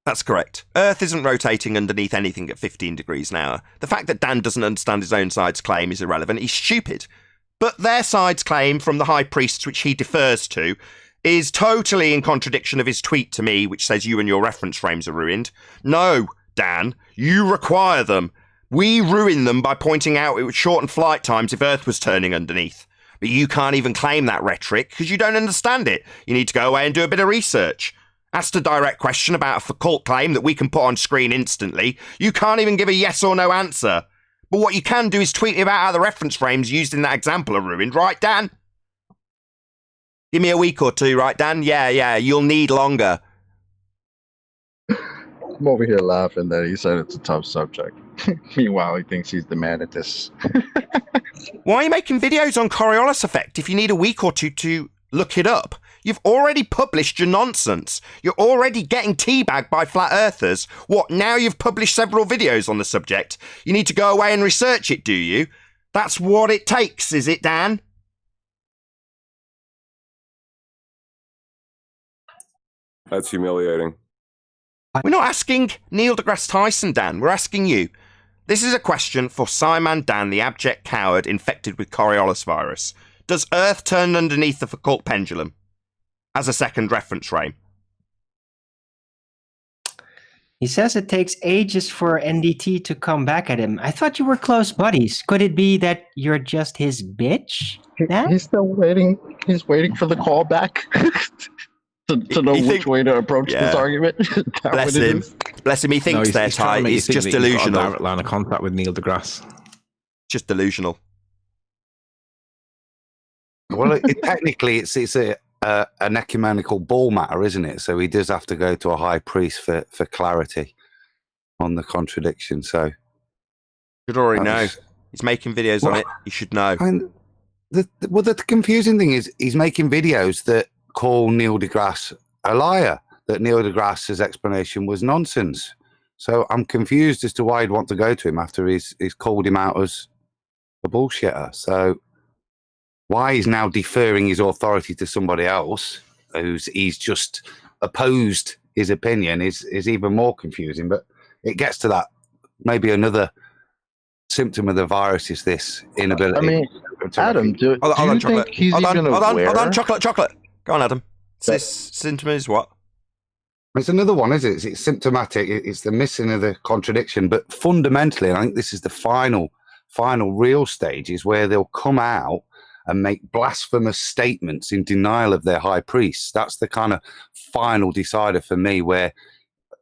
That's correct. Earth isn't rotating underneath anything at 15 degrees an hour. The fact that Dan doesn't understand his own side's claim is irrelevant. He's stupid. But their side's claim from the high priests, which he defers to, is totally in contradiction of his tweet to me, which says you and your reference frames are ruined. No, Dan, you require them. We ruin them by pointing out it would shorten flight times if Earth was turning underneath. But you can't even claim that rhetoric because you don't understand it. You need to go away and do a bit of research. Asked a direct question about a Foucault claim that we can put on screen instantly, you can't even give a yes or no answer. But what you can do is tweet about how the reference frames used in that example are ruined, right, Dan? Give me a week or 2, right, Dan? Yeah, you'll need longer. I'm over here laughing that he said it's a tough subject. Meanwhile, he thinks he's the man at this. Why are you making videos on Coriolis Effect if you need a week or 2 to look it up? You've already published your nonsense. You're already getting teabagged by flat earthers. What, now you've published several videos on the subject? You need to go away and research it, do you? That's what it takes, is it, Dan? That's humiliating. We're not asking Neil deGrasse Tyson, Dan. We're asking you. This is a question for SciManDan, the abject coward infected with Coriolis virus. Does Earth turn underneath the Foucault pendulum as a second reference frame? He says it takes ages for NDT to come back at him. I thought you were close buddies. Could it be that you're just his bitch? Dan? He's still waiting. He's waiting for the call back. to know which way to approach this argument. Bless him. Bless him. He thinks they're tight. It's just delusional. Direct line of contact with Neil deGrasse. Just delusional. Well, technically, it's an ecumenical ball matter, isn't it? So he does have to go to a high priest for clarity on the contradiction. So you'd already know. He's making videos on it. You should know. I mean, the confusing thing is he's making videos that call Neil deGrasse a liar, that Neil deGrasse's explanation was nonsense. So I'm confused as to why he'd want to go to him after he's called him out as a bullshitter. So why he's now deferring his authority to somebody else he's just opposed his opinion is even more confusing. But it gets to that. Maybe another symptom of the virus is this inability. I mean, Adam, do you think he's even aware? Hold on, chocolate. Go on, Adam. This symptom is what? It's another one, isn't it? It's symptomatic. It's the missing of the contradiction. But fundamentally, and I think this is the final real stage, is where they'll come out and make blasphemous statements in denial of their high priest. That's the kind of final decider for me, where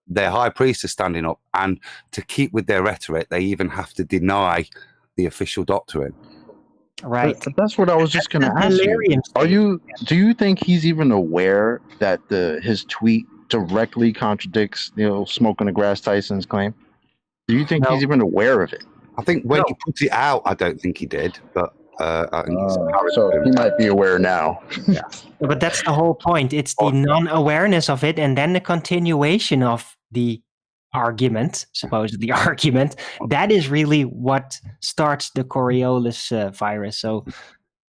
their high priest is standing up, and to keep with their rhetoric, they even have to deny the official doctrine. Right. But that's what I was just going to ask you. Do you think he's even aware that his tweet directly contradicts Smoking the Grass Tyson's claim? Do you think he's even aware of it? I think when he put it out, I don't think he did, but I think so he might be aware now. Yeah. But that's the whole point. It's the non-awareness of it, and then the continuation of the argument, supposedly argument. That is really what starts the Coriolis virus. So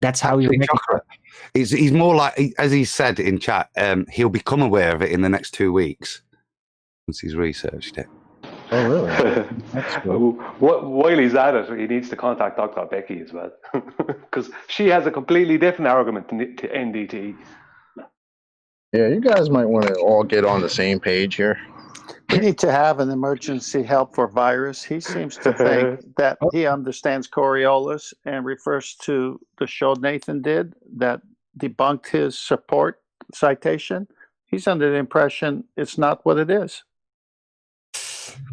that's how you make it. He's more like, as he said in chat, he'll become aware of it in the next 2 weeks once he's researched it. Oh, really? That's cool. While he's at it, he needs to contact Dr. Becky as well, because she has a completely different argument to NDT. Yeah, you guys might want to all get on the same page here. We need to have an emergency help for virus. He seems to think that he understands Coriolis and refers to the show Nathan did that debunked his support citation. He's under the impression it's not what it is.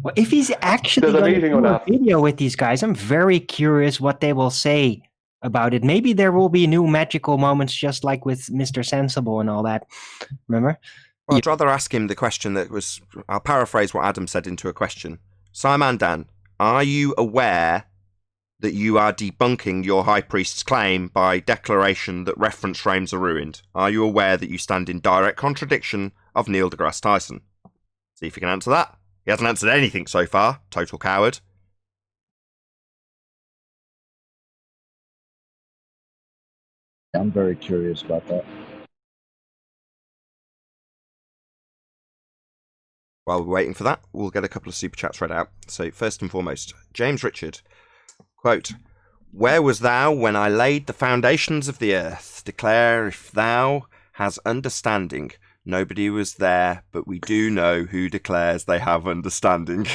Well, if he's actually going to do a video with these guys, I'm very curious what they will say about it. Maybe there will be new magical moments, just like with Mr. Sensible and all that. Remember? Well, I'd rather ask him the question that was, I'll paraphrase what Adam said into a question. SciManDan, are you aware that you are debunking your high priest's claim by declaration that reference frames are ruined? Are you aware that you stand in direct contradiction of Neil deGrasse Tyson? See if you can answer that. He hasn't answered anything so far. Total coward. I'm very curious about that. While we're waiting for that, we'll get a couple of super chats read out. So first and foremost, James Richard, quote, "Where was thou when I laid the foundations of the earth? Declare if thou has understanding. Nobody was there, but we do know who declares they have understanding."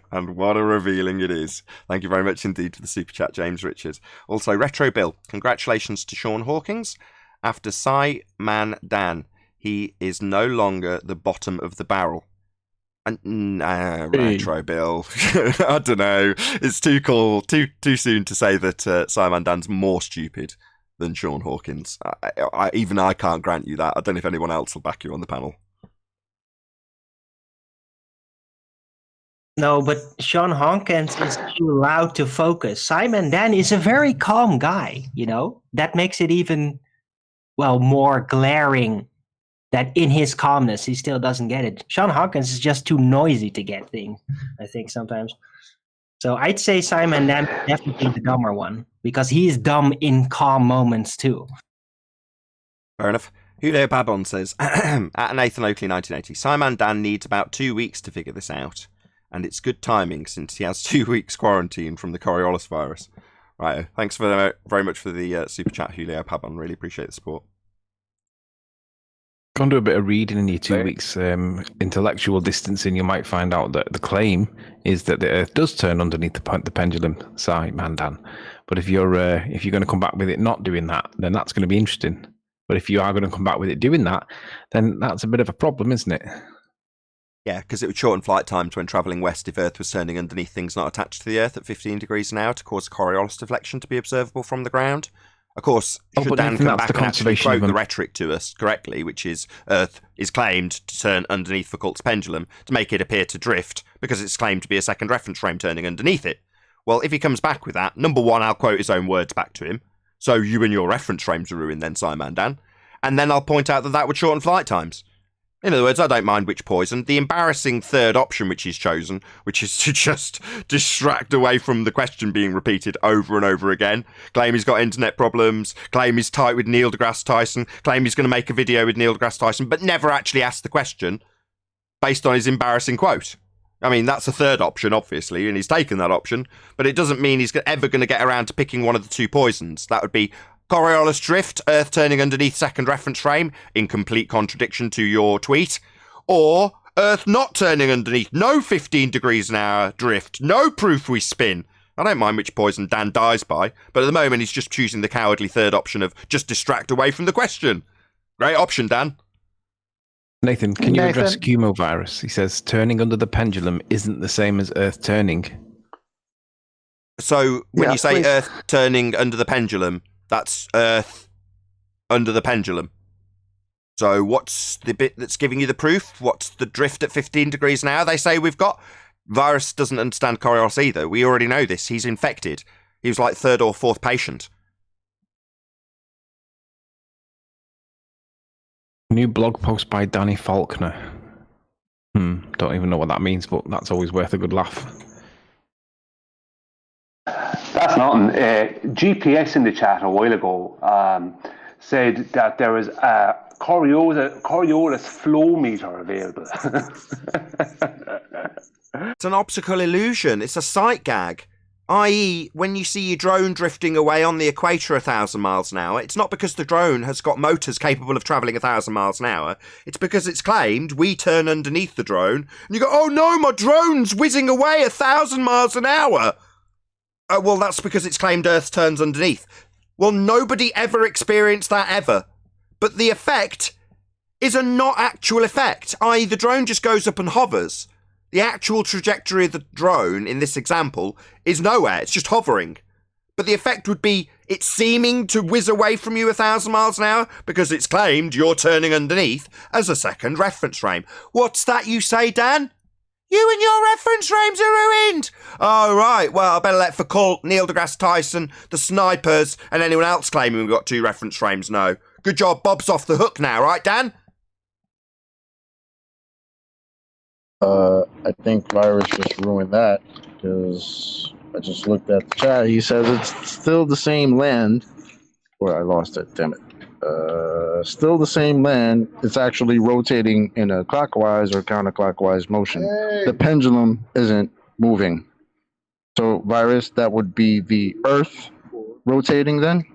And what a revealing it is. Thank you very much indeed for the super chat, James Richard. Also, Retro Bill, congratulations to Sean Hawkins. After SciManDan, he is no longer the bottom of the barrel. Retro Bill. I don't know. It's too cool, too soon to say that SciManDan's more stupid than Sean Hawkins. Even I can't grant you that. I don't know if anyone else will back you on the panel. No, but Sean Hawkins is too loud to focus. SciManDan is a very calm guy, That makes it even, more glaring that in his calmness, he still doesn't get it. Sean Hawkins is just too noisy to get things, I think, sometimes. So I'd say SciManDan is definitely the dumber one, because he's dumb in calm moments too. Fair enough. Julio Babon says, at Nathan Oakley 1980, SciManDan needs about 2 weeks to figure this out. And it's good timing since he has 2 weeks quarantine from the Coriolis virus. Right, thanks very much for the super chat, Julio Babon. Really appreciate the support. Go and do a bit of reading in your 2 weeks intellectual distancing. You might find out that the claim is that the Earth does turn underneath the pendulum, SciManDan. But if you're going to come back with it not doing that, then that's going to be interesting. But if you are going to come back with it doing that, then that's a bit of a problem, isn't it? Yeah, because it would shorten flight times when travelling west if Earth was turning underneath things not attached to the Earth at 15 degrees an hour to cause a Coriolis deflection to be observable from the ground. Of course, should Dan come back and actually quote the rhetoric to us correctly, which is Earth is claimed to turn underneath Foucault's pendulum to make it appear to drift because it's claimed to be a second reference frame turning underneath it. Well, if he comes back with that, number one, I'll quote his own words back to him. So you and your reference frames are ruined then, SciManDan. And then I'll point out that would shorten flight times. In other words, I don't mind which poison. The embarrassing third option which he's chosen, which is to just distract away from the question being repeated over and over again, claim he's got internet problems, claim he's tight with Neil deGrasse Tyson, claim he's going to make a video with Neil deGrasse Tyson, but never actually ask the question based on his embarrassing quote. I mean, that's a third option, obviously, and he's taken that option, but it doesn't mean he's ever going to get around to picking one of the two poisons. That would be Coriolis drift, Earth turning underneath second reference frame, in complete contradiction to your tweet, or Earth not turning underneath, no 15 degrees an hour drift, no proof we spin. I don't mind which poison Dan dies by, but at the moment he's just choosing the cowardly third option of just distract away from the question. Great option, Dan. Nathan, can you address Cumovirus? He says turning under the pendulum isn't the same as Earth turning. So when you say Earth turning under the pendulum, that's Earth under the pendulum. So what's the bit that's giving you the proof? What's the drift at 15 degrees an hour they say we've got? Virus doesn't understand Coriolis either. We already know this. He's infected. He was like third or fourth patient. New blog post by Danny Faulkner. Don't even know what that means, but that's always worth a good laugh. That's nothing. GPS in the chat a while ago said that there is a Coriolis flow meter available. It's an optical illusion. It's a sight gag. I.e., when you see your drone drifting away on the equator 1,000 miles an hour, it's not because the drone has got motors capable of travelling 1,000 miles an hour. It's because it's claimed we turn underneath the drone, and you go, oh no, my drone's whizzing away 1,000 miles an hour. Well, that's because it's claimed Earth turns underneath. Well, nobody ever experienced that ever. But the effect is a not actual effect, i.e. the drone just goes up and hovers. The actual trajectory of the drone, in this example, is nowhere. It's just hovering. But the effect would be it's seeming to whiz away from you 1,000 miles an hour because it's claimed you're turning underneath as a second reference frame. What's that you say, Dan? You and your reference frames are ruined! Oh, right. Well, I better let Foucault, Neil deGrasse Tyson, the snipers, and anyone else claiming we've got 2 reference frames know. Good job, Bob's off the hook now, right, Dan? I think Virus just ruined that because I just looked at the chat. He says it's still the same land. Where I lost it, damn it. Still the same land. It's actually rotating in a clockwise or counterclockwise motion. The pendulum isn't moving. So, Virus, that would be the Earth rotating then?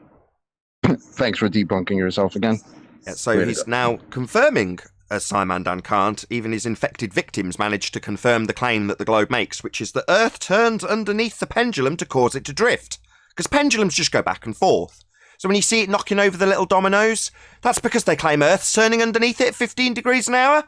Thanks for debunking yourself again. Yeah, so he's now confirming, as SciManDan can't, even his infected victims managed to confirm the claim that the globe makes, which is that Earth turns underneath the pendulum to cause it to drift. Because pendulums just go back and forth. So when you see it knocking over the little dominoes, that's because they claim Earth's turning underneath it at 15 degrees an hour?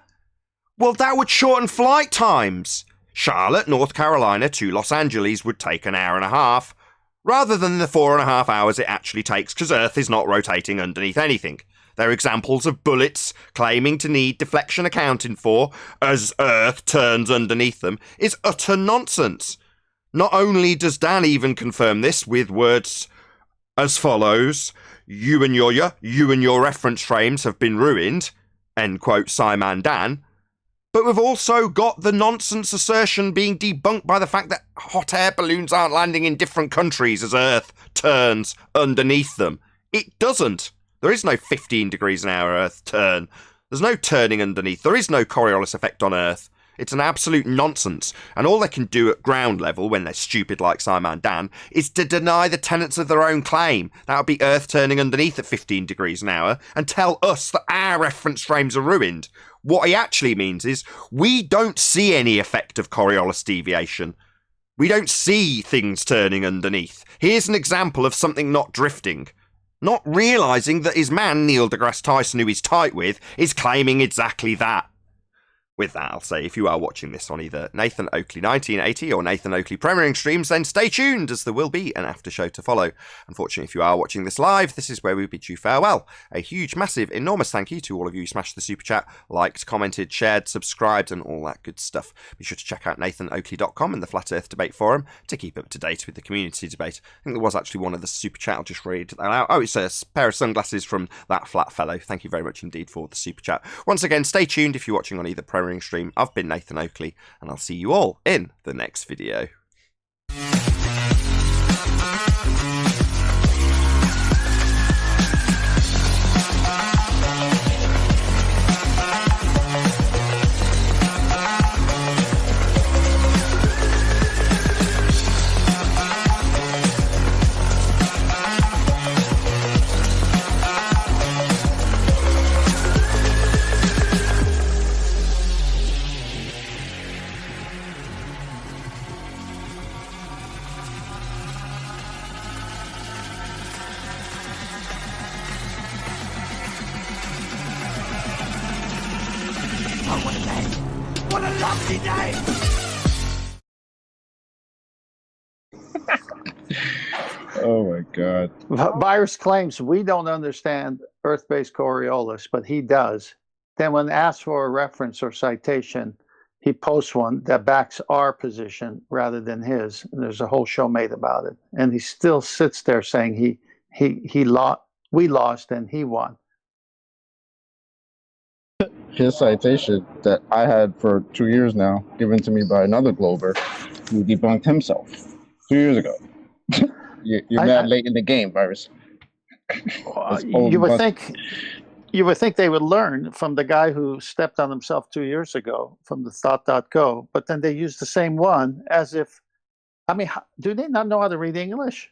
Well, that would shorten flight times. Charlotte, North Carolina to Los Angeles would take an hour and a half, rather than the 4.5 hours it actually takes because Earth is not rotating underneath anything. They're examples of bullets claiming to need deflection accounting for as Earth turns underneath them is utter nonsense. Not only does Dan even confirm this with words as follows, you and your reference frames have been ruined, end quote SciManDan, but we've also got the nonsense assertion being debunked by the fact that hot air balloons aren't landing in different countries as Earth turns underneath them. It doesn't. There is no 15 degrees an hour Earth turn. There's no turning underneath. There is no Coriolis effect on Earth. It's an absolute nonsense. And all they can do at ground level, when they're stupid like SciManDan, is to deny the tenets of their own claim. That would be Earth turning underneath at 15 degrees an hour and tell us that our reference frames are ruined. What he actually means is we don't see any effect of Coriolis deviation. We don't see things turning underneath. Here's an example of something not drifting. Not realising that his man, Neil deGrasse Tyson, who he's tight with, is claiming exactly that. With that, I'll say, if you are watching this on either Nathan Oakley 1980 or Nathan Oakley premiering streams, then stay tuned, as there will be an after show to follow. Unfortunately, if you are watching this live, this is where we bid you farewell. A huge, massive, enormous thank you to all of you who smashed the super chat, liked, commented, shared, subscribed, and all that good stuff. Be sure to check out nathanoakley.com and the Flat Earth Debate Forum to keep up to date with the community debate. I think there was actually one of the super chat. I'll just read that out. Oh, it's a pair of sunglasses from that flat fellow. Thank you very much indeed for the super chat. Once again, stay tuned if you're watching on either premiering stream. I've been Nathan Oakley, and I'll see you all in the next video. Oh my God. Virus claims we don't understand Earth-based Coriolis, but he does. Then when asked for a reference or citation, he posts one that backs our position rather than his. And there's a whole show made about it. And he still sits there saying we lost and he won. His citation that I had for 2 years now, given to me by another Glober, who debunked himself 2 years ago. You're mad late in the game, Virus. You would think they would learn from the guy who stepped on himself 2 years ago from the thought.go, but then they use the same one as if, I mean, do they not know how to read English?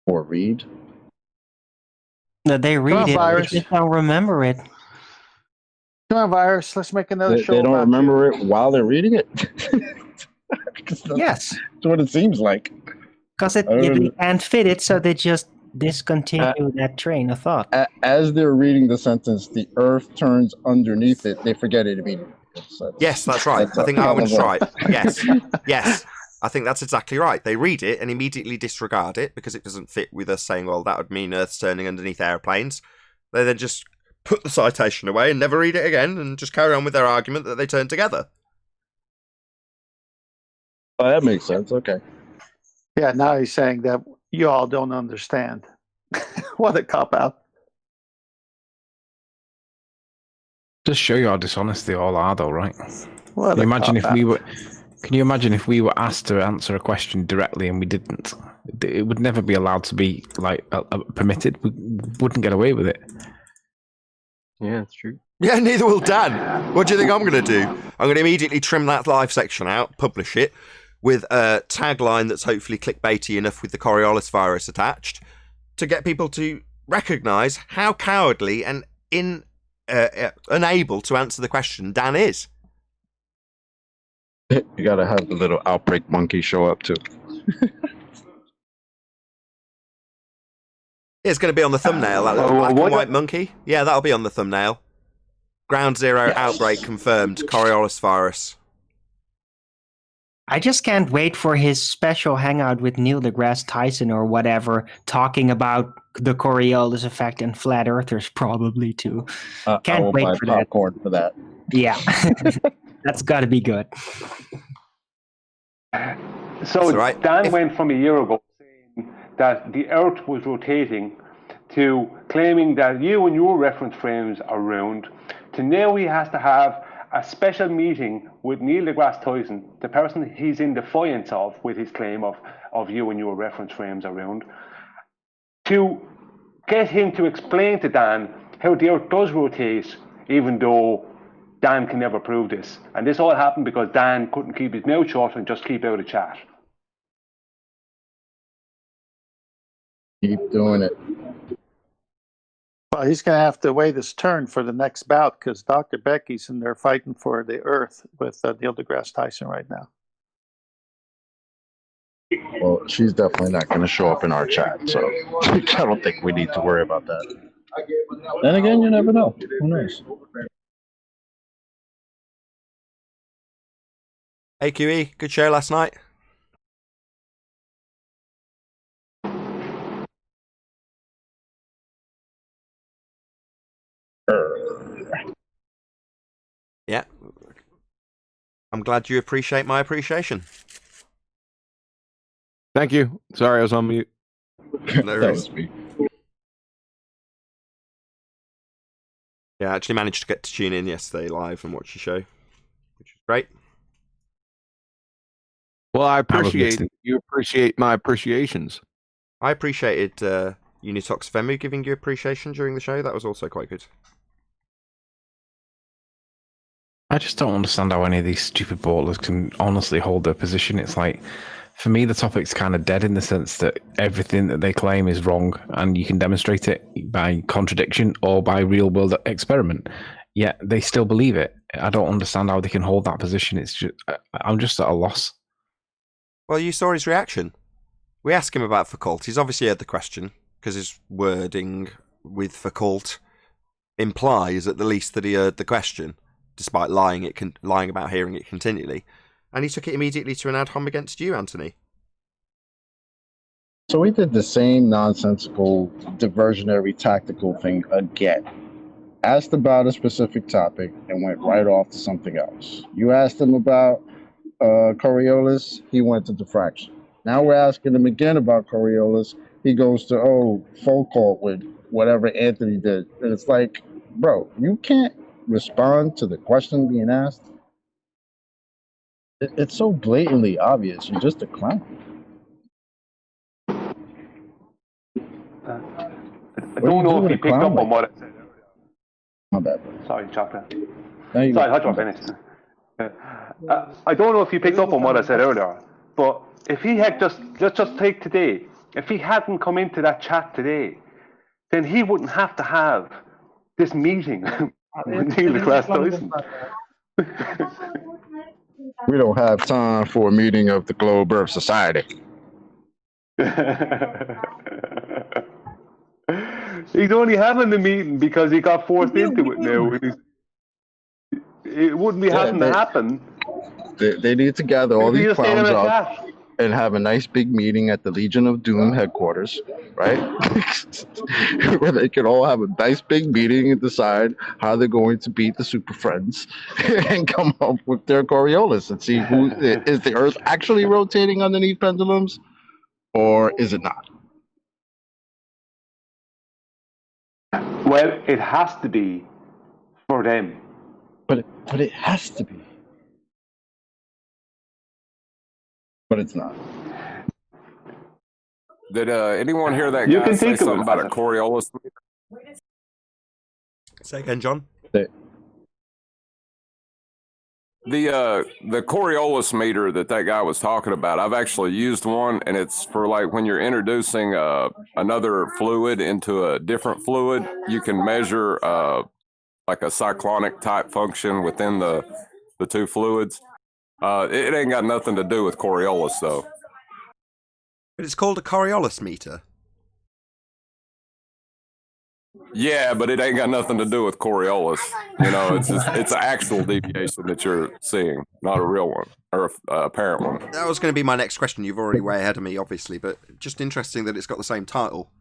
Or read? No, they read it, they just don't remember it. Come on, Virus, let's make another show. They don't remember it while they're reading it? Yes. That's what it seems like. Because they can't fit it, so they just discontinue that train of thought. As they're reading the sentence, the earth turns underneath it, they forget it immediately. Yes, that's right. I think Arwen's right. Yes. Yes. I think that's exactly right. They read it and immediately disregard it because it doesn't fit with us saying, well, that would mean Earth's turning underneath airplanes. They then just put the citation away and never read it again and just carry on with their argument that they turn together. Oh, that makes sense. Okay. Yeah, now he's saying that you all don't understand. What a cop-out. Just show you how dishonest they all are, though, right? What Can you imagine if we were asked to answer a question directly and we didn't? It would never be allowed to be permitted. We wouldn't get away with it. Yeah, that's true. Yeah, neither will Dan. What do you think I'm going to do? I'm going to immediately trim that live section out, publish it, with a tagline that's hopefully clickbaity enough with the Coriolis virus attached to get people to recognise how cowardly and unable to answer the question Dan is. You gotta have the little outbreak monkey show up too. It's going to be on the thumbnail, that little black and white monkey. Yeah, that'll be on the thumbnail. Ground Zero outbreak confirmed, Coriolis virus. I just can't wait for his special hangout with Neil deGrasse Tyson or whatever, talking about the Coriolis effect and flat earthers probably too. Can't wait for that. Popcorn for that. Yeah, that's got to be good. So right. Dan went from a year ago saying that the Earth was rotating to claiming that you and your reference frames are round, to now he has to have a special meeting with Neil deGrasse Tyson, the person he's in defiance of with his claim of you and your reference frames are round, to get him to explain to Dan how the Earth does rotate, even though Dan can never prove this. And this all happened because Dan couldn't keep his mouth shut and just keep out of chat. Keep doing it. Well, he's going to have to wait his turn for the next bout because Dr. Becky's in there fighting for the Earth with Neil deGrasse Tyson right now. Well, she's definitely not going to show up in our chat, so I don't think we need to worry about that. Then again, you never know. Who knows? Hey QE, good show last night. Yeah. I'm glad you appreciate my appreciation. Thank you. Sorry, I was on mute. No worries. Yeah, I actually managed to get to tune in yesterday live and watch your show, which was great. Well, I appreciate you appreciate my appreciations. I appreciated Unitox Vemu giving you appreciation during the show. That was also quite good. I just don't understand how any of these stupid ballers can honestly hold their position. It's like, for me, the topic's kind of dead in the sense that everything that they claim is wrong, and you can demonstrate it by contradiction or by real-world experiment. Yet they still believe it. I don't understand how they can hold that position. It's just, I'm just at a loss. Well, you saw his reaction. We asked him about Foucault. He's obviously heard the question because his wording with Foucault implies, at the least, that he heard the question. despite lying about hearing it continually. And he took it immediately to an ad hom against you, Anthony. So we did the same nonsensical, diversionary, tactical thing again. Asked about a specific topic and went right off to something else. You asked him about Coriolis, he went to diffraction. Now we're asking him again about Coriolis. He goes to, Foucault with whatever Anthony did. And it's like, bro, you can't respond to the question being asked. It's so blatantly obvious. You're just a clown. I don't know if you picked up on what I said earlier. My bad. Sorry, Chapter. Sorry, how'd you finish? I don't know if you picked up on what I said earlier, but if he had let's just take today, if he hadn't come into that chat today, then he wouldn't have to have this meeting with Neil deGrasse Tyson. We don't have time for a meeting of the Globe Earth Society. He's only having the meeting because he got forced into it now. It wouldn't be having to happen. They need to gather all these clowns up and have a nice big meeting at the Legion of Doom headquarters, right? Where they can all have a nice big meeting and decide how they're going to beat the Super Friends and come up with their Coriolis and see who is the Earth actually rotating underneath pendulums, or is it not? Well, it has to be for them. But it has to be. But it's not. Did anyone hear that guy say something about a Coriolis meter? Say again, John. The Coriolis meter that guy was talking about, I've actually used one, and it's for like when you're introducing another fluid into a different fluid, you can measure like a cyclonic type function within the two fluids. It ain't got nothing to do with Coriolis, though. But it's called a Coriolis meter. Yeah, but it ain't got nothing to do with Coriolis. You know, it's an actual deviation that you're seeing, not a real one or a apparent one. That was going to be my next question. You've already way ahead of me, obviously, but just interesting that it's got the same title.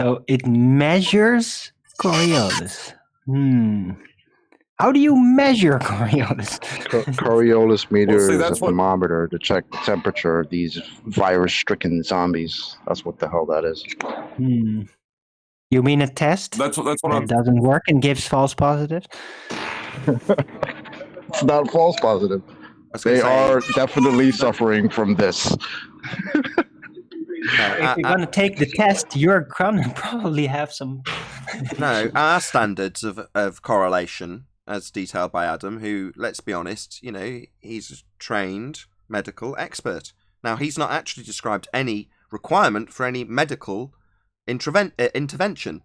So it measures Coriolis. How do you measure Coriolis? Coriolis meter is a thermometer to check the temperature of these virus-stricken zombies. That's what the hell that is. You mean a test? That's what that doesn't work and gives false positives? It's not false positive. They are definitely suffering from this. If you're going to take the test, you're going to probably have some... No, our standards of correlation, as detailed by Adam, who, let's be honest, he's a trained medical expert. Now, he's not actually described any requirement for any medical intervention.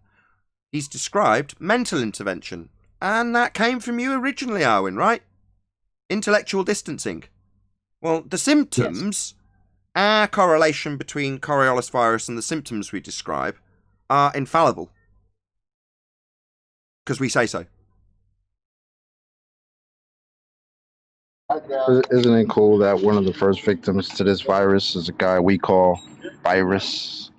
He's described mental intervention. And that came from you originally, Arwin, right? Intellectual distancing. Well, the symptoms, our correlation between Coriolis virus and the symptoms we describe are infallible. Because we say so. Isn't it cool that one of the first victims to this virus is a guy we call Virus?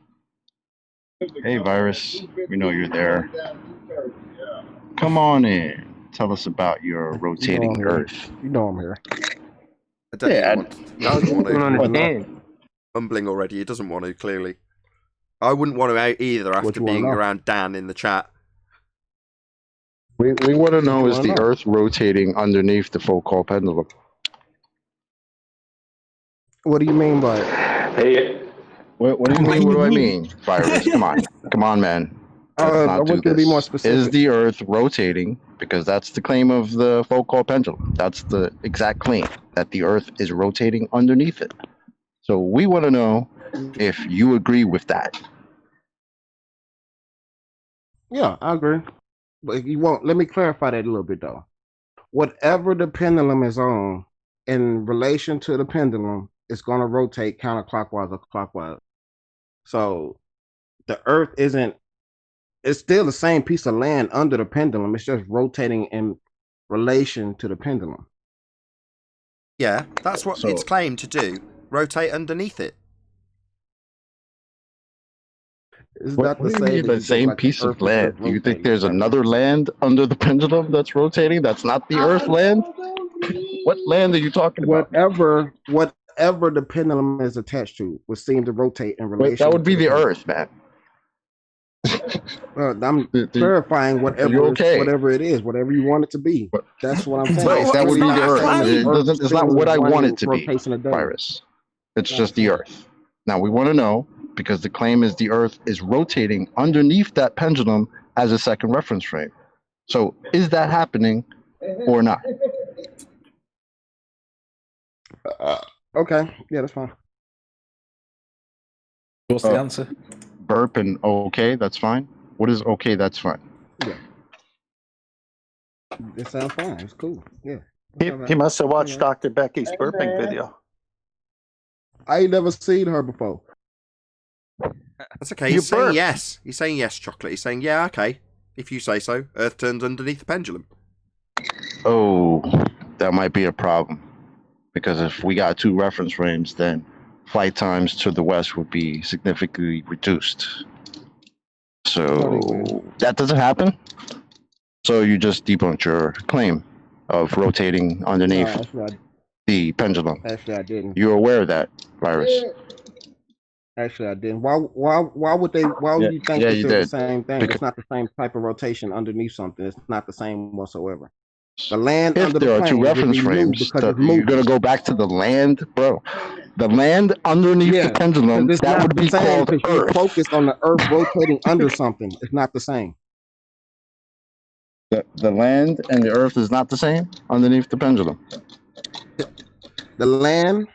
Hey, Virus, we know you're there. Come on in. Tell us about your rotating Earth. You know I'm here. I don't want to. Mumbling already. He doesn't want to, clearly. I wouldn't want to out either after being around Dan in the chat. We want to know, is the Earth rotating underneath the Foucault pendulum? What do you mean by it? Hey. What do you mean? What do I mean? Virus, come on, man. I want to be more specific. Is the Earth rotating? Because that's the claim of the Foucault pendulum. That's the exact claim, that the Earth is rotating underneath it. So we want to know if you agree with that. Yeah, I agree. But if you want, let me clarify that a little bit though. Whatever the pendulum is on, in relation to the pendulum, it's going to rotate counterclockwise or clockwise. So the Earth it's still the same piece of land under the pendulum. It's just rotating in relation to the pendulum. Yeah, that's what it's claimed to do. Rotate underneath it. What do you mean the same piece of land? Do you think there's another land under the pendulum that's rotating? That's not the Earth land? What land are you talking about? Whatever the pendulum is attached to would seem to rotate in relation. Wait, that would be the Earth, man. Well, I'm clarifying whatever it is, whatever you want it to be. That's what I'm saying. That would be the Earth. It's not what I want it to be, Virus. It's just the Earth. Now, we want to know, because the claim is the Earth is rotating underneath that pendulum as a second reference frame. So is that happening or not? Okay. Yeah, that's fine. What's the answer? Burp and okay, that's fine. What is okay, that's fine? Yeah. It sounds fine. It's cool. Yeah. He must have watched Dr. Becky's burping video. I ain't never seen her before. That's okay. He's saying yes. He's saying yes, Chocolate. He's saying, yeah, okay. If you say so, Earth turns underneath the pendulum. Oh, that might be a problem. Because if we got two reference frames, then flight times to the west would be significantly reduced. So that doesn't happen. So you just debunked your claim of rotating underneath the pendulum. Actually, I didn't. You're aware of that, Virus? Actually, I didn't. Why would they? Why would you think it's the same thing? It's not the same type of rotation underneath something. It's not the same whatsoever. The land if under there the are two reference frames, you're gonna go back to the land, bro. The land underneath the pendulum, that would be called Earth. You're focused on the Earth rotating under something. It's not the same. The land and the Earth is not the same underneath the pendulum. The land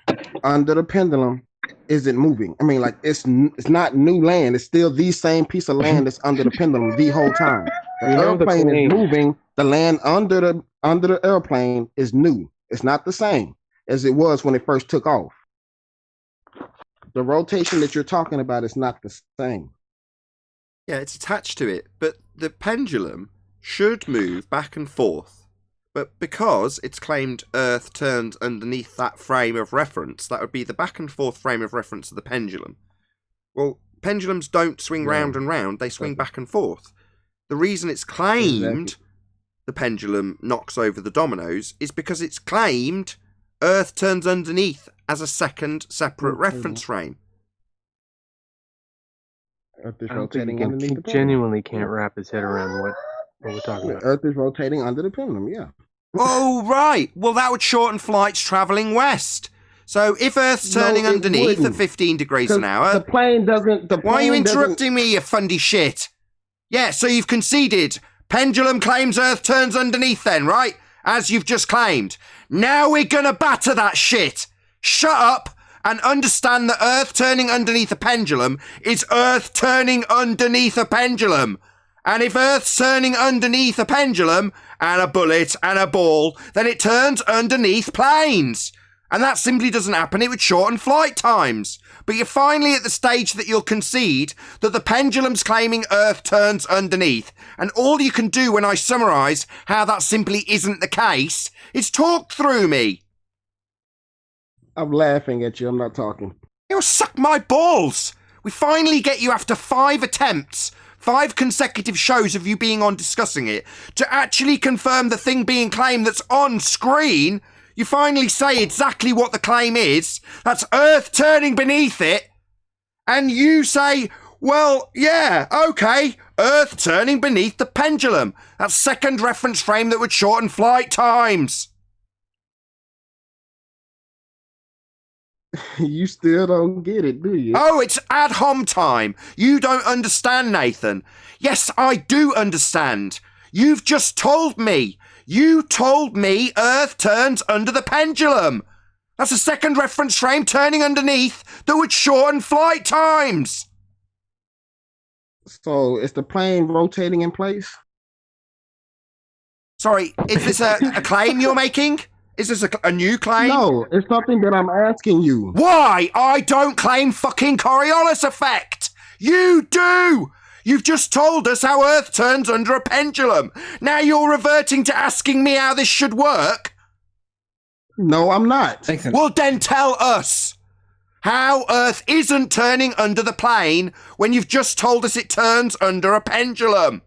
under the pendulum isn't moving. I mean, like it's not new land. It's still the same piece of land that's under the pendulum the whole time. The airplane is moving. The land under the airplane is new. It's not the same as it was when it first took off. The rotation that you're talking about is not the same. Yeah, it's attached to it, but the pendulum should move back and forth. But because it's claimed Earth turns underneath that frame of reference, that would be the back and forth frame of reference of the pendulum. Well, pendulums don't swing round and round, they swing back and forth. The reason it's claimed the pendulum knocks over the dominoes is because it's claimed Earth turns underneath as a second separate reference frame. Earth is I don't rotating think underneath he the pendulum. genuinely can't wrap his head around what we're talking about. Earth is rotating under the pendulum, yeah. Oh, right. Well, that would shorten flights travelling west. So if Earth's turning underneath at 15 degrees an hour... The plane doesn't... Why are you interrupting me, you fundy shit? Yeah, so you've conceded. Pendulum claims Earth turns underneath then, right? As you've just claimed. Now we're gonna batter that shit. Shut up and understand that Earth turning underneath a pendulum is Earth turning underneath a pendulum. And if Earth's turning underneath a pendulum and a bullet and a ball, then it turns underneath planes. And that simply doesn't happen. It would shorten flight times. But you're finally at the stage that you'll concede that the pendulum's claiming Earth turns underneath. And all you can do when I summarise how that simply isn't the case is talk through me. I'm laughing at you. I'm not talking. You'll suck my balls. We finally get you after 5 attempts, 5 consecutive shows of you being on discussing it, to actually confirm the thing being claimed that's on screen. You finally say exactly what the claim is. That's Earth turning beneath it. And you say, well, yeah, okay, Earth turning beneath the pendulum. That's second reference frame that would shorten flight times. You still don't get it, do you? Oh, it's ad hom time. You don't understand, Nathan. Yes, I do understand. You've just told me. You told me Earth turns under the pendulum. That's a second reference frame turning underneath that would shorten flight times. So is the plane rotating in place? Sorry, is this a claim you're making? Is this a new claim? No, it's something that I'm asking you. Why? I don't claim fucking Coriolis Effect. You do. You've just told us how Earth turns under a pendulum. Now you're reverting to asking me how this should work? No, I'm not. Well, then tell us how Earth isn't turning under the plane when you've just told us it turns under a pendulum.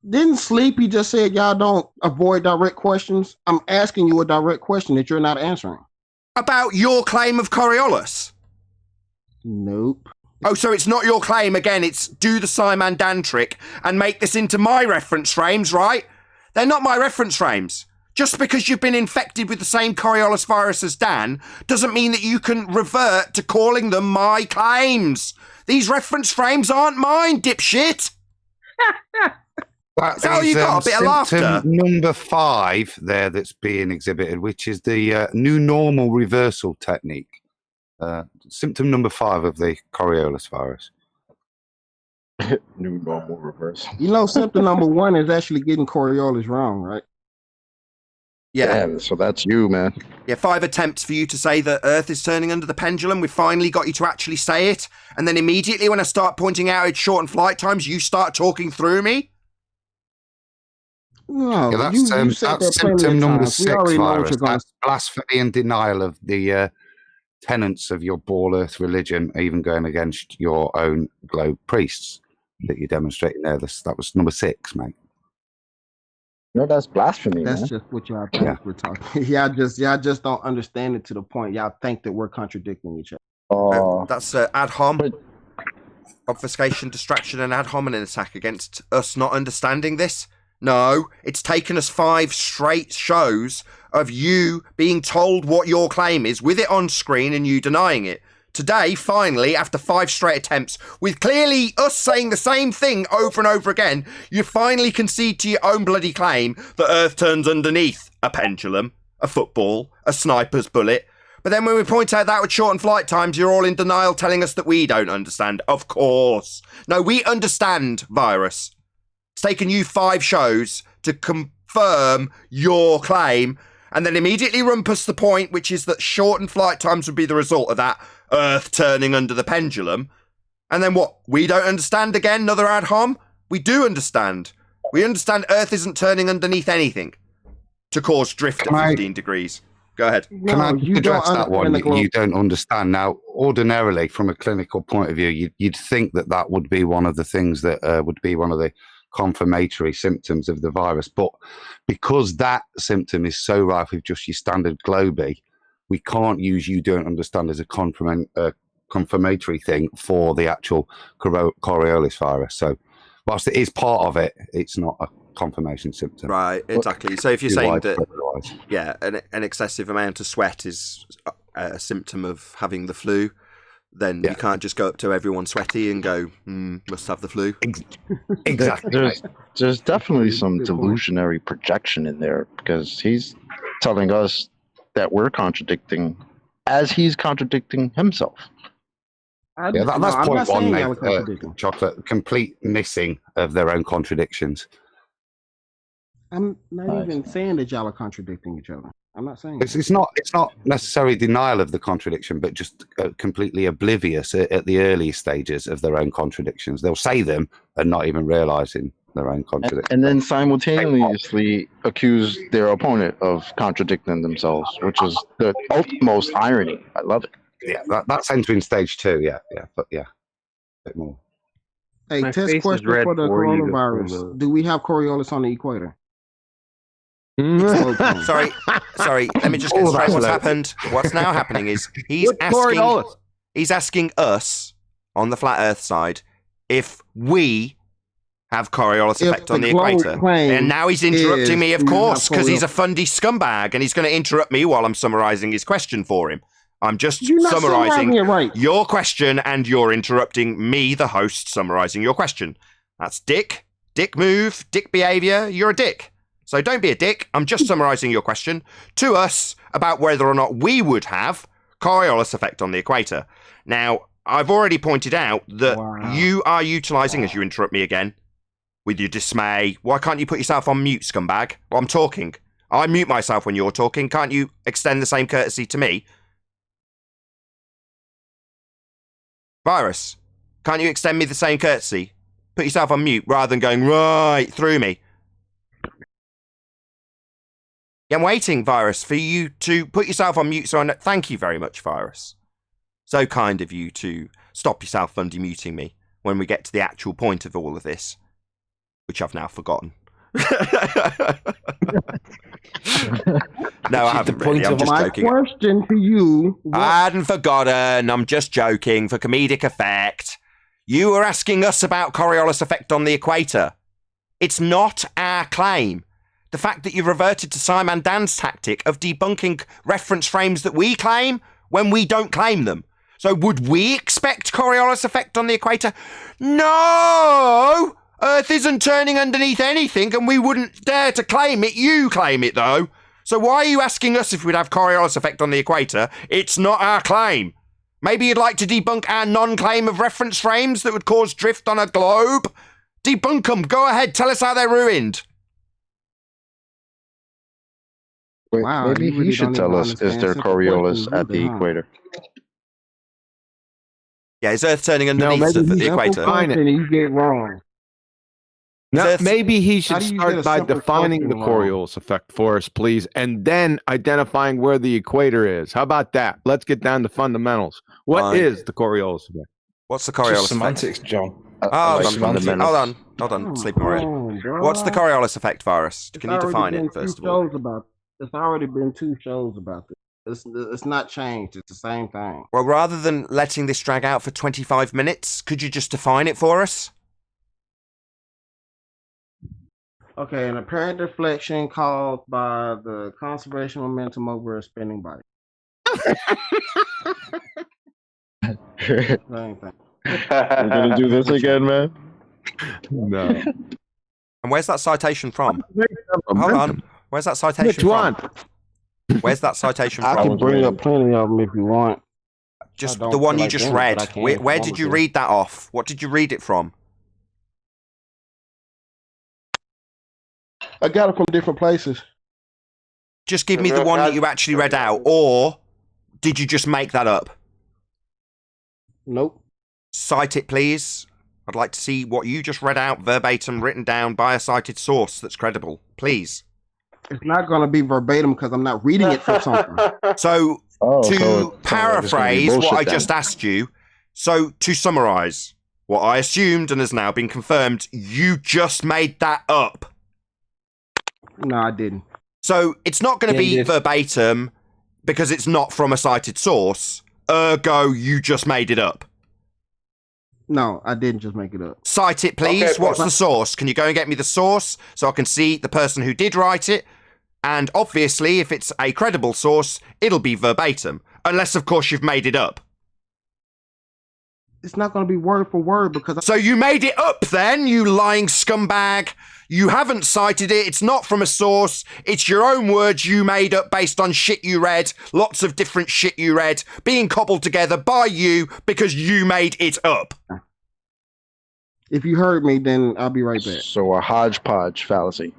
Didn't Sleepy just said y'all don't avoid direct questions? I'm asking you a direct question that you're not answering. About your claim of Coriolis? Nope. Oh, so it's not your claim again, it's do the SciManDan trick and make this into my reference frames, right? They're not my reference frames. Just because you've been infected with the same Coriolis virus as Dan doesn't mean that you can revert to calling them my claims. These reference frames aren't mine, dipshit. That So you got a bit of laughter. Symptom number 5 there that's being exhibited, which is the new normal reversal technique. Symptom number 5 of the Coriolis virus. New normal reversal. You know, symptom number 1 is actually getting Coriolis wrong, right? Yeah. Damn, so that's you, man. Yeah, 5 attempts for you to say that Earth is turning under the pendulum. We finally got you to actually say it. And then immediately when I start pointing out its shortened flight times, you start talking through me? No, Yeah, that's you said that's that plenty symptom of number times. We 6 already know what virus. you're gonna That's blasphemy and denial of the tenets of your ball earth religion, even going against your own globe priests that you're demonstrating there. That was number 6, mate. No, that's blasphemy, That's man. just what y'all think we're talking. y'all just don't understand it to the point y'all think that we're contradicting each other. Oh, That's ad hom. Obfuscation, distraction, and ad hominem attack against us not understanding this. No, it's taken us 5 straight shows of you being told what your claim is, with it on screen and you denying it. Today, finally, after 5 straight attempts, with clearly us saying the same thing over and over again, you finally concede to your own bloody claim that Earth turns underneath a pendulum, a football, a sniper's bullet. But then when we point out that with shortened flight times, you're all in denial telling us that we don't understand. Of course. No, we understand, virus. It's taken you 5 shows to confirm your claim and then immediately rumpus the point, which is that shortened flight times would be the result of that Earth turning under the pendulum. And then what? We don't understand again? Another ad hom? We do understand. We understand Earth isn't turning underneath anything to cause drift at 15 degrees. Go ahead. Can I address that one? You don't understand. Now, ordinarily, from a clinical point of view, you'd think that that would be one of the things that would be one of the confirmatory symptoms of the virus. But because that symptom is so rife with just your standard globy, we can't use you don't understand as a confirmatory thing for the actual Coriolis virus. So whilst it is part of it, it's not a confirmation symptom. Right, exactly. So if you're saying that, yeah, an excessive amount of sweat is a symptom of having the flu, then you can't just go up to everyone sweaty and go, must have the flu. Exactly. There's definitely some delusionary projection in there, because he's telling us that we're contradicting as he's contradicting himself. That's point 1, mate. Chocolate, complete missing of their own contradictions. I'm not even saying that y'all are contradicting each other. I'm not saying it's not necessarily denial of the contradiction, but just completely oblivious at the early stages of their own contradictions. They'll say them and not even realizing their own contradiction. And then simultaneously accuse their opponent of contradicting themselves, which is the utmost irony. I love it. Yeah, that's entering stage 2. Yeah, but a bit more. Hey, test question for the coronavirus. Do we have Coriolis on the equator? Sorry. Let me just get straight. What's happened? What's now happening is he's asking us on the flat Earth side if we have Coriolis effect on the equator, and now he's interrupting me, of course, because he's a fundy scumbag, and he's going to interrupt me while I'm summarising his question for him. I'm just summarising your question, and you're interrupting me, the host, summarising your question. That's dick move, dick behaviour. You're a dick. So don't be a dick. I'm just summarising your question to us about whether or not we would have Coriolis effect on the equator. Now, I've already pointed out that you are utilising, as you interrupt me again, with your dismay. Why can't you put yourself on mute, scumbag? Well, I'm talking. I mute myself when you're talking. Can't you extend the same courtesy to me? Virus, can't you extend me the same courtesy put yourself on mute rather than going right through me. Yeah, I'm waiting, Virus, for you to put yourself on mute. So thank you very much, Virus. So kind of you to stop yourself from demuting me when we get to the actual point of all of this, which I've now forgotten. No, I haven't really. I'm just joking. My question to you... I hadn't forgotten. I'm just joking for comedic effect. You were asking us about Coriolis Effect on the equator. It's not our claim. The fact that you reverted to SciManDan's tactic of debunking reference frames that we claim when we don't claim them. So would we expect Coriolis Effect on the equator? No! Earth isn't turning underneath anything and we wouldn't dare to claim it. You claim it, though. So why are you asking us if we'd have Coriolis Effect on the equator? It's not our claim. Maybe you'd like to debunk our non-claim of reference frames that would cause drift on a globe? Debunk them. Go ahead. Tell us how they're ruined. Wait, Wow, maybe you really he should don't tell even us, is understand there simple Coriolis questions at the either, huh? equator? Yeah, is Earth turning underneath the equator? You get wrong. Now, maybe he should How do you get start a by simple defining the question wrong? Coriolis effect for us, please, and then identifying where the equator is. How about that? Let's get down to fundamentals. What is the Coriolis effect? What's the Coriolis effect? Semantics, John. Hold on, sleeping already. What's the Coriolis effect, Virus? Can you define it first of all? It's already been 2 shows about this. It's not changed. It's the same thing. Well, rather than letting this drag out for 25 minutes, could you just define it for us? Okay, an apparent deflection caused by the conservation momentum over a spinning body. Same thing. We're gonna do this again, man? No. And where's that citation from? Hold on. Where's that citation Which one? from? Where's that citation I from? can bring up plenty of them if you want. Just I don't the one feel you like just doing it, read. but I can Where if you did want you me to. read that off? What did you read it from? I got it from different places. Just give me the one that you actually read out, or did you just make that up? Nope. Cite it, please. I'd like to see what you just read out verbatim, written down by a cited source that's credible. Please. It's not going to be verbatim because I'm not reading it from something. So, to paraphrase what I just asked you, so to summarize what I assumed and has now been confirmed, you just made that up. No, I didn't. So it's not going to be verbatim because it's not from a cited source. Ergo, you just made it up. No, I didn't just make it up. Cite it, please. Okay, What's the source? Can you go and get me the source so I can see the person who did write it? And obviously, if it's a credible source, it'll be verbatim. Unless, of course, you've made it up. It's not going to be word for word because... So you made it up then, you lying scumbag. You haven't cited it. It's not from a source. It's your own words you made up based on shit you read. Lots of different shit you read being cobbled together by you because you made it up. If you heard me, then I'll be right back. So a hodgepodge fallacy.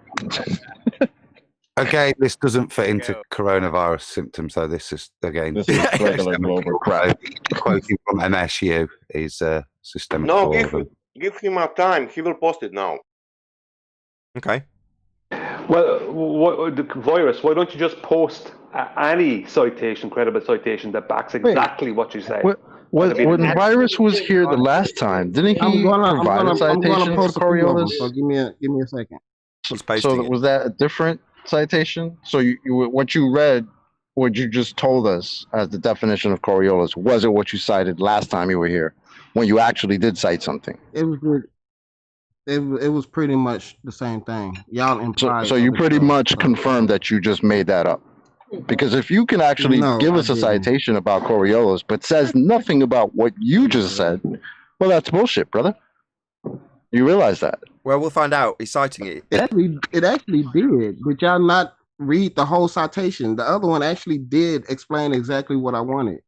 Okay, this doesn't fit into coronavirus symptoms, though. This is, again, This is regular global crime. Quoting from MSU is systemic. No, fraud. give him a time. He will post it now. Okay. Well, the virus, why don't you just post any citation, credible citation that backs exactly what you say? When Virus was here the last time, didn't he provide a citation for Coriolis? So give me a second. So was that a different citation? So what you read, what you just told us as the definition of Coriolis, was it what you cited last time you were here, when you actually did cite something? It was pretty much the same thing. Y'all implied. So you pretty much confirmed that you just made that up. Because if you can actually give us a citation about Coriolis, but says nothing about what you just said, well, that's bullshit, brother. You realize that? Well, we'll find out. He's citing it. It actually did, but y'all not read the whole citation. The other one actually did explain exactly what I wanted.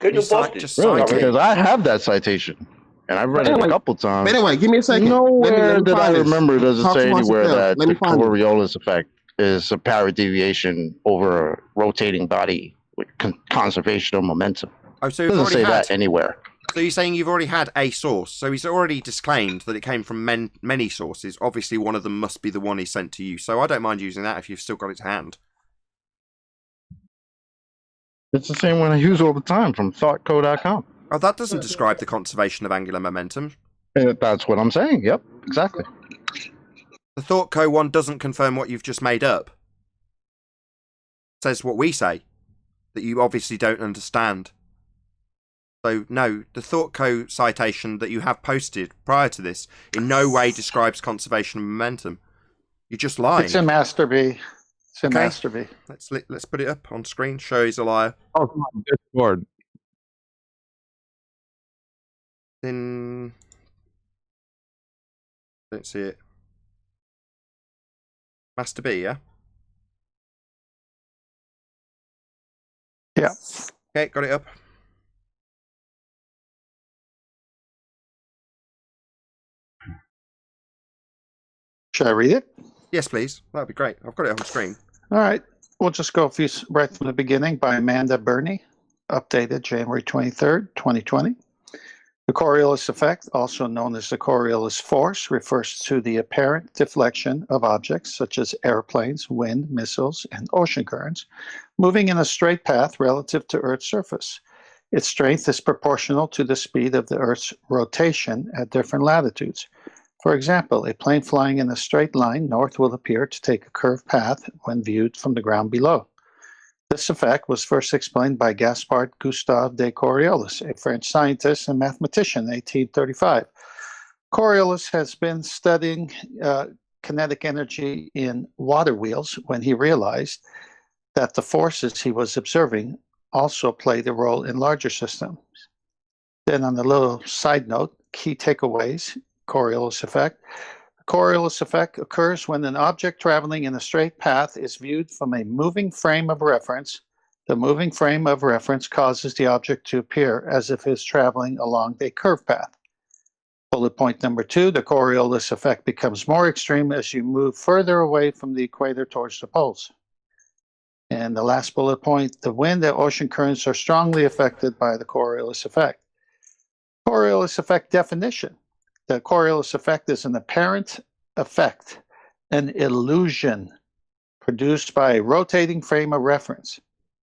Can you post it? Really? Because I have that citation, and I've read it a couple times. But anyway, give me a second. Nowhere that I remember does it Talk say amongst anywhere yourself. that Let me the find it. Coriolis effect is a power deviation over a rotating body with conservation of momentum. Oh, so It we've doesn't already say had. that anywhere. So you're saying you've already had a source. So he's already disclaimed that it came from many sources. Obviously, one of them must be the one he sent to you. So I don't mind using that if you've still got it to hand. It's the same one I use all the time from thoughtco.com. Oh, that doesn't describe the conservation of angular momentum. That's what I'm saying. Yep, exactly. The ThoughtCo one doesn't confirm what you've just made up. It says what we say, that you obviously don't understand. So, no, the ThoughtCo citation that you have posted prior to this in no way describes conservation of momentum. You're just lying. It's in Master B. It's in Master B. Let's put it up on screen. Show he's a liar. Oh, come on, Discord. Don't see it. Master B, yeah? Yeah. Okay, got it up. Should I read it? Yes, please. That'd be great. I've got it on screen. All right. We'll just go right from the beginning by Amanda Burney, updated January 23rd, 2020. The Coriolis effect, also known as the Coriolis force, refers to the apparent deflection of objects such as airplanes, wind, missiles, and ocean currents, moving in a straight path relative to Earth's surface. Its strength is proportional to the speed of the Earth's rotation at different latitudes. For example, a plane flying in a straight line north will appear to take a curved path when viewed from the ground below. This effect was first explained by Gaspard Gustave de Coriolis, a French scientist and mathematician in 1835. Coriolis has been studying kinetic energy in water wheels when he realized that the forces he was observing also played a role in larger systems. Then on a little side note, key takeaways, Coriolis effect. The Coriolis effect occurs when an object traveling in a straight path is viewed from a moving frame of reference. The moving frame of reference causes the object to appear as if it is traveling along a curved path. Bullet point number 2, the Coriolis effect becomes more extreme as you move further away from the equator towards the poles. And the last bullet point, the wind and ocean currents are strongly affected by the Coriolis effect. Coriolis effect definition. The Coriolis effect is an apparent effect, an illusion produced by a rotating frame of reference.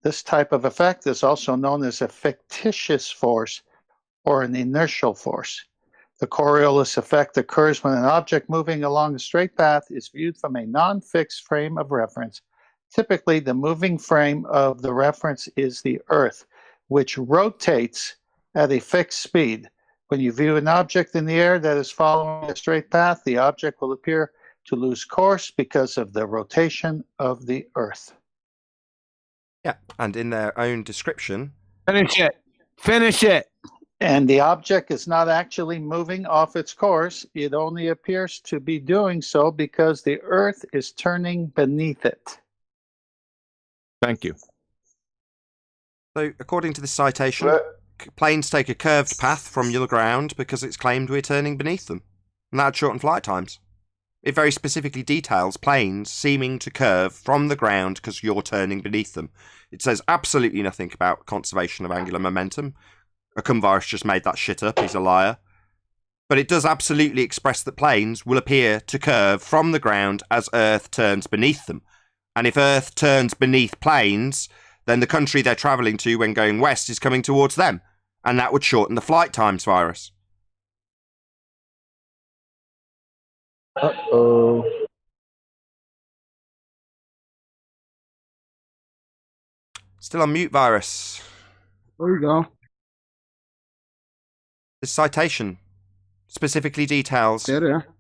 This type of effect is also known as a fictitious force or an inertial force. The Coriolis effect occurs when an object moving along a straight path is viewed from a non-fixed frame of reference. Typically, the moving frame of the reference is the Earth, which rotates at a fixed speed. When you view an object in the air that is following a straight path, the object will appear to lose course because of the rotation of the Earth. Yeah, and in their own description... Finish it! Finish it! And the object is not actually moving off its course. It only appears to be doing so because the Earth is turning beneath it. Thank you. So, according to this citation... planes take a curved path from your ground because it's claimed we're turning beneath them, and that would shorten flight times. It very specifically details planes seeming to curve from the ground because you're turning beneath them. It says absolutely nothing about conservation of angular momentum. Akumvirus just made that shit up, he's a liar. But it does absolutely express that planes will appear to curve from the ground as Earth turns beneath them. And if Earth turns beneath planes, then the country they're travelling to when going west is coming towards them. And that would shorten the flight times, Virus. Uh-oh. Still on mute, Virus. There you go. This citation specifically details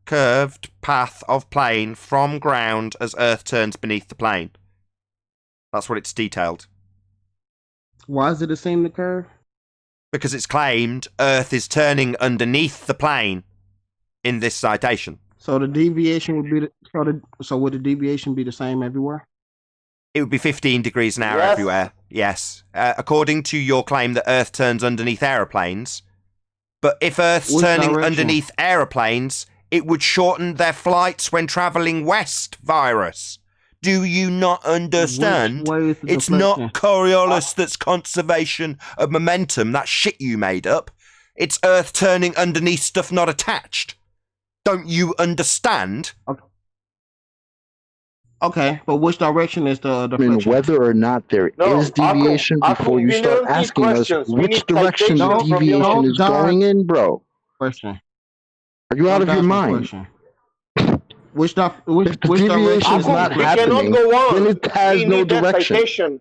curved path of plane from ground as Earth turns beneath the plane. That's what it's detailed. Why is it the same to curve? Because it's claimed Earth is turning underneath the plane in this citation. So the deviation would be so would the deviation be the same everywhere? It would be 15 degrees an hour everywhere. Yes, according to your claim that Earth turns underneath aeroplanes. But if Earth's turning underneath aeroplanes, it would shorten their flights when travelling west, Virus. Do you not understand? It's not Coriolis that's conservation of momentum, that shit you made up. It's Earth turning underneath stuff not attached. Don't you understand? Okay, but which direction is the I mean, deflection? whether or not there is deviation before you start asking us which direction the deviation is going in, bro. Question. Are you out of your mind? Which if the deviation is not happening, then it has no direction.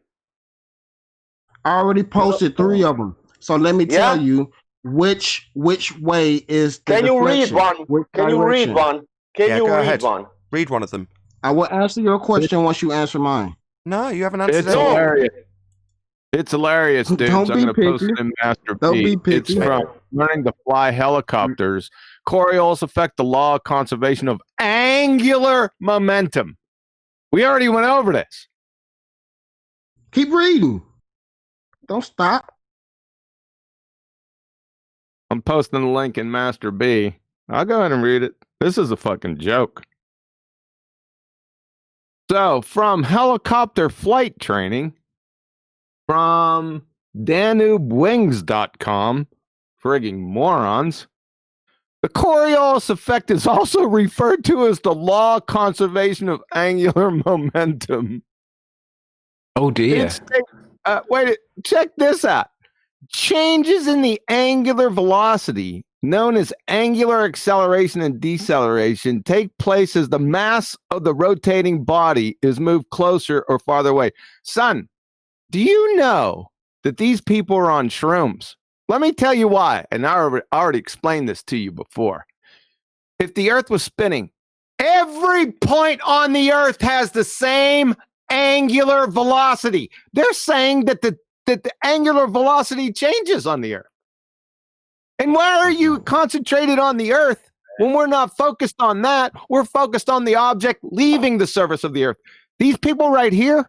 I already posted 3 of them. So let me tell you which way is the Can you read deflection? one? Can you read one? Can you go read ahead. one? Read one of them. I will answer your question once you answer mine. No, you haven't answered It's it. hilarious. It's hilarious, dudes. Don't I'm be going to post picky. it in Master Don't P. be picky. It's from Learning to Fly Helicopters. Coriolis Effect, the law of conservation of angular momentum. We already went over this. Keep reading. Don't stop. I'm posting the link in Master B. I'll go ahead and read it. This is a fucking joke. So, from helicopter flight training, from DanubeWings.com, frigging morons, the Coriolis effect is also referred to as the law of conservation of angular momentum. Oh dear. Wait, check this out. Changes in the angular velocity, known as angular acceleration and deceleration, take place as the mass of the rotating body is moved closer or farther away. Son, do you know that these people are on shrooms? Let me tell you why, and I already explained this to you before. If the Earth was spinning, every point on the Earth has the same angular velocity. They're saying that the angular velocity changes on the Earth. And why are you concentrated on the Earth when we're not focused on that? We're focused on the object leaving the surface of the Earth. These people right here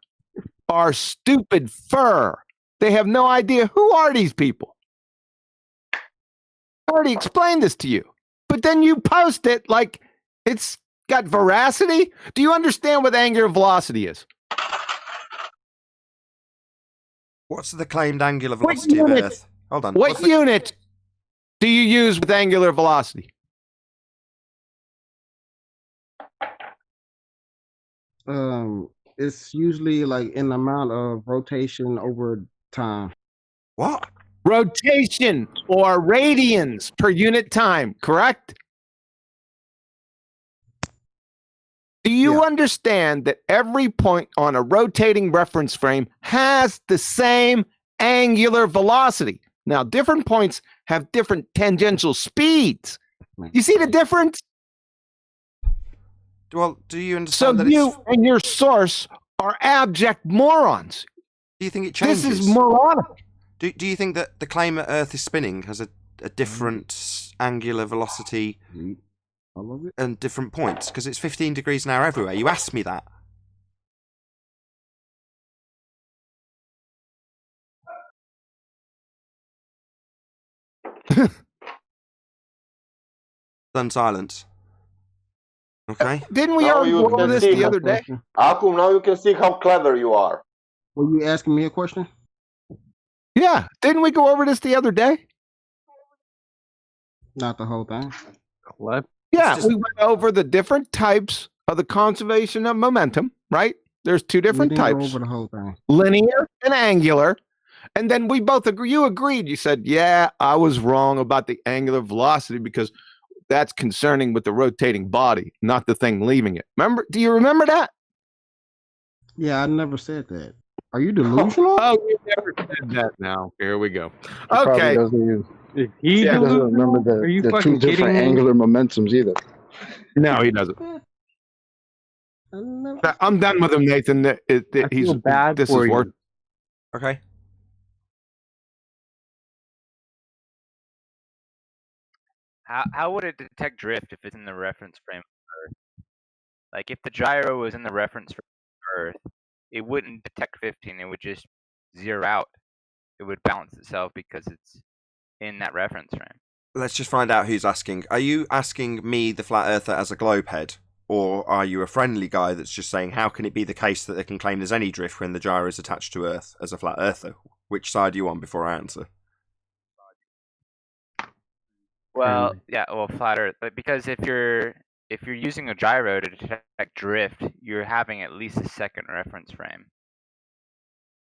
are stupid fur. They have no idea. Who are these people? I already explained this to you. But then you post it like it's got veracity. Do you understand what angular velocity is? What's the claimed angular velocity of Earth? Hold on. What unit do you use with angular velocity? It's usually like in the amount of rotation over time. What? Rotation or radians per unit time, correct? Do you understand that every point on a rotating reference frame has the same angular velocity? Now, different points have different tangential speeds. You see the difference? Well, do you understand So that you and your source are abject morons. Do you think it changes? This is moronic. Do you think that the claim that Earth is spinning has a different angular velocity and different points? Because it's 15 degrees an hour everywhere. You asked me that. Done silence. Okay. Didn't we Now already you go over can this see the other day? Akum, now you can see how clever you are. Were you asking me a question? Yeah. Didn't we go over this the other day? Not the whole thing. What? Yeah, we went over the different types of the conservation of momentum, right? There's two different We didn't go types. over the whole thing. Linear and angular. And then we both agree. You agreed. You said, yeah, I was wrong about the angular velocity because that's concerning with the rotating body, not the thing leaving it. Remember? Do you remember that? Yeah, I never said that. Are you delusional? Oh, you never said that now. Here we go. Probably Okay. he doesn't remember the two different angular momentums either. No, he doesn't. I'm done with him, Nathan. He's bad this for is you. work. Okay. How would it detect drift if it's in the reference frame of Earth? Like if the gyro was in the reference frame of Earth, it wouldn't detect 15. It would just zero out. It would balance itself because it's in that reference frame. Let's just find out who's asking. Are you asking me, the flat earther, as a globe head? Or are you a friendly guy that's just saying, how can it be the case that they can claim there's any drift when the gyro is attached to Earth as a flat earther? Which side are you on before I answer? Well, yeah, well, flat Earth, but because if you're using a gyro to detect drift, you're having at least a second reference frame.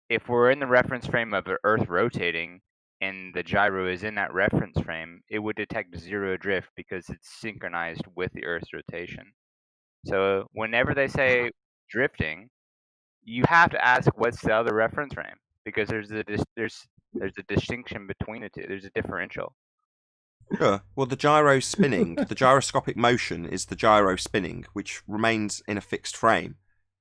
If we're in the reference frame of the Earth rotating and the gyro is in that reference frame, it would detect zero drift because it's synchronized with the Earth's rotation. So whenever they say drifting, you have to ask what's the other reference frame, because there's a distinction between the two. There's a differential. Sure. Well, the gyro spinning, the gyroscopic motion is the gyro spinning, which remains in a fixed frame.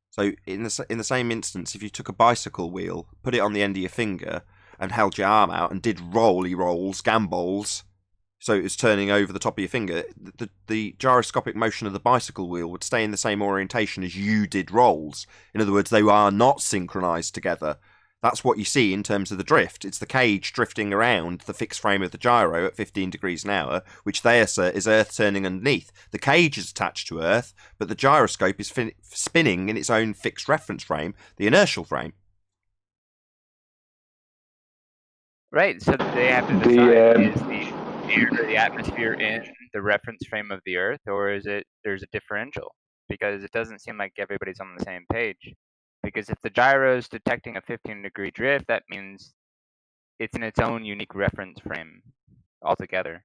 So in the same instance, if you took a bicycle wheel, put it on the end of your finger, and held your arm out and did rolly rolls, gambols, so it was turning over the top of your finger, the gyroscopic motion of the bicycle wheel would stay in the same orientation as you did rolls. In other words, they are not synchronized together. That's what you see in terms of the drift. It's the cage drifting around the fixed frame of the gyro at 15 degrees an hour, which they assert is Earth turning underneath. The cage is attached to Earth, but the gyroscope is spinning in its own fixed reference frame, the inertial frame. Right, so they have to decide, is the air or the atmosphere in the reference frame of the Earth, or is it there's a differential? Because it doesn't seem like everybody's on the same page. Because if the gyro is detecting a 15-degree drift, that means it's in its own unique reference frame altogether.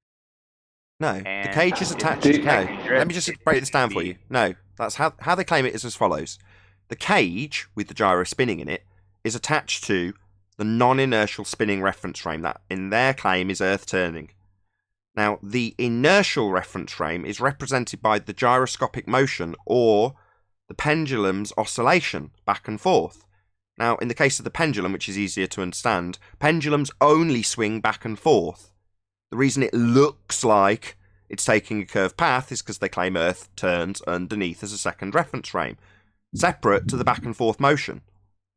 No, the cage is attached to... No, let me just break this down for you. No, that's how they claim it is as follows. The cage, with the gyro spinning in it, is attached to the non-inertial spinning reference frame. That, in their claim, is Earth turning. Now, the inertial reference frame is represented by the gyroscopic motion or the pendulum's oscillation back and forth. Now, in the case of the pendulum, which is easier to understand, pendulums only swing back and forth. The reason it looks like it's taking a curved path is because they claim Earth turns underneath as a second reference frame, separate to the back and forth motion,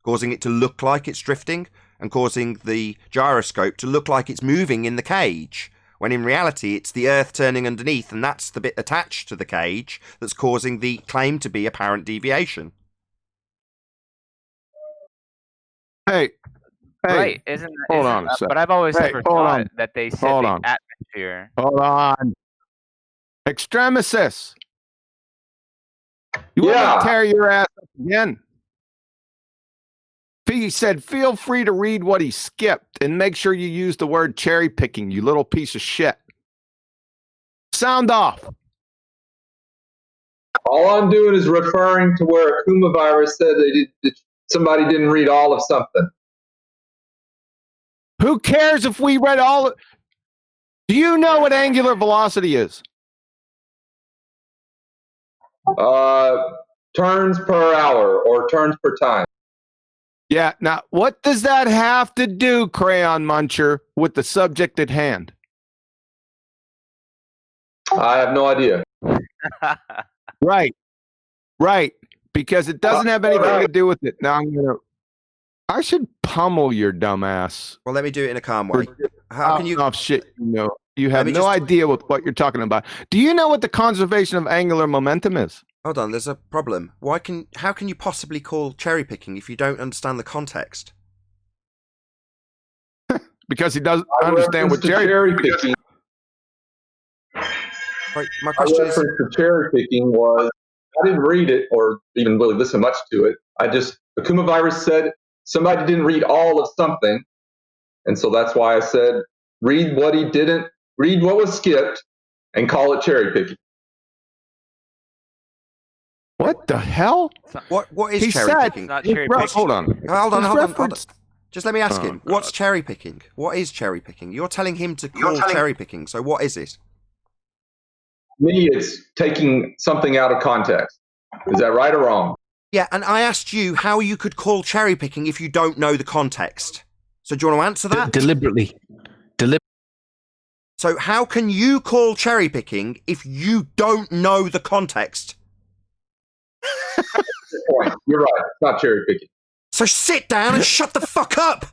causing it to look like it's drifting and causing the gyroscope to look like it's moving in the cage, when in reality it's the Earth turning underneath, and that's the bit attached to the cage that's causing the claim to be apparent deviation. Hey, right, hold on a second. But I've always never thought that they said the atmosphere. Hold on. Extremesis. You want to tear your ass up again? He said, feel free to read what he skipped and make sure you use the word cherry picking, you little piece of shit. Sound off. All I'm doing is referring to where Akuma virus said somebody didn't read all of something. Who cares if we read all of... Do you know what angular velocity is? Turns per hour or turns per time. Yeah, now what does that have to do, Crayon Muncher, with the subject at hand? I have no idea. Right, because it doesn't have anything to do with it. Now I should pummel your dumb ass. Well, let me do it in a calm way. How can you... off shit, you have no idea what you're talking about. Do you know what the conservation of angular momentum is? Hold on, there's a problem. How can you possibly call cherry picking if you don't understand the context? Because he doesn't understand what cherry picking. Right, my question is, for cherry picking was, I didn't read it or even really listen much to it. Akuma virus said somebody didn't read all of something, and so that's why I said read what he didn't read, what was skipped, and call it cherry picking. What the hell? What is cherry picking? Not cherry picking. Hold on. Hold on. Just let me ask him. What's cherry picking? What is cherry picking? You're telling him to call cherry picking. So what is it? Me, it's taking something out of context. Is that right or wrong? Yeah, and I asked you how you could call cherry picking if you don't know the context. So do you want to answer that? Deliberately. So how can you call cherry picking if you don't know the context? Point. You're right. It's not cherry picking. So sit down and shut the fuck up.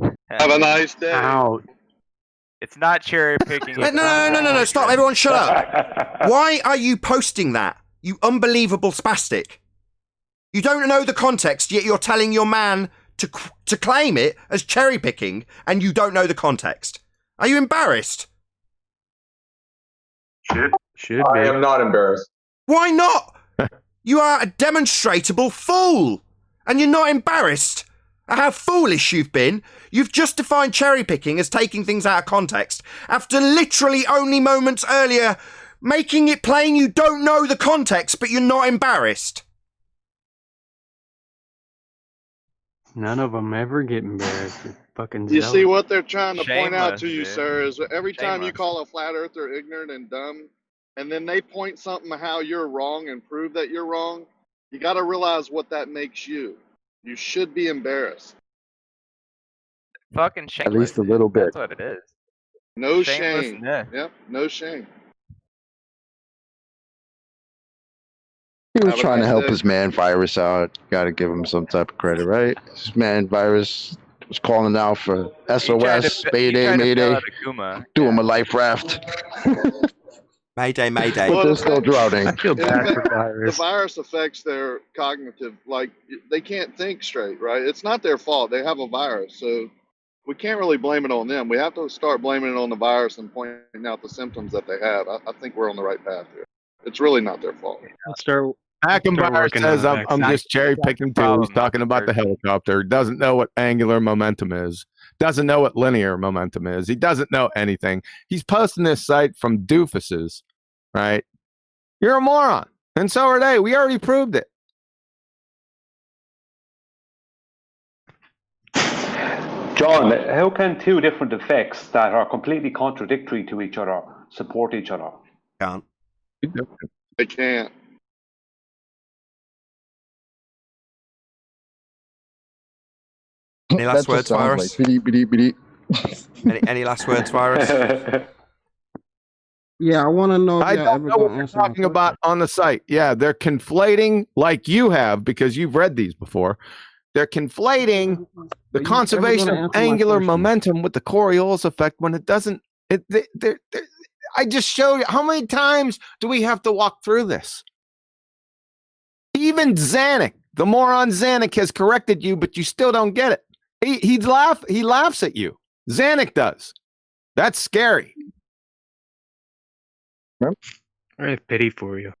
Have a nice day. Ow. It's not cherry picking. No. Stop. Everyone shut up. Why are you posting that? You unbelievable spastic. You don't know the context, yet you're telling your man to claim it as cherry picking, and you don't know the context. Are you embarrassed? Should I be. am not embarrassed. Why not? You are a demonstrable fool. And you're not embarrassed at how foolish you've been. You've just defined cherry picking as taking things out of context after literally only moments earlier making it plain you don't know the context, but you're not embarrassed. None of them ever get embarrassed. They're fucking You zealous. see what they're trying to point out Shameless, to you, dude. sir, is every time you Shameless. call a flat earther ignorant and dumb, and then they point something how you're wrong and prove that you're wrong, you got to realize what that makes you. You should be embarrassed. Fucking shameless. At least a little bit. That's what it is. No shame. Shamelessness. Yep, no shame. He was Have a trying to nice help day. his man virus out. Got to give him some type of credit, right? His man virus was calling out for SOS, Mayday, Mayday, doing a life raft. Mayday, Mayday. But they're still drowning. I feel bad for The virus. virus affects their cognitive, like, they can't think straight, right? It's not their fault. They have a virus, so we can't really blame it on them. We have to start blaming it on the virus and pointing out the symptoms that they have. I think we're on the right path here. It's really not their fault. Let's start. Hackenbauer working says on I'm vaccine. just cherry picking too. He's talking about the helicopter. Doesn't know what angular momentum is. Doesn't know what linear momentum is. He doesn't know anything. He's posting this site from doofuses, right? You're a moron, and so are they. We already proved it. John, how can two different effects that are completely contradictory to each other support each other? Can't. They can't. Any last words, Virus? Any last words, Virus? Yeah, I want to know if I y'all don't ever know what gonna they're answer my talking about on the site. Yeah, they're conflating, like you have, because you've read these before. They're conflating the conservation gonna of answer my angular question? momentum with the Coriolis effect when it doesn't. I just show you how many times do we have to walk through this? Even Zanuck, the moron Zanuck, has corrected you, but you still don't get it. He laughs at you. Zanuck does. That's scary. I have pity for you.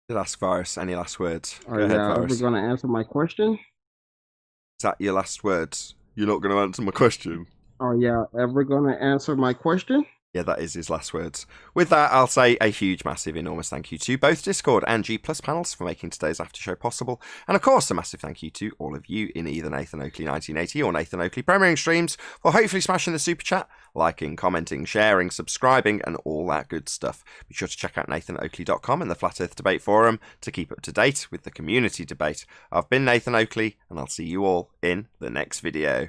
Last Virus, any last words? Are Go ahead, y'all ever Virus. going to answer my question? Is that your last words? You're not going to answer my question? Are y'all ever going to answer my question? Yeah, that is his last words. With that, I'll say a huge, massive, enormous thank you to both Discord and G Plus panels for making today's after show possible. And of course, a massive thank you to all of you in either Nathan Oakley 1980 or Nathan Oakley premiering streams for hopefully smashing the super chat, liking, commenting, sharing, subscribing, and all that good stuff. Be sure to check out nathanoakley.com and the Flat Earth Debate Forum to keep up to date with the community debate. I've been Nathan Oakley, and I'll see you all in the next video.